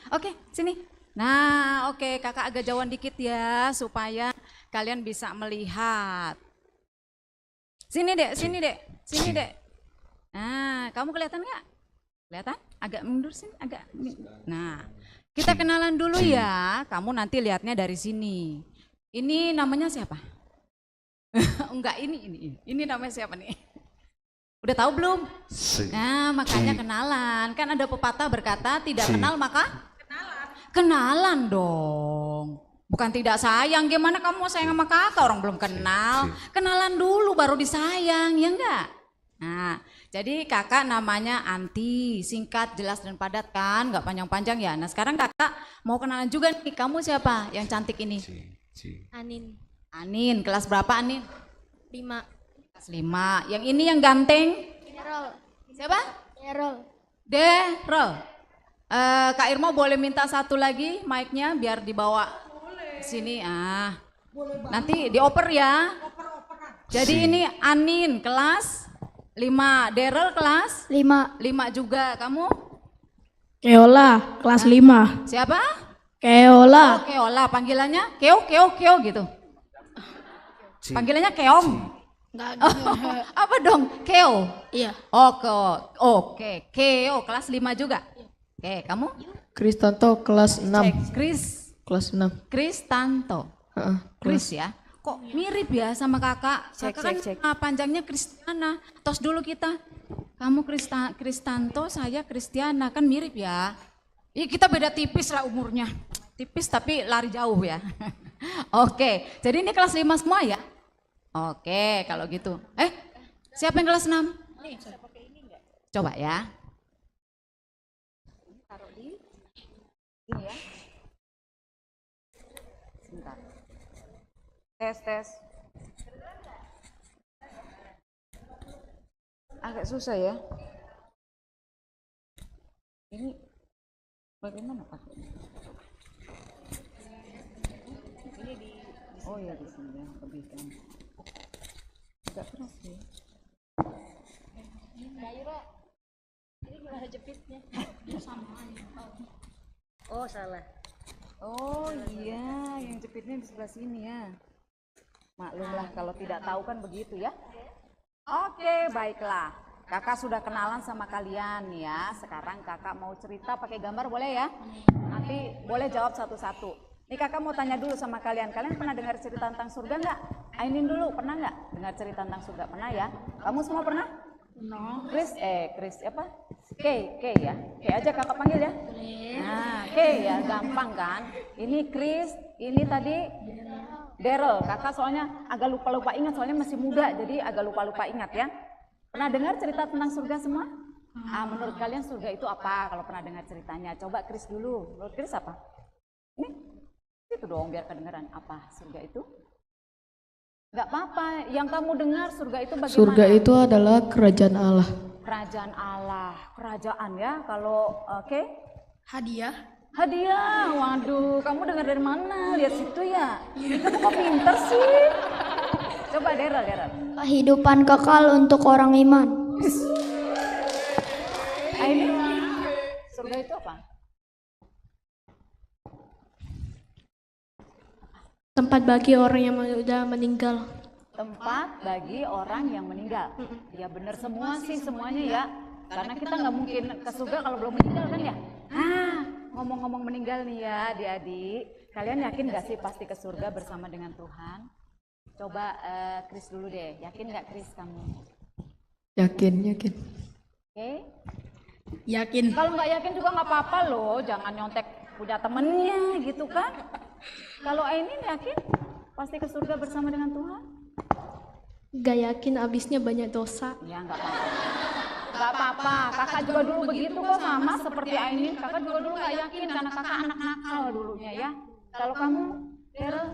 Speaker 11: Oke, sini. Nah, oke, kakak agak jauhan dikit ya supaya kalian bisa melihat. Sini dek. Nah, kamu kelihatan nggak? Kelihatan? Agak mundur sini, agak. Nah, kita kenalan dulu ya. Kamu nanti lihatnya dari sini. Ini namanya siapa? Enggak, ini namanya siapa nih? Udah tahu belum? Nah, makanya kenalan. Kan ada pepatah berkata tidak kenal maka kenalan dong. Bukan tidak sayang. Gimana kamu mau sayang sama kakak orang belum kenal? Kenalan dulu baru disayang, ya enggak? Nah, jadi kakak namanya Anti, singkat, jelas dan padat kan, nggak panjang-panjang ya. Nah sekarang kakak mau kenalan juga nih, kamu siapa yang cantik ini? Anin, kelas berapa Anin?
Speaker 10: 5.
Speaker 11: Kelas 5. Yang ini yang ganteng?
Speaker 10: Errol.
Speaker 11: Siapa?
Speaker 10: Errol.
Speaker 11: Derol. Kak Irma boleh minta satu lagi mic-nya biar dibawa sini. Nanti dioper ya. Jadi ini Anin kelas 5, Daryl kelas
Speaker 10: 5.
Speaker 11: 5 juga. Kamu?
Speaker 10: Keola, kelas 5.
Speaker 11: Siapa?
Speaker 10: Keola.
Speaker 11: Oh, Keola. Panggilannya Keo gitu. Panggilannya Keong. Apa dong? Keo.
Speaker 10: Iya.
Speaker 11: Oke. Keo kelas 5 juga. Oke, kamu?
Speaker 10: Kristanto kelas 6.
Speaker 11: Kris.
Speaker 10: Kelas 6.
Speaker 11: Kristanto. Kris ya. Kok mirip ya sama kakak? Kakak kan panjangnya Kristiana. Tos dulu kita. Kamu Kristanto, saya Kristiana, kan mirip ya. Iya, kita beda tipis lah umurnya. Tipis tapi lari jauh ya. Oke, jadi ini kelas 5 semua ya? Oke, kalau gitu. Siapa yang kelas 6? Coba ya. Taruh di ini ya. Sebentar. Tes. Agak susah ya. Ini bagaimana pakainya? Ini di oh ya di sini ya, lebih kan. Agak keras ya. Ini gimana jepitnya? Sama. Oh salah. Oh iya, yang jepitnya di sebelah sini ya. Maklumlah kalau tidak tahu kan begitu ya. Oke, baiklah. Kakak sudah kenalan sama kalian ya. Sekarang kakak mau cerita pakai gambar boleh ya? Nanti boleh jawab satu-satu. Nih kakak mau tanya dulu sama kalian. Kalian pernah dengar cerita tentang surga nggak? Ainin dulu, pernah nggak dengar cerita tentang surga? Pernah ya? Kamu semua pernah? Chris apa? K ya. K aja kakak panggil ya. Nah, K ya, gampang kan? Ini Chris, ini tadi Daryl. Kakak soalnya agak lupa ingat, soalnya masih muda, jadi agak lupa ingat ya. Pernah dengar cerita tentang surga semua? Menurut kalian surga itu apa? Kalau pernah dengar ceritanya, coba Chris dulu. Menurut Chris apa? Ini, itu dong biar kedengeran apa surga itu? Nggak apa-apa, yang kamu dengar surga itu bagaimana?
Speaker 10: Surga itu adalah kerajaan Allah.
Speaker 11: Kerajaan Allah, kerajaan ya. Kalau oke?
Speaker 10: Hadiah.
Speaker 11: Waduh, kamu dengar dari mana? Lihat situ ya. Kamu kok pinter sih? Coba Daryl.
Speaker 10: Kehidupan kekal untuk orang iman.
Speaker 11: Ini surga itu apa?
Speaker 10: Tempat bagi orang yang sudah meninggal.
Speaker 11: Tempat bagi orang yang meninggal. Ya benar semua sih, semuanya ya. Karena kita nggak mungkin ke surga kalau belum meninggal kan ya. Ngomong-ngomong meninggal nih ya adik-adik. Kalian yakin nggak sih pasti ke surga bersama dengan Tuhan? Coba Chris dulu deh. Yakin nggak Chris kamu?
Speaker 10: Yakin.
Speaker 11: Oke.
Speaker 10: Yakin.
Speaker 11: Kalau nggak yakin juga nggak apa-apa loh. Jangan nyontek punya temennya gitu kan. Kalau Ainin yakin pasti ke surga bersama dengan Tuhan?
Speaker 10: Gak yakin, abisnya banyak dosa.
Speaker 11: Ya nggak apa-apa. Nggak apa-apa, kakak juga dulu begitu kok, sama seperti Ainin. Kakak juga dulu nggak yakin karena kakak anak nakal dulunya ya. Kalau kamu, Daryl?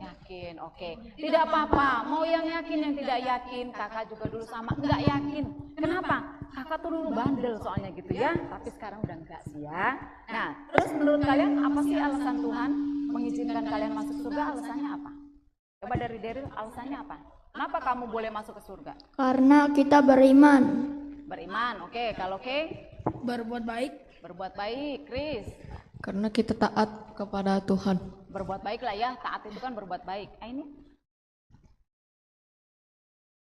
Speaker 11: Yakin, oke. Tidak apa-apa, mau yang yakin yang tidak yakin, kakak juga dulu sama nggak yakin. Kenapa? kakak tuh dulu bandel soalnya gitu ya, tapi sekarang udah enggak sih ya. Nah, terus menurut kalian apa sih alasan Tuhan mengizinkan kalian masuk surga? Alasannya apa? Coba dari Daryl, alasannya apa? Kenapa kamu boleh masuk ke surga?
Speaker 10: Karena kita beriman.
Speaker 11: Beriman, oke. Kalau oke?
Speaker 10: Berbuat baik.
Speaker 11: Berbuat baik, Chris.
Speaker 10: Karena kita taat kepada Tuhan.
Speaker 11: Berbuat baik lah ya, taat itu kan berbuat baik. Ini?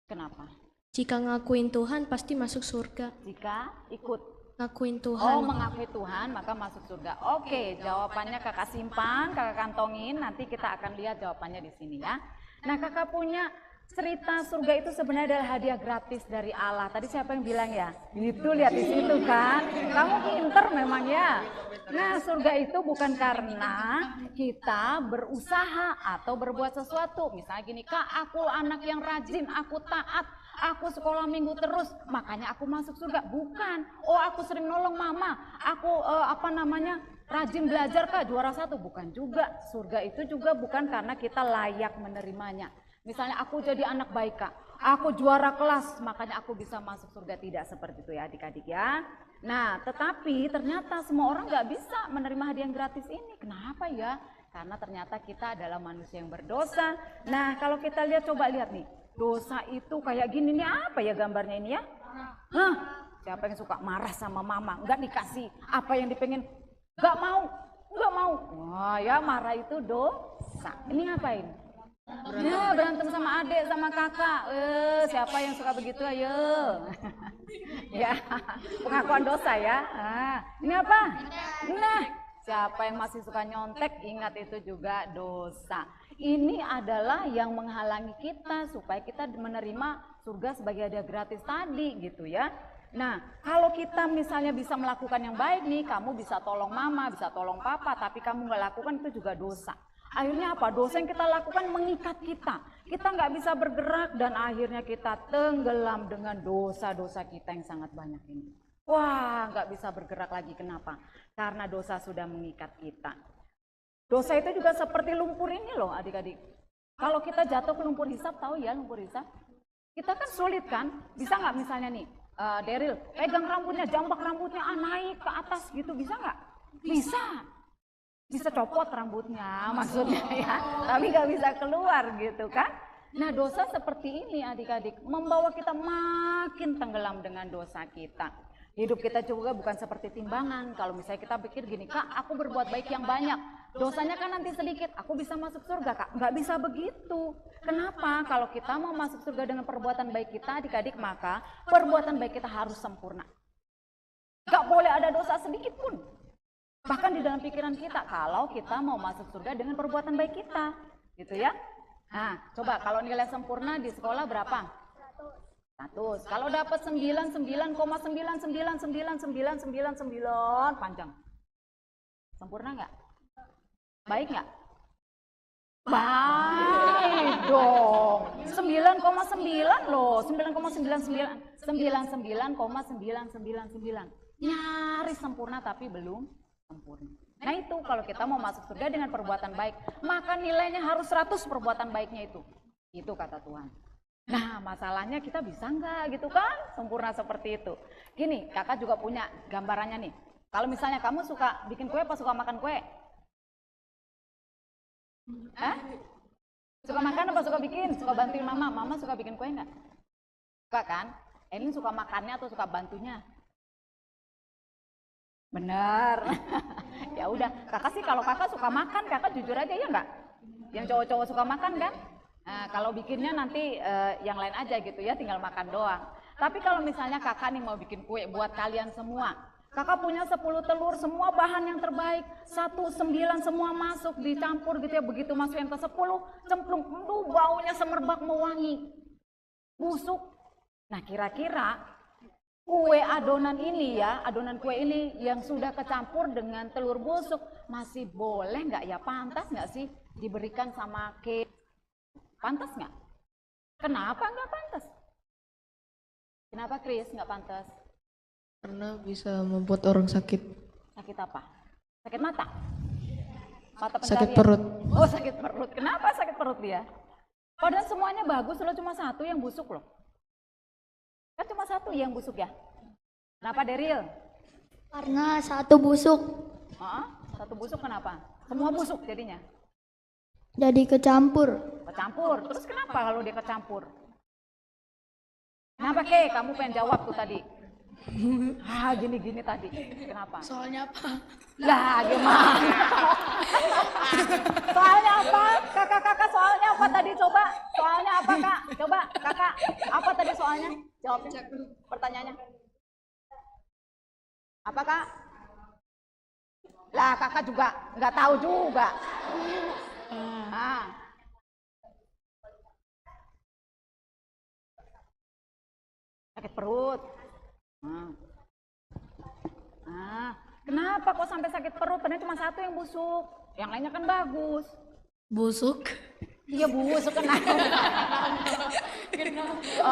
Speaker 11: Kenapa?
Speaker 10: Jika ngakuin Tuhan pasti masuk surga.
Speaker 11: Jika ikut
Speaker 10: Ngakuin Tuhan.
Speaker 11: Oh, mengakui Tuhan maka masuk surga. Oke, jawabannya kakak simpan, kakak kantongin. Nanti kita akan lihat jawabannya di sini ya. Nah, kakak punya cerita surga itu sebenarnya adalah hadiah gratis dari Allah. Tadi siapa yang bilang ya? Itu lihat di situ kan. Kamu pinter memang ya. Nah, surga itu bukan karena kita berusaha atau berbuat sesuatu. Misalnya gini, Kak, aku anak yang rajin, aku taat, aku sekolah minggu terus, makanya aku masuk surga. Bukan. Oh, aku sering nolong mama, aku rajin belajar Kak, juara 1. Bukan juga. Surga itu juga bukan karena kita layak menerimanya. Misalnya aku jadi anak baik Kak, aku juara kelas, makanya aku bisa masuk surga. Tidak seperti itu ya adik-adik ya. Nah, tetapi ternyata semua orang nggak bisa menerima hadiah yang gratis ini. Kenapa ya? Karena ternyata kita adalah manusia yang berdosa. Nah, kalau kita lihat, coba lihat nih. Dosa itu kayak gini nih, apa ya gambarnya ini ya? Hah? Siapa yang suka marah sama mama? Nggak dikasih apa yang dipengen? Nggak mau, nggak mau. Wah ya, marah itu dosa. Ini ngapain? Ya, berantem sama adik, sama kakak. Siapa yang suka begitu? Ayo. Ya, pengakuan dosa ya. Ini apa? Nah, siapa yang masih suka nyontek, ingat itu juga dosa. Ini adalah yang menghalangi kita supaya kita menerima surga sebagai hadiah gratis tadi gitu ya. Nah, kalau kita misalnya bisa melakukan yang baik nih, kamu bisa tolong mama, bisa tolong papa, tapi kamu nggak lakukan, itu juga dosa. Akhirnya apa? Dosa yang kita lakukan mengikat kita. Kita nggak bisa bergerak dan akhirnya kita tenggelam dengan dosa-dosa kita yang sangat banyak ini. Wah, nggak bisa bergerak lagi. Kenapa? Karena dosa sudah mengikat kita. Dosa itu juga seperti lumpur ini loh adik-adik. Kalau kita jatuh ke lumpur hisap, tahu ya lumpur hisap? Kita kan sulit kan? Bisa nggak misalnya nih, Daryl, pegang rambutnya, jambak rambutnya, naik ke atas gitu, bisa nggak? Bisa. Bisa copot rambutnya maksudnya ya, tapi nggak bisa keluar gitu kan. Nah, dosa seperti ini adik-adik membawa kita makin tenggelam dengan dosa kita. Hidup kita juga bukan seperti timbangan. Kalau misalnya kita pikir gini, Kak, aku berbuat baik yang banyak, dosanya kan nanti sedikit, aku bisa masuk surga Kak. Nggak bisa begitu. Kenapa? Kalau kita mau masuk surga dengan perbuatan baik kita adik-adik, maka perbuatan baik kita harus sempurna. Nggak boleh ada dosa sedikit pun. Bahkan di dalam pikiran kita, kalau kita mau masuk surga dengan perbuatan baik kita, gitu ya. Nah, coba kalau nilai sempurna di sekolah berapa? 100. Kalau dapat 99,9999999 panjang. Sempurna nggak? Baik nggak? Baik dong. 9,9 loh, 99,999. Nyaris sempurna tapi belum sempurna. Nah itu kalau kita mau masuk surga dengan perbuatan baik, maka nilainya harus 100 perbuatan baiknya itu. Itu kata Tuhan. Nah masalahnya kita bisa nggak gitu kan sempurna seperti itu. Gini, kakak juga punya gambarannya nih. Kalau misalnya kamu suka bikin kue apa suka makan kue? Hah? Suka makan apa suka bikin? Suka bantuin mama? Mama suka bikin kue nggak? Suka kan? Ini suka makannya atau suka bantunya? Bener. Ya udah, kakak sih kalau kakak suka makan, kakak jujur aja ya nggak? Yang cowok-cowok suka makan kan? Nah, kalau bikinnya nanti yang lain aja gitu ya, tinggal makan doang. Tapi kalau misalnya kakak nih mau bikin kue buat kalian semua, kakak punya 10 telur, semua bahan yang terbaik, 1, 9 semua masuk, dicampur gitu ya, begitu masuk yang ke 10, cemplung, baunya semerbak mewangi, busuk. Nah kira-kira kue adonan ini ya, adonan kue ini yang sudah kecampur dengan telur busuk, masih boleh nggak ya, pantas nggak sih diberikan sama cake? Pantas nggak? Kenapa nggak pantas? Kenapa Chris nggak pantas?
Speaker 10: Karena bisa membuat orang sakit.
Speaker 11: Sakit apa? Sakit mata? Mata
Speaker 10: Sakit
Speaker 11: pencarian?
Speaker 10: perut.
Speaker 11: Oh sakit perut, kenapa sakit perut dia? Padahal semuanya bagus, loh cuma 1 yang busuk loh. Kan cuma 1 yang busuk ya? Kenapa Deril?
Speaker 10: Karena satu busuk,
Speaker 11: Satu busuk kenapa? Semua busuk jadinya?
Speaker 10: jadi kecampur.
Speaker 11: Kecampur. Terus kenapa kalau dia kecampur? Kenapa Ke? Kamu pengen jawab tuh tadi. Gini-gini tadi. Kenapa?
Speaker 10: Soalnya apa?
Speaker 11: Lah gimana? Soalnya apa? Kakak-kakak soalnya apa tadi? Coba. Soalnya apa Kak? Coba kakak. Apa tadi soalnya? Jawabnya. Pertanyaannya. Apa Kak? Lah kakak juga nggak tahu juga. Sakit perut. Kenapa kok sampai sakit perut? Padahal cuma satu yang busuk, yang lainnya kan bagus.
Speaker 10: Busuk?
Speaker 11: Iya busuk kenapa?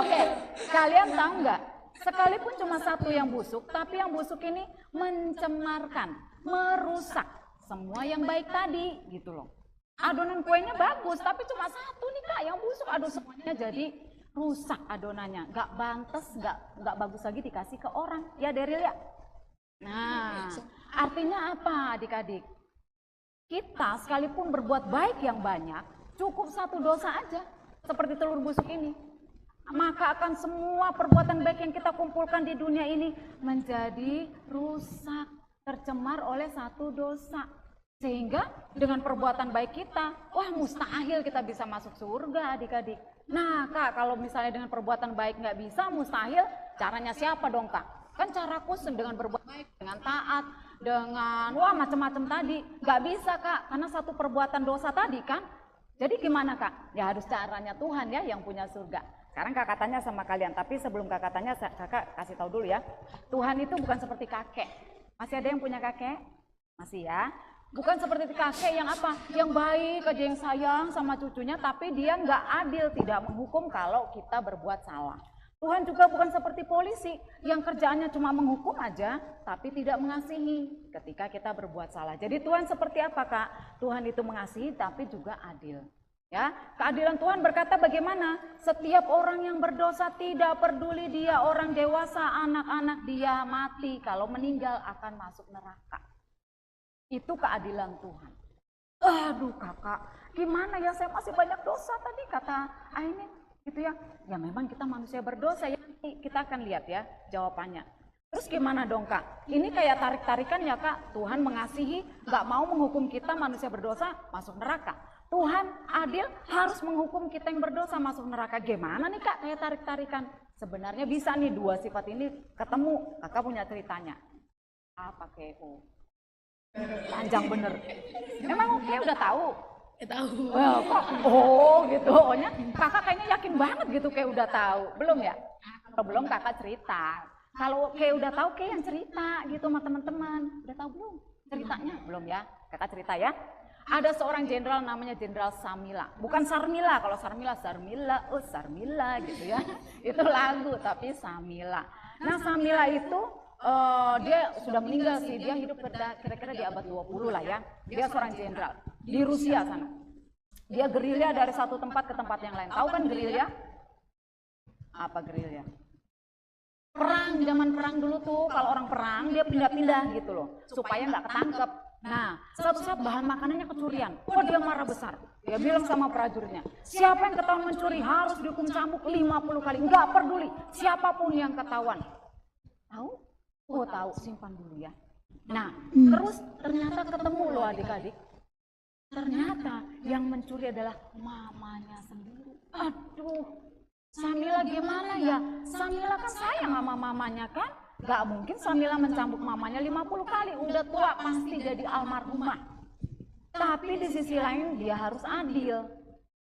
Speaker 11: Oke, kalian tahu nggak? Sekalipun cuma satu yang busuk, tapi yang busuk ini mencemarkan, merusak semua yang baik tadi, gitu loh. Adonan kuenya bagus, tapi cuma satu nih Kak yang busuk. Aduh semuanya jadi rusak adonannya, nggak bantes, nggak bagus lagi dikasih ke orang. Ya Deril ya. Nah, artinya apa adik-adik? Kita sekalipun berbuat baik yang banyak, cukup satu dosa aja, seperti telur busuk ini. Maka akan semua perbuatan baik yang kita kumpulkan di dunia ini menjadi rusak, tercemar oleh satu dosa. Sehingga dengan perbuatan baik kita, wah mustahil kita bisa masuk surga adik-adik. Nah Kak, kalau misalnya dengan perbuatan baik nggak bisa, mustahil, caranya siapa dong Kak? Kan caraku dengan berbuat baik, dengan taat, dengan wah macam-macam tadi. Nggak bisa Kak, karena satu perbuatan dosa tadi kan. Jadi gimana Kak? Ya harus caranya Tuhan ya yang punya surga. Sekarang kakak tanya sama kalian, tapi sebelum kakak tanya, kakak kasih tahu dulu ya. Tuhan itu bukan seperti kakek. Masih ada yang punya kakek? Masih ya? Bukan seperti kakek yang apa? Yang baik aja, yang sayang sama cucunya, tapi dia nggak adil, tidak menghukum kalau kita berbuat salah. Tuhan juga bukan seperti polisi yang kerjaannya cuma menghukum aja, tapi tidak mengasihi ketika kita berbuat salah. Jadi Tuhan seperti apa Kak? Tuhan itu mengasihi tapi juga adil. Ya, keadilan Tuhan berkata bagaimana? Setiap orang yang berdosa, tidak peduli dia orang dewasa, anak-anak, dia mati. Kalau meninggal akan masuk neraka. Itu keadilan Tuhan. Aduh kakak, gimana ya, saya masih banyak dosa tadi kata Ainin. Gitu ya, ya memang kita manusia berdosa ya, nanti kita akan lihat ya jawabannya. Terus gimana dong Kak? Ini kayak tarik-tarikan ya Kak, Tuhan mengasihi, nggak mau menghukum kita manusia berdosa masuk neraka. Tuhan adil, harus menghukum kita yang berdosa masuk neraka. Gimana nih Kak kayak tarik-tarikan? Sebenarnya bisa nih dua sifat ini ketemu. Kakak punya ceritanya. Apa KO? Panjang bener. Emang Oke udah tahu?
Speaker 10: Tahu.
Speaker 11: Well, kok? Oh gitu. Ohnya kakak kayaknya yakin banget gitu kayak udah tahu. Belum ya? Kalau belum kakak cerita. Kalau kayak udah tahu kayak yang cerita gitu sama teman-teman. Udah tahu belum ceritanya? Belum ya? Kakak cerita ya. Ada seorang jenderal namanya Jenderal Samila. Bukan Sarmila, kalau Sarmila, oh Sarmila gitu ya. Itu lagu, tapi Samila. Nah Samila itu dia sudah meninggal sih, dia hidup kira-kira di abad 20 lah ya. Dia seorang jenderal di Rusia sana. Dia gerilya dari satu tempat ke tempat yang lain. Tahu kan gerilya? Apa gerilya? Perang, zaman perang dulu tuh, kalau orang perang dia pindah-pindah gitu loh, supaya nggak ketangkep. Nah, suatu saat bahan makanannya kecurian. Oh, dia marah besar. Dia bilang sama prajuritnya, siapa yang ketahuan mencuri harus dihukum cambuk 50 kali. Nggak peduli, siapapun yang ketahuan. Tahu? Oh, tahu. Simpan dulu ya. Nah, terus ternyata ketemu loh adik-adik. Ternyata yang mencuri adalah mamanya sendiri. Aduh, Samila gimana ya? Samila kan sayang sama mamanya kan? Gak mungkin Samila mencambuk mamanya 50 kali, udah tua pasti jadi almarhumah. Tapi di sisi lain dia harus adil.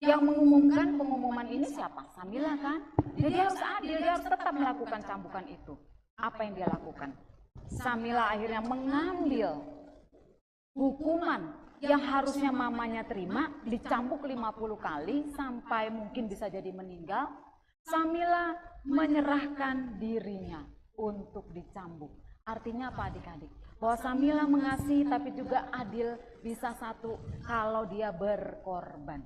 Speaker 11: Yang mengumumkan pengumuman ini siapa? Samila kan? Jadi dia harus adil, dia harus tetap melakukan cambukan itu. Apa yang dia lakukan? Samila akhirnya mengambil hukuman yang harusnya mamanya terima, dicambuk 50 kali sampai mungkin bisa jadi meninggal. Samila menyerahkan dirinya untuk dicambuk. Artinya apa adik-adik? Bahwa Samila mengasihi tapi juga adil, bisa satu kalau dia berkorban.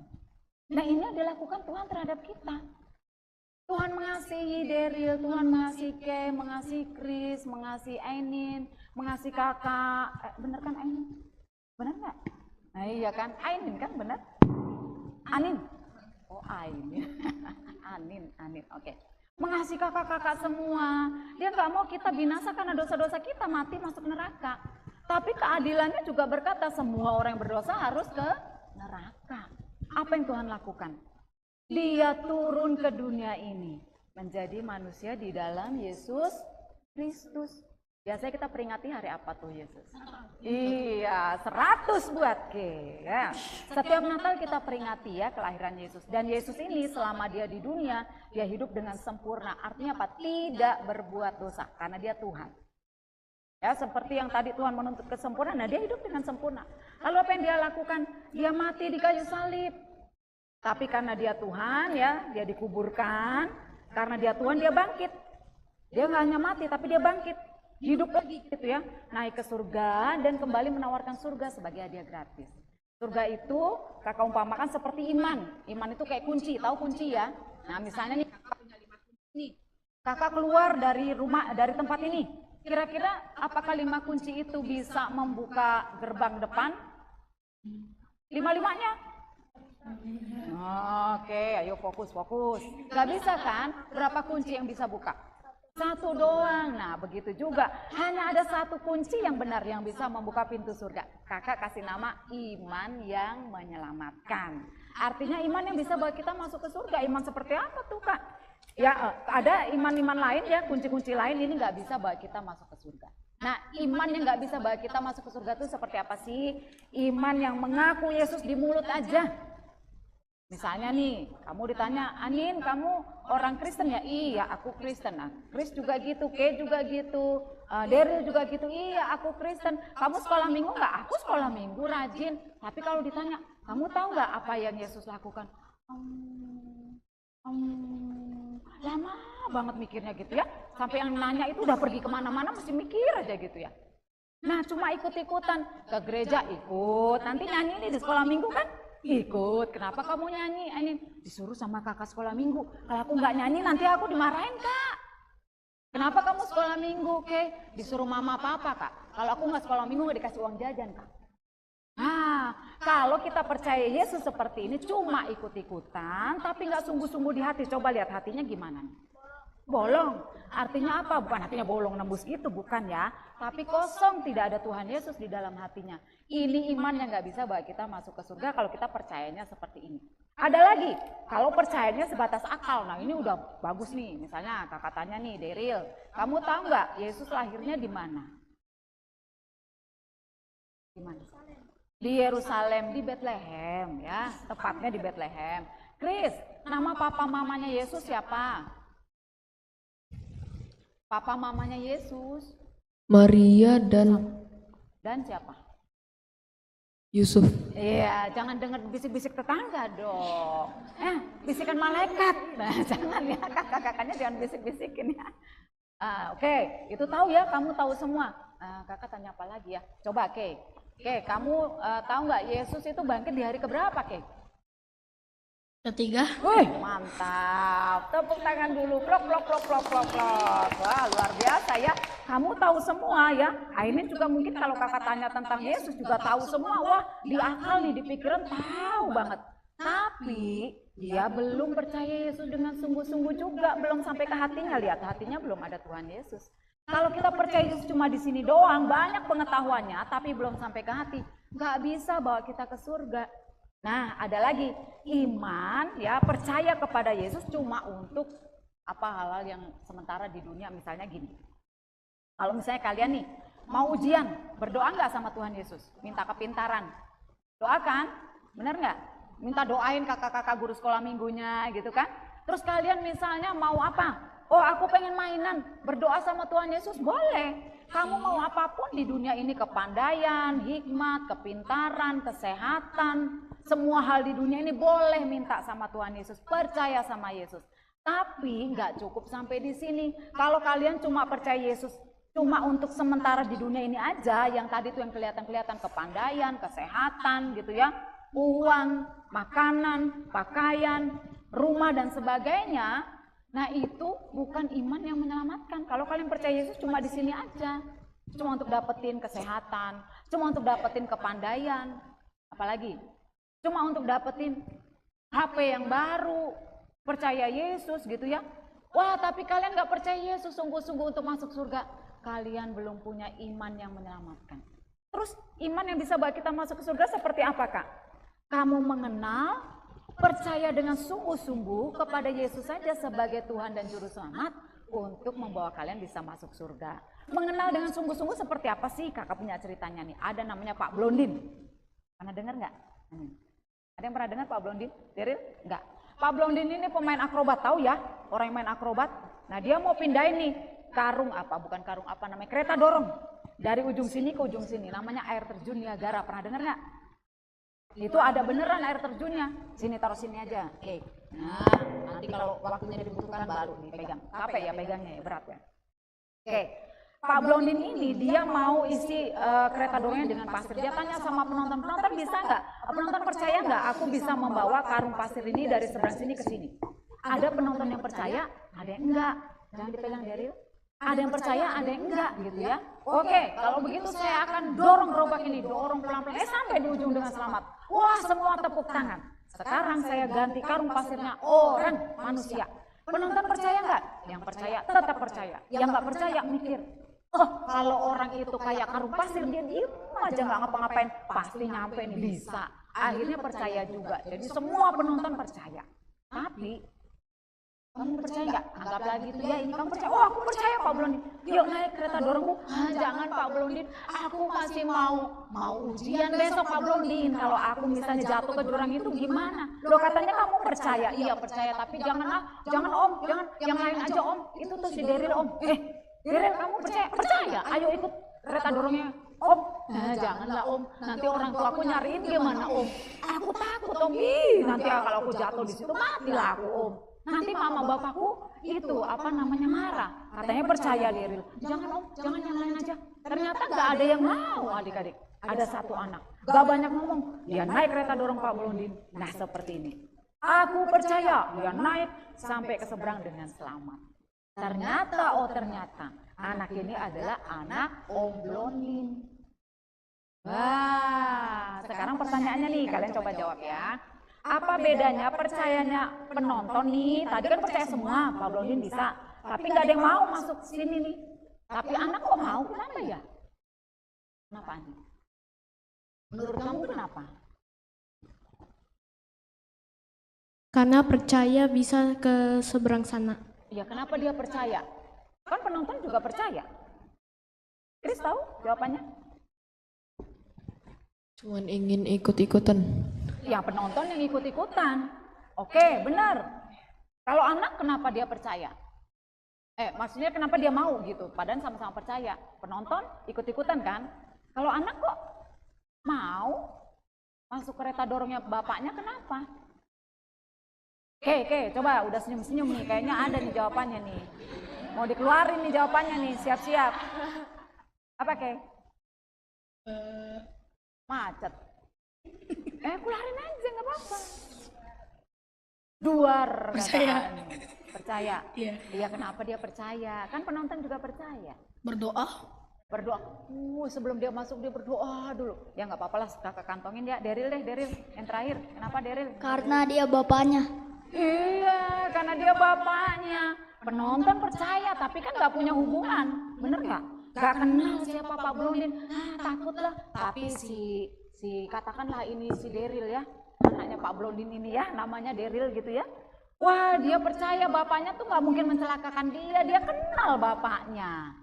Speaker 11: Nah ini yang dilakukan Tuhan terhadap kita. Tuhan mengasihi Daryl, Tuhan mengasihi Kay, mengasihi Chris, mengasihi Ainin, mengasihi kakak. Bener kan Ainin? Bener nggak? Nah iya kan, Ainin kan bener? Anin? Oh Ainin, Anin, oke. Mengasihi kakak-kakak semua. Dia nggak mau kita binasa karena dosa-dosa kita mati masuk neraka. Tapi keadilannya juga berkata semua orang yang berdosa harus ke neraka. Apa yang Tuhan lakukan? Dia turun ke dunia ini menjadi manusia di dalam Yesus Kristus. Biasanya kita peringati hari apa tuh Yesus? Iya, 100 buat Ke. Ya. Setiap Natal kita peringati ya kelahiran Yesus. Dan Yesus ini selama dia di dunia, dia hidup dengan sempurna. Artinya apa? Tidak berbuat dosa karena dia Tuhan. Ya, seperti yang tadi Tuhan menuntut kesempurnaan, nah dia hidup dengan sempurna. Lalu apa yang dia lakukan? Dia mati di kayu salib. Tapi karena dia Tuhan ya, dia dikuburkan. Karena dia Tuhan, dia bangkit. Dia nggak hanya mati, tapi dia bangkit. Hidup lagi gitu ya, naik ke surga dan kembali menawarkan surga sebagai hadiah gratis. Surga itu kakak umpamakan seperti iman. Iman itu kayak kunci, tahu kunci ya? Nah misalnya nih kakak punya 5 kunci nih. Kakak keluar dari rumah, dari tempat ini. Kira-kira apakah 5 kunci itu bisa membuka gerbang depan? 5-5-nya? Oke, ayo fokus. Gak bisa kan? Berapa kunci yang bisa buka? 1 doang. Nah begitu juga, hanya ada 1 kunci yang benar yang bisa membuka pintu surga. Kakak kasih nama iman yang menyelamatkan. Artinya iman yang bisa bawa kita masuk ke surga. Iman seperti apa tuh Kak? Ya ada iman-iman lain ya, kunci-kunci lain ini nggak bisa bawa kita masuk ke surga. Nah iman yang nggak bisa bawa kita masuk ke surga itu seperti apa sih? Iman yang mengaku Yesus di mulut aja. Misalnya nih, kamu ditanya, Anin kamu orang Kristen ya? Iya, aku Kristen. Nah, Chris juga gitu, Kay juga gitu, Daryl juga gitu, iya aku Kristen. Kamu sekolah minggu nggak? Aku sekolah minggu rajin. Tapi kalau ditanya, kamu tahu nggak apa yang Yesus lakukan? Lama banget mikirnya gitu ya. Sampai yang nanya itu udah pergi kemana-mana mesti mikir aja gitu ya. Nah cuma ikut-ikutan, ke gereja ikut, nanti nyanyi nih di sekolah minggu kan? Ikut. Kenapa kamu nyanyi? Ini disuruh sama kakak sekolah minggu. Kalau aku nggak nyanyi nanti aku dimarahin Kak. Kenapa kamu sekolah minggu? Oke, disuruh mama papa Kak. Kalau aku nggak sekolah minggu nggak dikasih uang jajan Kak. Nah, kalau kita percaya Yesus seperti ini cuma ikut-ikutan, tapi nggak sungguh-sungguh di hati. Coba lihat hatinya gimana nih? Bolong. Artinya apa? Bukan hatinya bolong nembus gitu, bukan ya. Tapi kosong, tidak ada Tuhan Yesus di dalam hatinya. Ini iman yang nggak bisa bawa kita masuk ke surga kalau kita percayanya seperti ini. Ada lagi, kalau percayanya sebatas akal. Nah ini udah bagus nih. Misalnya kakak tanya nih, Daryl, kamu tahu nggak Yesus lahirnya di mana? Di mana? Di Yerusalem, di Bethlehem ya. Tepatnya di Bethlehem. Chris, nama papa mamanya Yesus siapa? Papa mamanya Yesus.
Speaker 4: Maria dan
Speaker 1: siapa?
Speaker 4: Yusuf.
Speaker 1: Iya, jangan dengar bisik-bisik tetangga dong. Bisikan malaikat. Nah, jangan ya, kakak-kakaknya jangan bisik-bisikin ya. Oke, itu tahu ya, kamu tahu semua. Kakak tanya apa lagi ya? Coba, Oke, kamu tahu nggak Yesus itu bangkit di hari keberapa, Kay?
Speaker 10: Ketiga.
Speaker 1: Wih, mantap. Tepuk tangan dulu. Plok. Wah, luar biasa ya. Kamu tahu semua ya. Ini juga mungkin kalau kakak tanya tentang Yesus juga tahu semua. Wah, di akal nih, di pikiran tahu banget. Tapi dia belum percaya Yesus dengan sungguh-sungguh juga. Belum sampai ke hatinya. Lihat, hatinya belum ada Tuhan Yesus. Kalau kita percaya Yesus cuma di sini doang, banyak pengetahuannya, tapi belum sampai ke hati. Nggak bisa bawa kita ke surga. Nah, ada lagi iman ya, percaya kepada Yesus cuma untuk apa hal-hal yang sementara di dunia. Misalnya gini, kalau misalnya kalian nih mau ujian, berdoa nggak sama Tuhan Yesus? Minta kepintaran, doakan, bener nggak? Minta doain kakak-kakak guru sekolah minggunya gitu kan? Terus kalian misalnya mau apa? Oh aku pengen mainan, berdoa sama Tuhan Yesus, boleh. Kamu mau apapun di dunia ini, kepandaian, hikmat, kepintaran, kesehatan, semua hal di dunia ini boleh minta sama Tuhan Yesus, percaya sama Yesus. Tapi nggak cukup sampai di sini. Kalau kalian cuma percaya Yesus cuma untuk sementara di dunia ini aja, yang tadi tuh yang kelihatan-kelihatan, kepandaian, kesehatan gitu ya, uang, makanan, pakaian, rumah dan sebagainya, Nah itu bukan iman yang menyelamatkan. Kalau kalian percaya Yesus cuma di sini aja, cuma untuk dapetin kesehatan, cuma untuk dapetin kepandaian, apalagi cuma untuk dapetin HP yang baru, percaya Yesus gitu ya. Wah tapi kalian gak percaya Yesus sungguh-sungguh untuk masuk surga, kalian belum punya iman yang menyelamatkan. Terus iman yang bisa bawa kita masuk ke surga seperti apa Kak? Kamu mengenal, percaya dengan sungguh-sungguh kepada Yesus saja sebagai Tuhan dan Juru Selamat untuk membawa kalian bisa masuk surga. Mengenal dengan sungguh-sungguh seperti apa sih? Kakak punya ceritanya nih, ada namanya Pak Blondin. Pernah dengar nggak? Ada yang pernah dengar Pak Blondin? Deril? Nggak. Pak Blondin ini pemain akrobat, tahu ya? Orang yang main akrobat. Nah dia mau pindahin nih karung apa, bukan karung apa namanya, kereta dorong. Dari ujung sini ke ujung sini, namanya air terjun Niagara, pernah dengar nggak? Itu ada beneran air terjunnya. Sini taruh sini aja. Oke. Nah, nanti kalau waktunya dibutuhkan baru dipegang. Capek ya pegangnya ya, berat ya. Oke. Pak Blondin ini dia mau isi kereta dorongnya dengan pasir. Dia tanya sama penonton, penonton bisa nggak? Penonton percaya nggak? Aku bisa membawa karung pasir ini dari seberang sini ke sini. Ada penonton yang percaya, ada yang enggak. Jangan dipegang Daryl. Ada yang percaya, ada yang enggak gitu ya. Oke, kalau begitu saya akan dorong gerobak ini, dorong pelan-pelan, sampai di ujung dengan selamat. Wah, semua tepuk tangan. Sekarang saya ganti karung pasirnya orang, manusia. Penonton percaya nggak? Yang percaya tetap percaya. Yang nggak percaya mikir, oh kalau orang itu kayak karung pasir, dia diem aja nggak ngapa-ngapain, pasti nyampe nih, bisa. Akhirnya percaya juga. Jadi semua penonton percaya. Tapi kamu percaya nggak? Anggap lagi itu ya, ini kamu percaya. Oh aku percaya Pak Blondin. Yuk naik kereta dorongmu. Jangan Pak Blondin, aku masih mau ujian besok Pak Blondin. Kalau aku misalnya jatuh ke jurang itu gimana? Loh katanya kamu percaya. Iya percaya, tapi jangan Om, jangan yang lain aja Om. Itu tuh si Daryl Om. Daryl kamu percaya? Percaya. Ayo ikut kereta dorongnya Om. Janganlah Om, nanti orang tua aku nyariin gimana Om? Aku takut Om. Nanti kalau aku jatuh di situ matilah aku Om. Nanti mama bapakku itu apa namanya marah. Katanya percaya Daryl. Jangan Om, jangan yang lain aja. Ternyata nggak ada yang mau adik-adik. Ada satu anak, gak banyak ngomong. Dia naik kereta dorong Pak Blondin. Nah seperti ini. Aku percaya. Dia naik sampai ke seberang dengan selamat. Ternyata anak ini adalah anak Om Blondin. Wah, sekarang pertanyaannya nih, kalian coba jawab ya. Apa bedanya percayanya penonton nih? Tadi kan percaya semua, Pak Blondin bisa. Tapi nggak ada yang mau masuk sini nih. Tapi anak kok mau, kenapa ya? Kenapa nih? Menurut kamu kenapa?
Speaker 10: Karena percaya bisa ke seberang sana.
Speaker 1: Ya kenapa dia percaya? Kan penonton juga percaya. Chris tahu jawabannya?
Speaker 4: Cuman ingin ikut-ikutan.
Speaker 1: Ya penonton yang ikut-ikutan. Oke, benar. Kalau anak kenapa dia percaya? Maksudnya kenapa dia mau gitu? Padahal sama-sama percaya. Penonton ikut-ikutan kan? Kalau anak kok mau masuk kereta dorongnya bapaknya, kenapa? Oke, coba udah senyum-senyum nih. Kayaknya ada nih jawabannya nih. Mau dikeluarin nih jawabannya nih, siap-siap. Apa Kay? Macet. Keluarin aja nggak apa-apa. Duar percaya. Iya kenapa dia percaya? Kan penonton juga percaya.
Speaker 10: Berdoa.
Speaker 1: Sebelum dia masuk dia berdoa dulu. Ya nggak apa-apa lah, kakak kantongin ya. Daryl yang terakhir. Kenapa Daryl?
Speaker 10: Karena dia bapaknya.
Speaker 1: Iya, karena dia bapaknya. Penonton percaya tapi kan nggak punya hubungan, bener nggak? Nggak kenal siapa Pak Blondin. Takut lah. Tapi si katakanlah ini si Daryl ya, anaknya Pak Blondin ini ya, namanya Daryl gitu ya. Wah dia percaya bapaknya tuh nggak mungkin mencelakakan dia kenal bapaknya.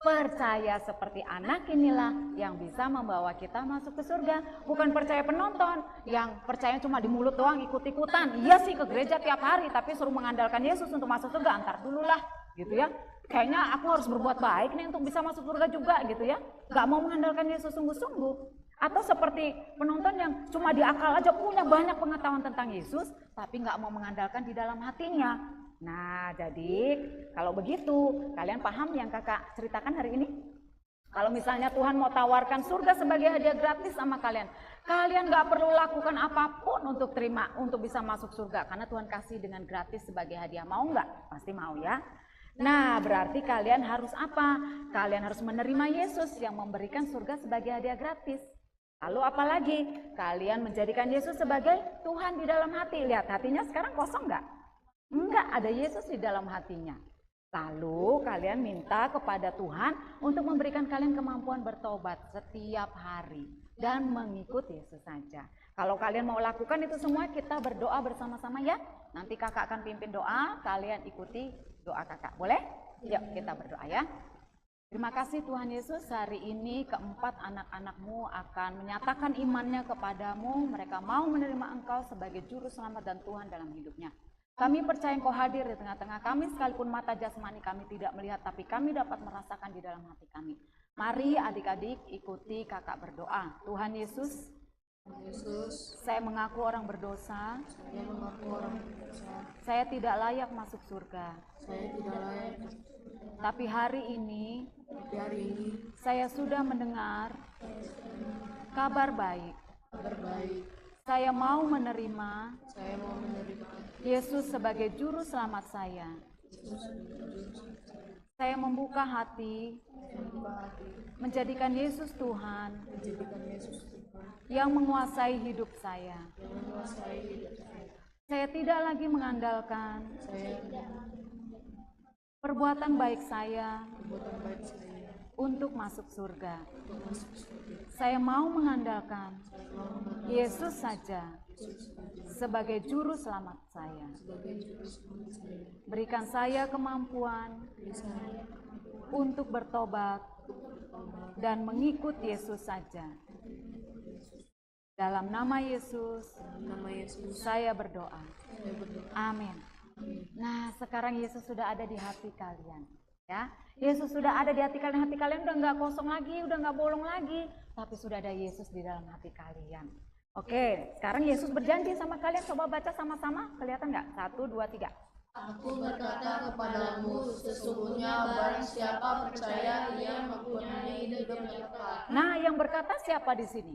Speaker 1: Percaya seperti anak inilah yang bisa membawa kita masuk ke surga. Bukan percaya penonton yang percaya cuma di mulut doang ikut-ikutan. Iya sih ke gereja tiap hari tapi suruh mengandalkan Yesus untuk masuk surga, antar dulu lah gitu ya. Kayaknya aku harus berbuat baik nih untuk bisa masuk surga juga gitu ya. Gak mau mengandalkan Yesus sungguh-sungguh. Atau seperti penonton yang cuma di akal aja punya banyak pengetahuan tentang Yesus tapi gak mau mengandalkan di dalam hatinya. Nah jadi kalau begitu kalian paham yang kakak ceritakan hari ini? Kalau misalnya Tuhan mau tawarkan surga sebagai hadiah gratis sama kalian, Kalian gak perlu lakukan apapun untuk bisa masuk surga, karena Tuhan kasih dengan gratis sebagai hadiah. Mau nggak? Pasti mau ya. Nah, berarti kalian harus apa? Kalian harus menerima Yesus yang memberikan surga sebagai hadiah gratis. Lalu apalagi? Kalian menjadikan Yesus sebagai Tuhan di dalam hati. Lihat, hatinya sekarang kosong nggak? Enggak, ada Yesus di dalam hatinya. Lalu kalian minta kepada Tuhan untuk memberikan kalian kemampuan bertobat setiap hari dan mengikut Yesus saja. Kalau kalian mau lakukan itu semua, kita berdoa bersama-sama ya. Nanti kakak akan pimpin doa, kalian ikuti doa kakak. Boleh? Yuk kita berdoa ya. Terima kasih Tuhan Yesus, hari ini keempat anak-anak-Mu akan menyatakan imannya kepadamu. Mereka mau menerima Engkau sebagai juru selamat dan Tuhan dalam hidupnya. Kami percaya Engkau hadir di tengah-tengah kami, sekalipun mata jasmani kami tidak melihat, tapi kami dapat merasakan di dalam hati kami. Mari adik-adik ikuti kakak berdoa. Tuhan Yesus, saya mengaku orang berdosa. Saya tidak layak masuk surga. Tapi hari ini, saya sudah mendengar kabar baik. Saya mau menerima Yesus sebagai juru selamat saya. Saya membuka hati, menjadikan Yesus Tuhan yang menguasai hidup saya. Saya tidak lagi mengandalkan perbuatan baik saya untuk masuk surga. Saya mau mengandalkan Yesus saja sebagai juru selamat saya. Berikan saya kemampuan untuk bertobat dan mengikut Yesus saja. Dalam nama Yesus, saya berdoa. Amin. Nah, sekarang Yesus sudah ada di hati kalian. Ya, Yesus sudah ada di hati kalian udah nggak kosong lagi, udah nggak bolong lagi, tapi sudah ada Yesus di dalam hati kalian. Oke, sekarang Yesus berjanji sama kalian, coba baca sama-sama, kelihatan nggak? 1, 2, 3.
Speaker 4: Aku berkata kepadamu, sesungguhnya barang siapa percaya ia mempunyai hidup yang kekal.
Speaker 1: Nah, yang berkata siapa di sini?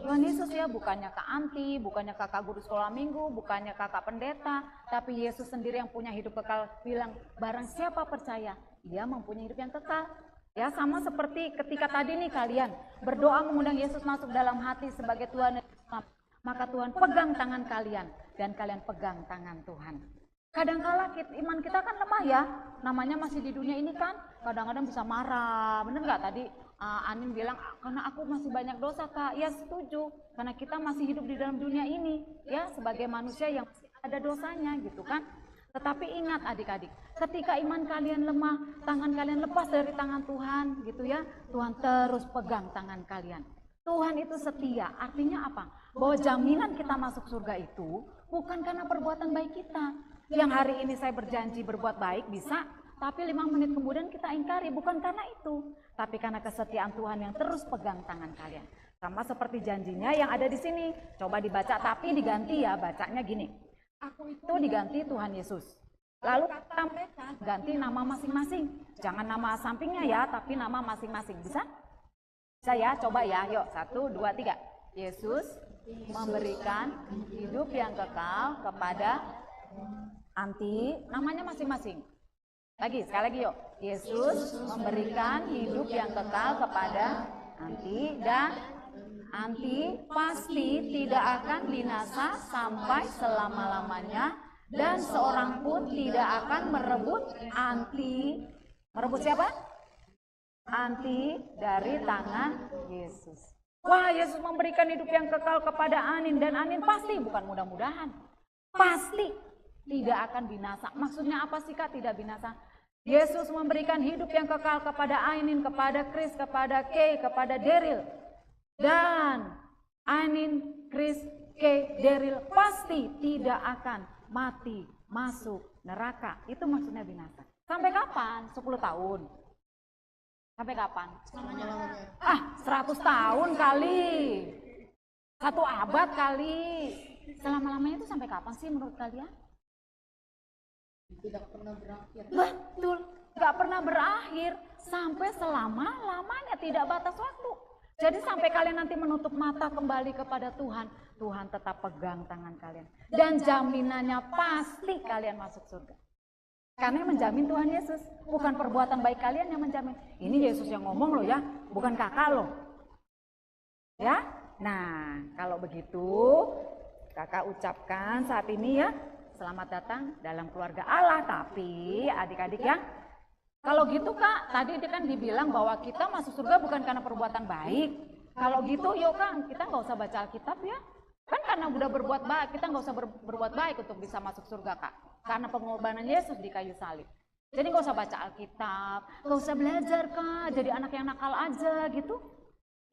Speaker 1: Tuhan Yesus ya, bukannya Kak Anti, bukannya kakak guru sekolah minggu, bukannya kakak pendeta, tapi Yesus sendiri yang punya hidup kekal bilang, barang siapa percaya, ia mempunyai hidup yang kekal. Ya, sama seperti ketika tadi nih kalian berdoa mengundang Yesus masuk dalam hati sebagai Tuhan, maka Tuhan pegang tangan kalian dan kalian pegang tangan Tuhan. Kadang-kala iman kita kan lemah ya, namanya masih di dunia ini kan, kadang-kadang bisa marah, bener nggak tadi Anin bilang, karena aku masih banyak dosa Kak, ya setuju, karena kita masih hidup di dalam dunia ini, ya sebagai manusia yang ada dosanya gitu kan. Tetapi ingat adik-adik, ketika iman kalian lemah, tangan kalian lepas dari tangan Tuhan gitu ya, Tuhan terus pegang tangan kalian. Tuhan itu setia, artinya apa? Bahwa jaminan kita masuk surga itu bukan karena perbuatan baik kita. Yang hari ini saya berjanji berbuat baik bisa, tapi 5 menit kemudian kita ingkari, bukan karena itu, tapi karena kesetiaan Tuhan yang terus pegang tangan kalian. Sama seperti janjinya yang ada di sini, coba dibaca tapi diganti ya, bacanya gini. Aku itu diganti Tuhan Yesus. Lalu kata mereka ganti nama masing-masing, jangan nama sampingnya ya, tapi nama masing-masing. Bisa? Bisa ya, coba ya, yuk 1, 2, 3. Yesus memberikan hidup yang kekal kepada Anti, namanya masing-masing. Lagi, sekali lagi yuk. Yesus memberikan hidup yang kekal kepada Anti, dan Anti pasti tidak akan binasa sampai selama-lamanya, dan seorang pun tidak akan merebut Anti. Merebut siapa? Anti dari tangan Yesus. Wah, Yesus memberikan hidup yang kekal kepada Anin, dan Anin pasti, bukan mudah-mudahan, pasti tidak akan binasa. Maksudnya apa sih Kak tidak binasa? Yesus memberikan hidup yang kekal kepada Ainin, kepada Chris, kepada Kay, kepada Daryl. Dan Ainin, Chris, Kay, Daryl pasti tidak akan mati masuk neraka. Itu maksudnya binasa. Sampai kapan? 10 tahun. Sampai kapan? 100 tahun kali. 1 abad kali. Selama-lamanya itu sampai kapan sih menurut kalian?
Speaker 4: Tidak pernah berakhir.
Speaker 1: Betul, gak pernah berakhir sampai selama-lamanya, tidak batas waktu. Jadi sampai kalian nanti menutup mata kembali kepada Tuhan, Tuhan tetap pegang tangan kalian. Dan jaminannya pasti kalian masuk surga. Karena yang menjamin Tuhan Yesus, bukan perbuatan baik kalian yang menjamin. Ini Yesus yang ngomong loh ya, bukan kakak loh. Ya, nah kalau begitu kakak ucapkan saat ini ya, selamat datang dalam keluarga Allah. Tapi adik-adik ya, kalau gitu kak, tadi kan dibilang bahwa kita masuk surga bukan karena perbuatan baik. Kalau gitu yuk kak, kita nggak usah baca Alkitab ya. Kan karena udah berbuat baik, kita nggak usah berbuat baik untuk bisa masuk surga kak. Karena pengorbanan Yesus di kayu salib. Jadi nggak usah baca Alkitab, nggak usah belajar kak, jadi anak yang nakal aja gitu.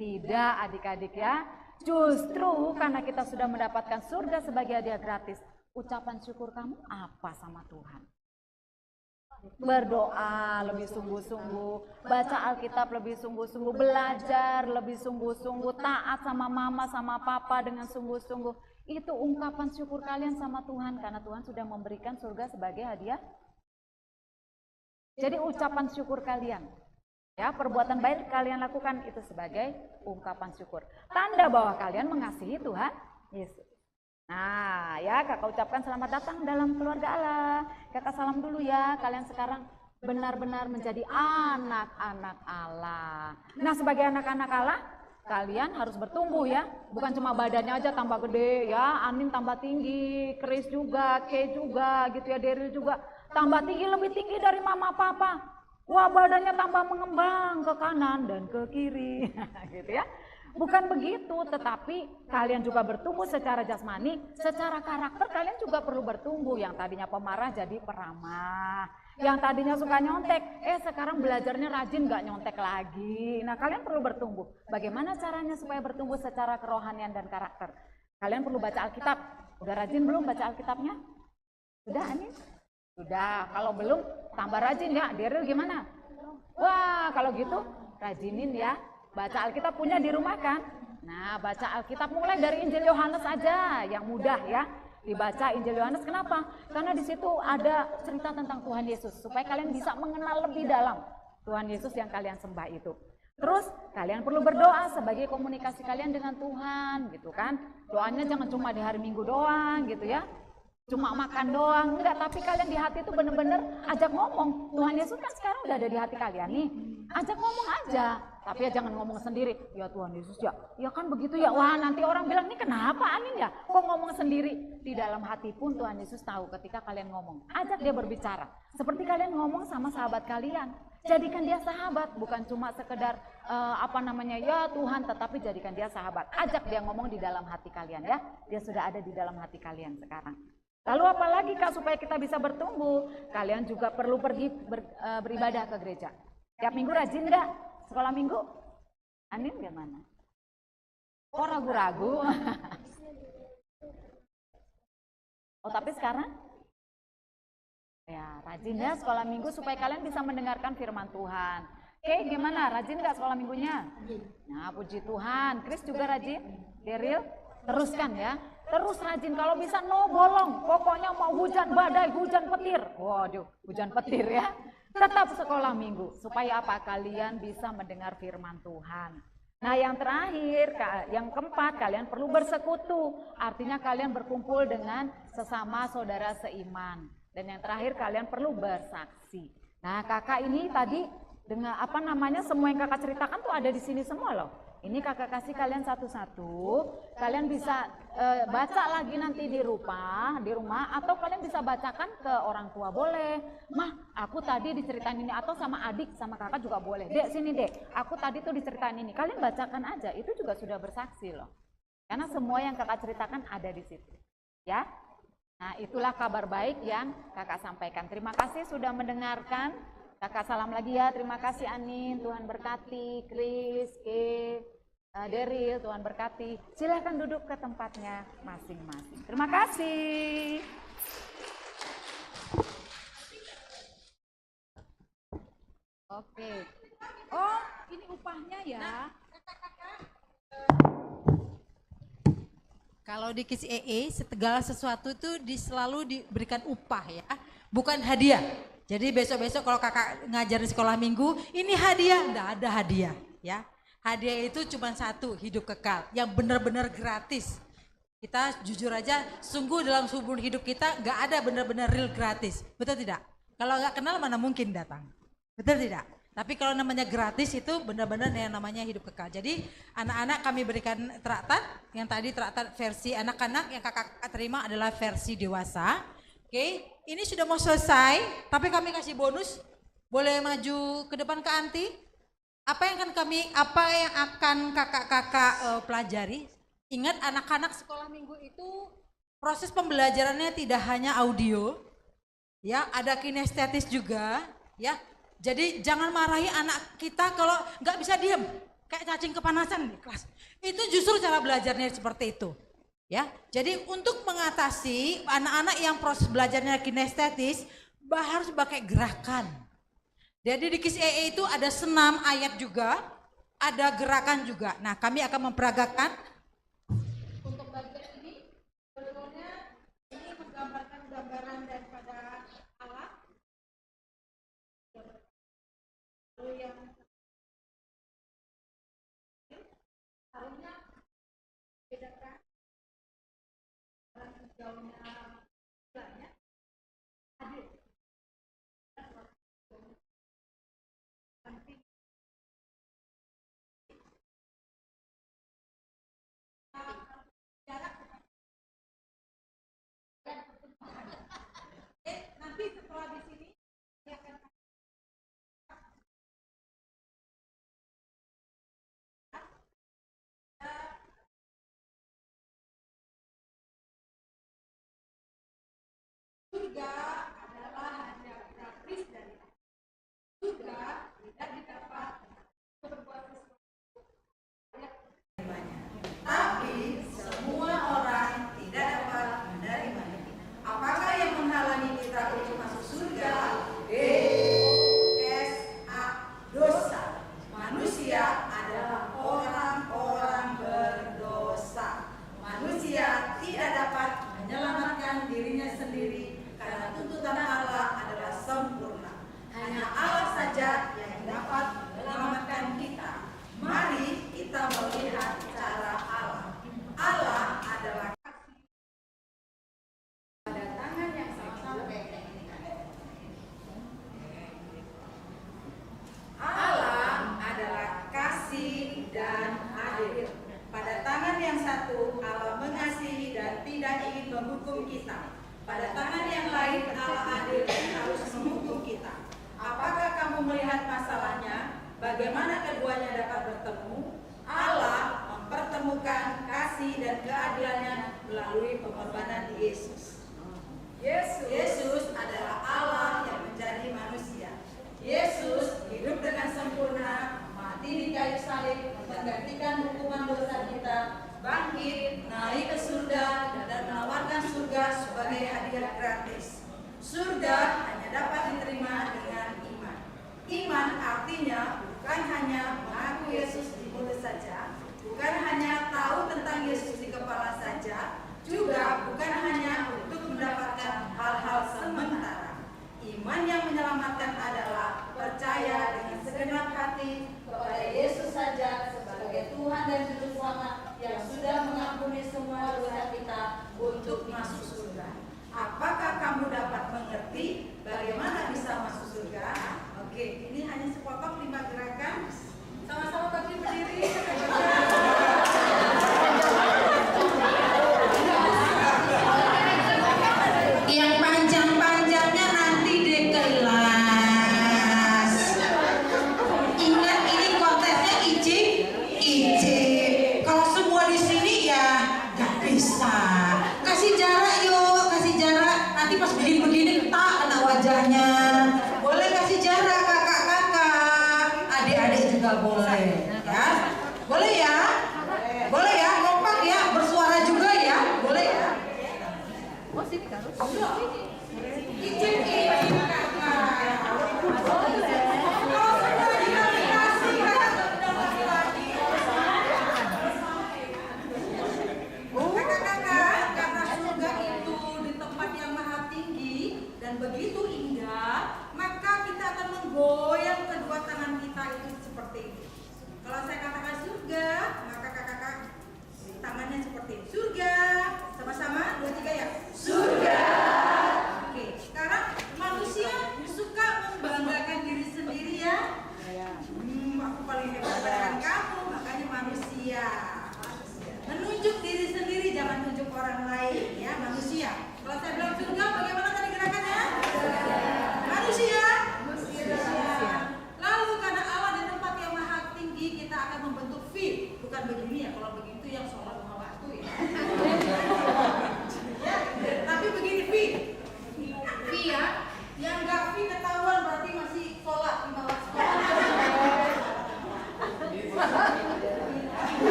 Speaker 1: Tidak adik-adik ya, justru karena kita sudah mendapatkan surga sebagai hadiah gratis, ucapan syukur kamu apa sama Tuhan? Berdoa lebih sungguh-sungguh, baca Alkitab lebih sungguh-sungguh, belajar lebih sungguh-sungguh, taat sama mama sama papa dengan sungguh-sungguh. Itu ungkapan syukur kalian sama Tuhan karena Tuhan sudah memberikan surga sebagai hadiah. Jadi ucapan syukur kalian, ya perbuatan baik kalian lakukan itu sebagai ungkapan syukur. Tanda bahwa kalian mengasihi Tuhan Yesus. Nah ya kakak ucapkan selamat datang dalam keluarga Allah. Kakak salam dulu ya, kalian sekarang benar-benar menjadi anak-anak Allah. Nah sebagai anak-anak Allah, kalian harus bertumbuh ya. Bukan cuma badannya aja tambah gede ya, Anin tambah tinggi, Chris juga, Kay juga gitu ya, Daryl juga. Tambah tinggi, lebih tinggi dari mama papa. Wah badannya tambah mengembang ke kanan dan ke kiri gitu ya. Bukan begitu, tetapi kalian juga bertumbuh secara jasmani, secara karakter kalian juga perlu bertumbuh. Yang tadinya pemarah jadi peramah, yang tadinya suka nyontek, sekarang belajarnya rajin gak nyontek lagi. Nah kalian perlu bertumbuh. Bagaimana caranya supaya bertumbuh secara kerohanian dan karakter? Kalian perlu baca Alkitab. Udah rajin belum baca Alkitabnya? Sudah Anin? Sudah, kalau belum tambah rajin ya. Daryl gimana? Wah kalau gitu rajinin ya. Baca Alkitab punya di rumah kan? Nah baca Alkitab mulai dari Injil Yohanes aja yang mudah ya. Dibaca Injil Yohanes kenapa? Karena di situ ada cerita tentang Tuhan Yesus. Supaya kalian bisa mengenal lebih dalam Tuhan Yesus yang kalian sembah itu. Terus kalian perlu berdoa sebagai komunikasi kalian dengan Tuhan gitu kan. Doanya jangan cuma di hari Minggu doang gitu ya. Cuma makan doang, enggak, tapi kalian di hati itu bener-bener ajak ngomong. Tuhan Yesus kan sekarang udah ada di hati kalian nih, ajak ngomong aja. Tapi ya jangan ngomong sendiri, ya Tuhan Yesus ya kan begitu ya. Wah nanti orang bilang, ini kenapa Anin ya, kok ngomong sendiri? Di dalam hati pun Tuhan Yesus tahu ketika kalian ngomong. Ajak dia berbicara, seperti kalian ngomong sama sahabat kalian. Jadikan dia sahabat, bukan cuma sekedar ya Tuhan, tetapi jadikan dia sahabat. Ajak dia ngomong di dalam hati kalian ya, dia sudah ada di dalam hati kalian sekarang. Lalu apalagi kak supaya kita bisa bertumbuh, kalian juga perlu pergi beribadah ke gereja. Tiap minggu rajin nggak sekolah minggu? Anin gimana? Kok ragu-ragu? Oh tapi sekarang? Ya rajin ya sekolah minggu supaya kalian bisa mendengarkan firman Tuhan. Oke gimana? Rajin nggak sekolah minggunya? Nah puji Tuhan. Chris juga rajin? Daryl? Teruskan ya. Terus rajin, kalau bisa no bolong, pokoknya mau hujan badai, hujan petir. Waduh, hujan petir ya. Tetap sekolah minggu, supaya apa? Kalian bisa mendengar firman Tuhan. Nah yang terakhir, yang keempat, kalian perlu bersekutu. Artinya kalian berkumpul dengan sesama saudara seiman. Dan yang terakhir, kalian perlu bersaksi. Nah kakak ini tadi, dengan semua yang kakak ceritakan tuh ada di sini semua loh. Ini kakak kasih kalian satu-satu, kalian bisa baca lagi nanti di rumah, atau kalian bisa bacakan ke orang tua boleh. Mah, aku tadi diceritain ini, atau sama adik, sama kakak juga boleh. Dek, sini dek, aku tadi tuh diceritain ini. Kalian bacakan aja, itu juga sudah bersaksi loh. Karena semua yang kakak ceritakan ada di situ. Ya, nah itulah kabar baik yang kakak sampaikan. Terima kasih sudah mendengarkan. Kakak salam lagi ya, terima kasih Anin, Tuhan berkati, Chris, Daryl, Tuhan berkati. Silahkan duduk ke tempatnya masing-masing. Terima kasih. Oke. Oh, ini upahnya ya.
Speaker 9: Kalau di KIS EE, segala sesuatu itu selalu diberikan upah ya, bukan hadiah. Jadi besok-besok kalau kakak ngajar di sekolah minggu, ini hadiah, enggak ada hadiah ya. Hadiah itu cuma satu, hidup kekal, yang benar-benar gratis. Kita jujur aja, sungguh dalam subur hidup kita nggak ada benar-benar real gratis, betul tidak? Kalau nggak kenal mana mungkin datang, betul tidak? Tapi kalau namanya gratis itu benar-benar yang namanya hidup kekal. Jadi anak-anak kami berikan traktat, yang tadi traktat versi anak-anak, yang kakak terima adalah versi dewasa. Oke, ini sudah mau selesai, tapi kami kasih bonus. Boleh maju ke depan ke Anti? Apa yang akan kakak-kakak pelajari? Ingat anak-anak sekolah minggu itu proses pembelajarannya tidak hanya audio, ya, ada kinestetis juga, ya. Jadi jangan marahi anak kita kalau nggak bisa diam, kayak cacing kepanasan di kelas. Itu justru cara belajarnya seperti itu, ya. Jadi untuk mengatasi anak-anak yang proses belajarnya kinestetis, harus pakai gerakan. Jadi di KIS EE itu ada senam ayat juga, ada gerakan juga. Nah, kami akan memperagakan untuk bagian ini. Sebetulnya ini menggambarkan gambaran daripada Allah. Lalu yang harusnya bedakan jauhnya bilangnya adil. Nanti setelah di sini dia akan surga adalah hadiah gratis dari surga tidak didapat berbuat sesuatu. Tapi semua orang tidak dapat menerimanya. Apakah yang menghalangi kita untuk masuk surga? D-O-S-A, dosa. Manusia adalah orang-orang berdosa. Manusia tidak dapat menyelamatkan dirinya sendiri karena tuntutan Allah adalah sempurna. Hanya Allah saja yang dapat menyelamatkan kita. Mari kita melihat cara Allah. Allah adalah kasih. Pada tangan yang sama kayak ini. Allah adalah kasih dan adil. Pada tangan yang satu Allah mengasihi dan tidak ingin menghukum kita. Pada tangan yang lain Allah adil dan harus menghukum kita. Apakah kamu melihat masalahnya? Bagaimana keduanya dapat bertemu? Allah mempertemukan kasih dan keadilannya melalui pengorbanan Yesus. Yesus adalah Allah yang menjadi manusia. Yesus hidup dengan sempurna, mati di kayu salib, menggantikan hukuman dosa kita, bangkit, naik ke surga, dan menawarkan surga sebagai hadiah gratis. Surga hanya dapat diterima dengan iman. Iman artinya bukan hanya mengaku Yesus di mulut saja, bukan hanya tahu tentang Yesus di kepala saja, juga bukan hanya untuk mendapatkan hal-hal sementara. Iman yang menyelamatkan adalah percaya dengan segenap hati kepada Yesus saja sebagai Tuhan dan Juru Selamat yang sudah mengampuni semua dosa kita untuk masuk surga. Apakah kamu dapat mengerti bagaimana bisa masuk surga? Oke, ini hanya sepotong 5 gerakan. Sama-sama bagi berdiri. Yang panjang-panjangnya nanti di kelas. Ingat ini kontesnya icip. Kalau semua di sini ya nggak bisa. Kasih jarak yuk, kasih jarak. Nanti pas begini-begini tak kena wajahnya. Boleh kasih jarak kakak-kakak, adik-adik juga boleh, ya. Boleh ya? Boleh ya, kompak ya, bersuara juga ya, boleh ya. Oh sini kan? Icip kakak-kakak, karena surga itu di tempat yang maha tinggi dan begitu indah, maka kita akan menggoyang kedua tangan kita itu seperti ini. Kalau saya katakan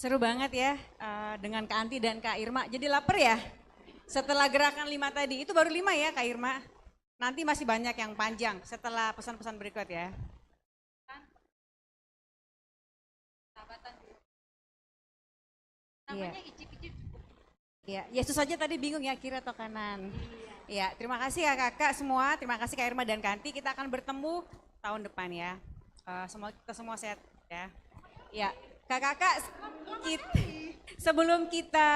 Speaker 8: Seru banget ya dengan Kak Anti dan Kak Irma. Jadi lapar ya? Setelah gerakan 5 tadi, itu baru 5 ya Kak Irma? Nanti masih banyak yang panjang setelah pesan-pesan berikut ya. Namanya icip-icip. Iya, Yesus saja tadi bingung ya kiri atau kanan. Iya, terima kasih ya kakak semua, terima kasih Kak Irma dan Kanti. Kita akan bertemu tahun depan ya. Kita semua sehat ya. Ya, kakak-kakak, sebelum kita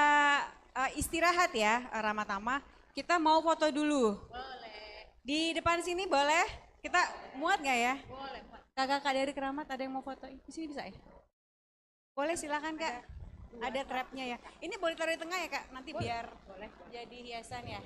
Speaker 8: istirahat ya Ramatama, kita mau foto dulu. Boleh. Di depan sini boleh? Kita muat nggak ya? Boleh. Kakak-kakak dari Keramat ada yang mau foto? Di sini bisa ya? Boleh silakan kak. Ada trapnya ya. Ini boleh taruh di tengah ya kak, nanti biar boleh jadi hiasan ya.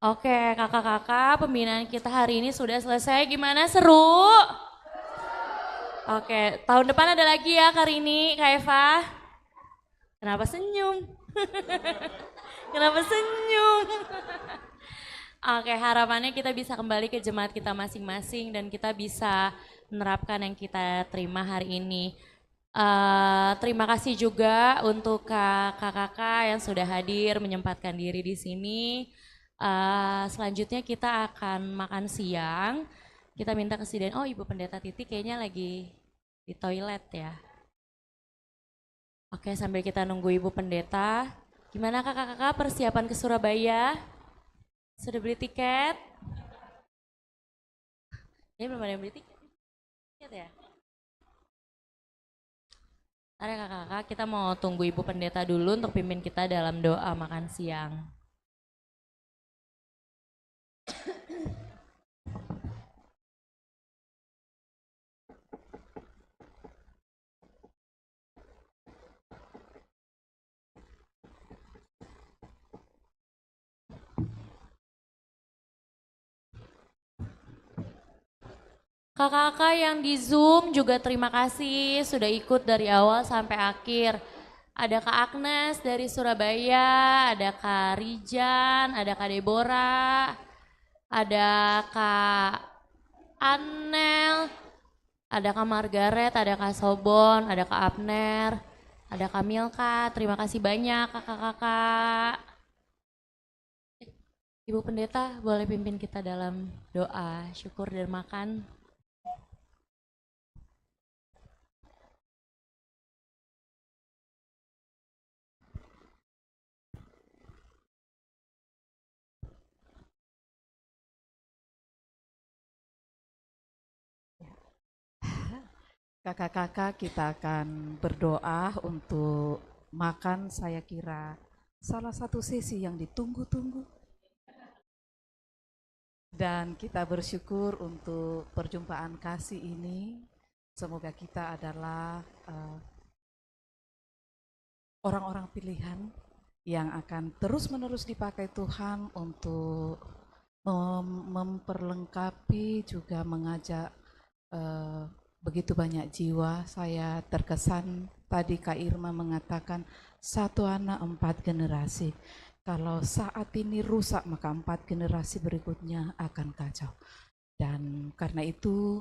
Speaker 5: Oke, kakak-kakak, pembinaan kita hari ini sudah selesai. Gimana, seru? Oke, tahun depan ada lagi ya Kak Rini, Kak Eva. Kenapa senyum? Kenapa senyum? Oke, harapannya kita bisa kembali ke jemaat kita masing-masing dan kita bisa menerapkan yang kita terima hari ini. Terima kasih juga untuk kakak-kakak yang sudah hadir menyempatkan diri di sini. Selanjutnya kita akan makan siang. Kita minta kesediaan. Oh, Ibu Pendeta Titi kayaknya lagi di toilet ya. Oke, sambil kita nunggu Ibu Pendeta. Gimana kakak-kakak persiapan ke Surabaya? Sudah beli tiket? Ini belum ada yang beli tiket ya? Ada kakak-kakak, kita mau tunggu Ibu Pendeta dulu untuk pimpin kita dalam doa makan siang. Kakak-kakak yang di Zoom juga terima kasih sudah ikut dari awal sampai akhir. Ada Kak Agnes dari Surabaya, ada Kak Rijan, ada Kak Deborah, ada Kak Anel, ada Kak Margaret, ada Kak Sobon, ada Kak Abner, ada Kak Milka. Terima kasih banyak kakak-kakak. Ibu Pendeta boleh pimpin kita dalam doa, syukur dan makan.
Speaker 12: Kakak-kakak, kita akan berdoa untuk makan, saya kira salah satu sesi yang ditunggu-tunggu. Dan kita bersyukur untuk perjumpaan kasih ini. Semoga kita adalah orang-orang pilihan yang akan terus-menerus dipakai Tuhan untuk memperlengkapi, juga mengajak begitu banyak jiwa. Saya terkesan tadi Kak Irma mengatakan 1 anak 4 generasi. Kalau saat ini rusak maka 4 generasi berikutnya akan kacau. Dan karena itu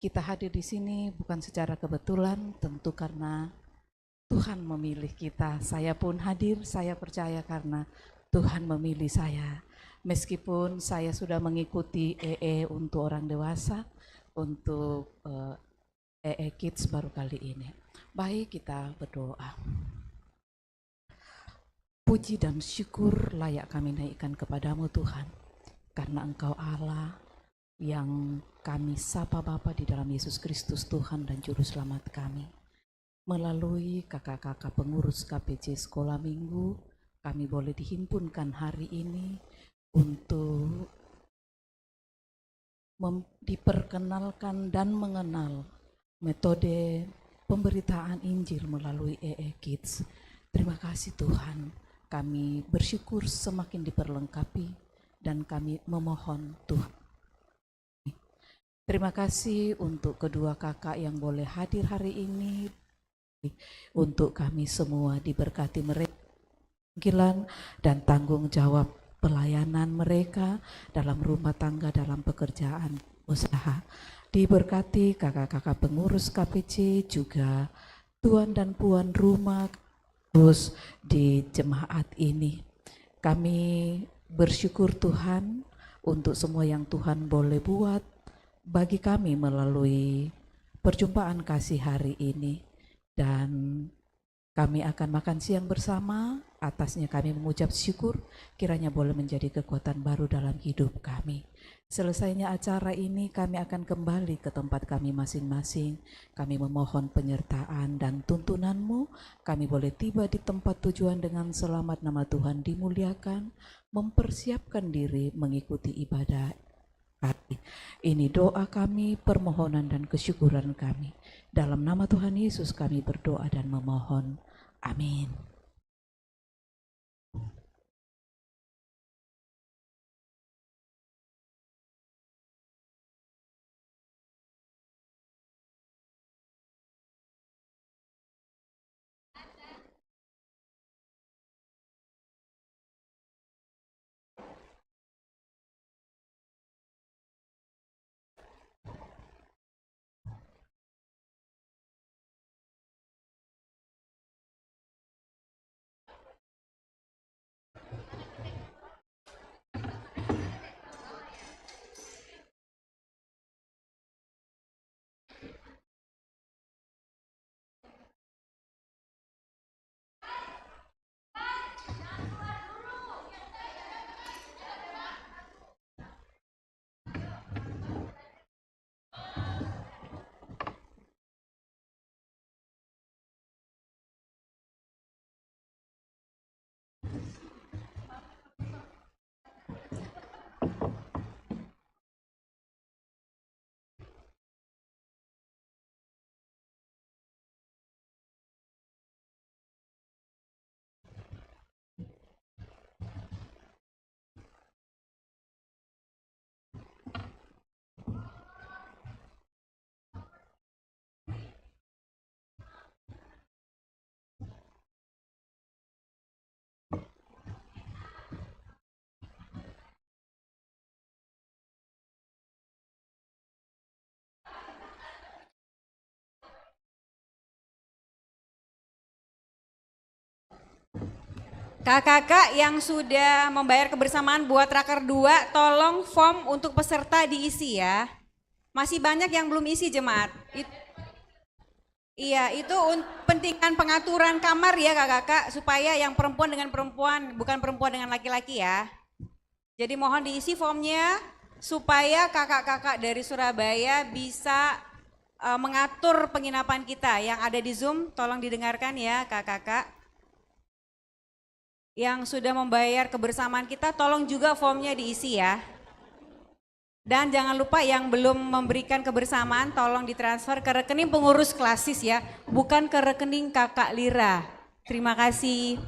Speaker 12: kita hadir di sini bukan secara kebetulan, tentu karena Tuhan memilih kita. Saya pun hadir, saya percaya karena Tuhan memilih saya. Meskipun saya sudah mengikuti EE untuk orang dewasa, untuk EE Kids baru kali ini. Baik, kita berdoa. Puji dan syukur layak kami naikkan kepadamu Tuhan, karena Engkau Allah yang kami sapa Bapa di dalam Yesus Kristus Tuhan dan Juru Selamat kami. Melalui kakak-kakak pengurus KPJ Sekolah Minggu, kami boleh dihimpunkan hari ini untuk diperkenalkan dan mengenal metode pemberitaan Injil melalui EE Kids. Terima kasih Tuhan, kami bersyukur semakin diperlengkapi dan kami memohon Tuhan. Terima kasih untuk kedua kakak yang boleh hadir hari ini. Untuk kami semua diberkati mereka panggilan dan tanggung jawab pelayanan mereka dalam rumah tangga, dalam pekerjaan usaha. Diberkati kakak-kakak pengurus KPC, juga tuan dan puan rumah terus di jemaat ini. Kami bersyukur Tuhan untuk semua yang Tuhan boleh buat bagi kami melalui perjumpaan kasih hari ini. Dan kami akan makan siang bersama, atasnya kami mengucap syukur, kiranya boleh menjadi kekuatan baru dalam hidup kami. Selesainya acara ini kami akan kembali ke tempat kami masing-masing. Kami memohon penyertaan dan tuntunan-Mu, kami boleh tiba di tempat tujuan dengan selamat, nama Tuhan dimuliakan, mempersiapkan diri mengikuti ibadah. Ini doa kami, permohonan dan kesyukuran kami. Dalam nama Tuhan Yesus kami berdoa dan memohon. Amin.
Speaker 8: Kakak-kakak yang sudah membayar kebersamaan buat Raker 2, tolong form untuk peserta diisi ya. Masih banyak yang belum isi jemaat. Iya, itu pentingan pengaturan kamar ya kakak-kakak, supaya yang perempuan dengan perempuan, bukan perempuan dengan laki-laki ya. Jadi mohon diisi formnya supaya kakak-kakak dari Surabaya bisa mengatur penginapan kita. Yang ada di Zoom, tolong didengarkan ya kakak-kakak. Yang sudah membayar kebersamaan kita, tolong juga formnya diisi ya. Dan jangan lupa yang belum memberikan kebersamaan, tolong ditransfer ke rekening pengurus klasis ya, bukan ke rekening kakak Lira. Terima kasih.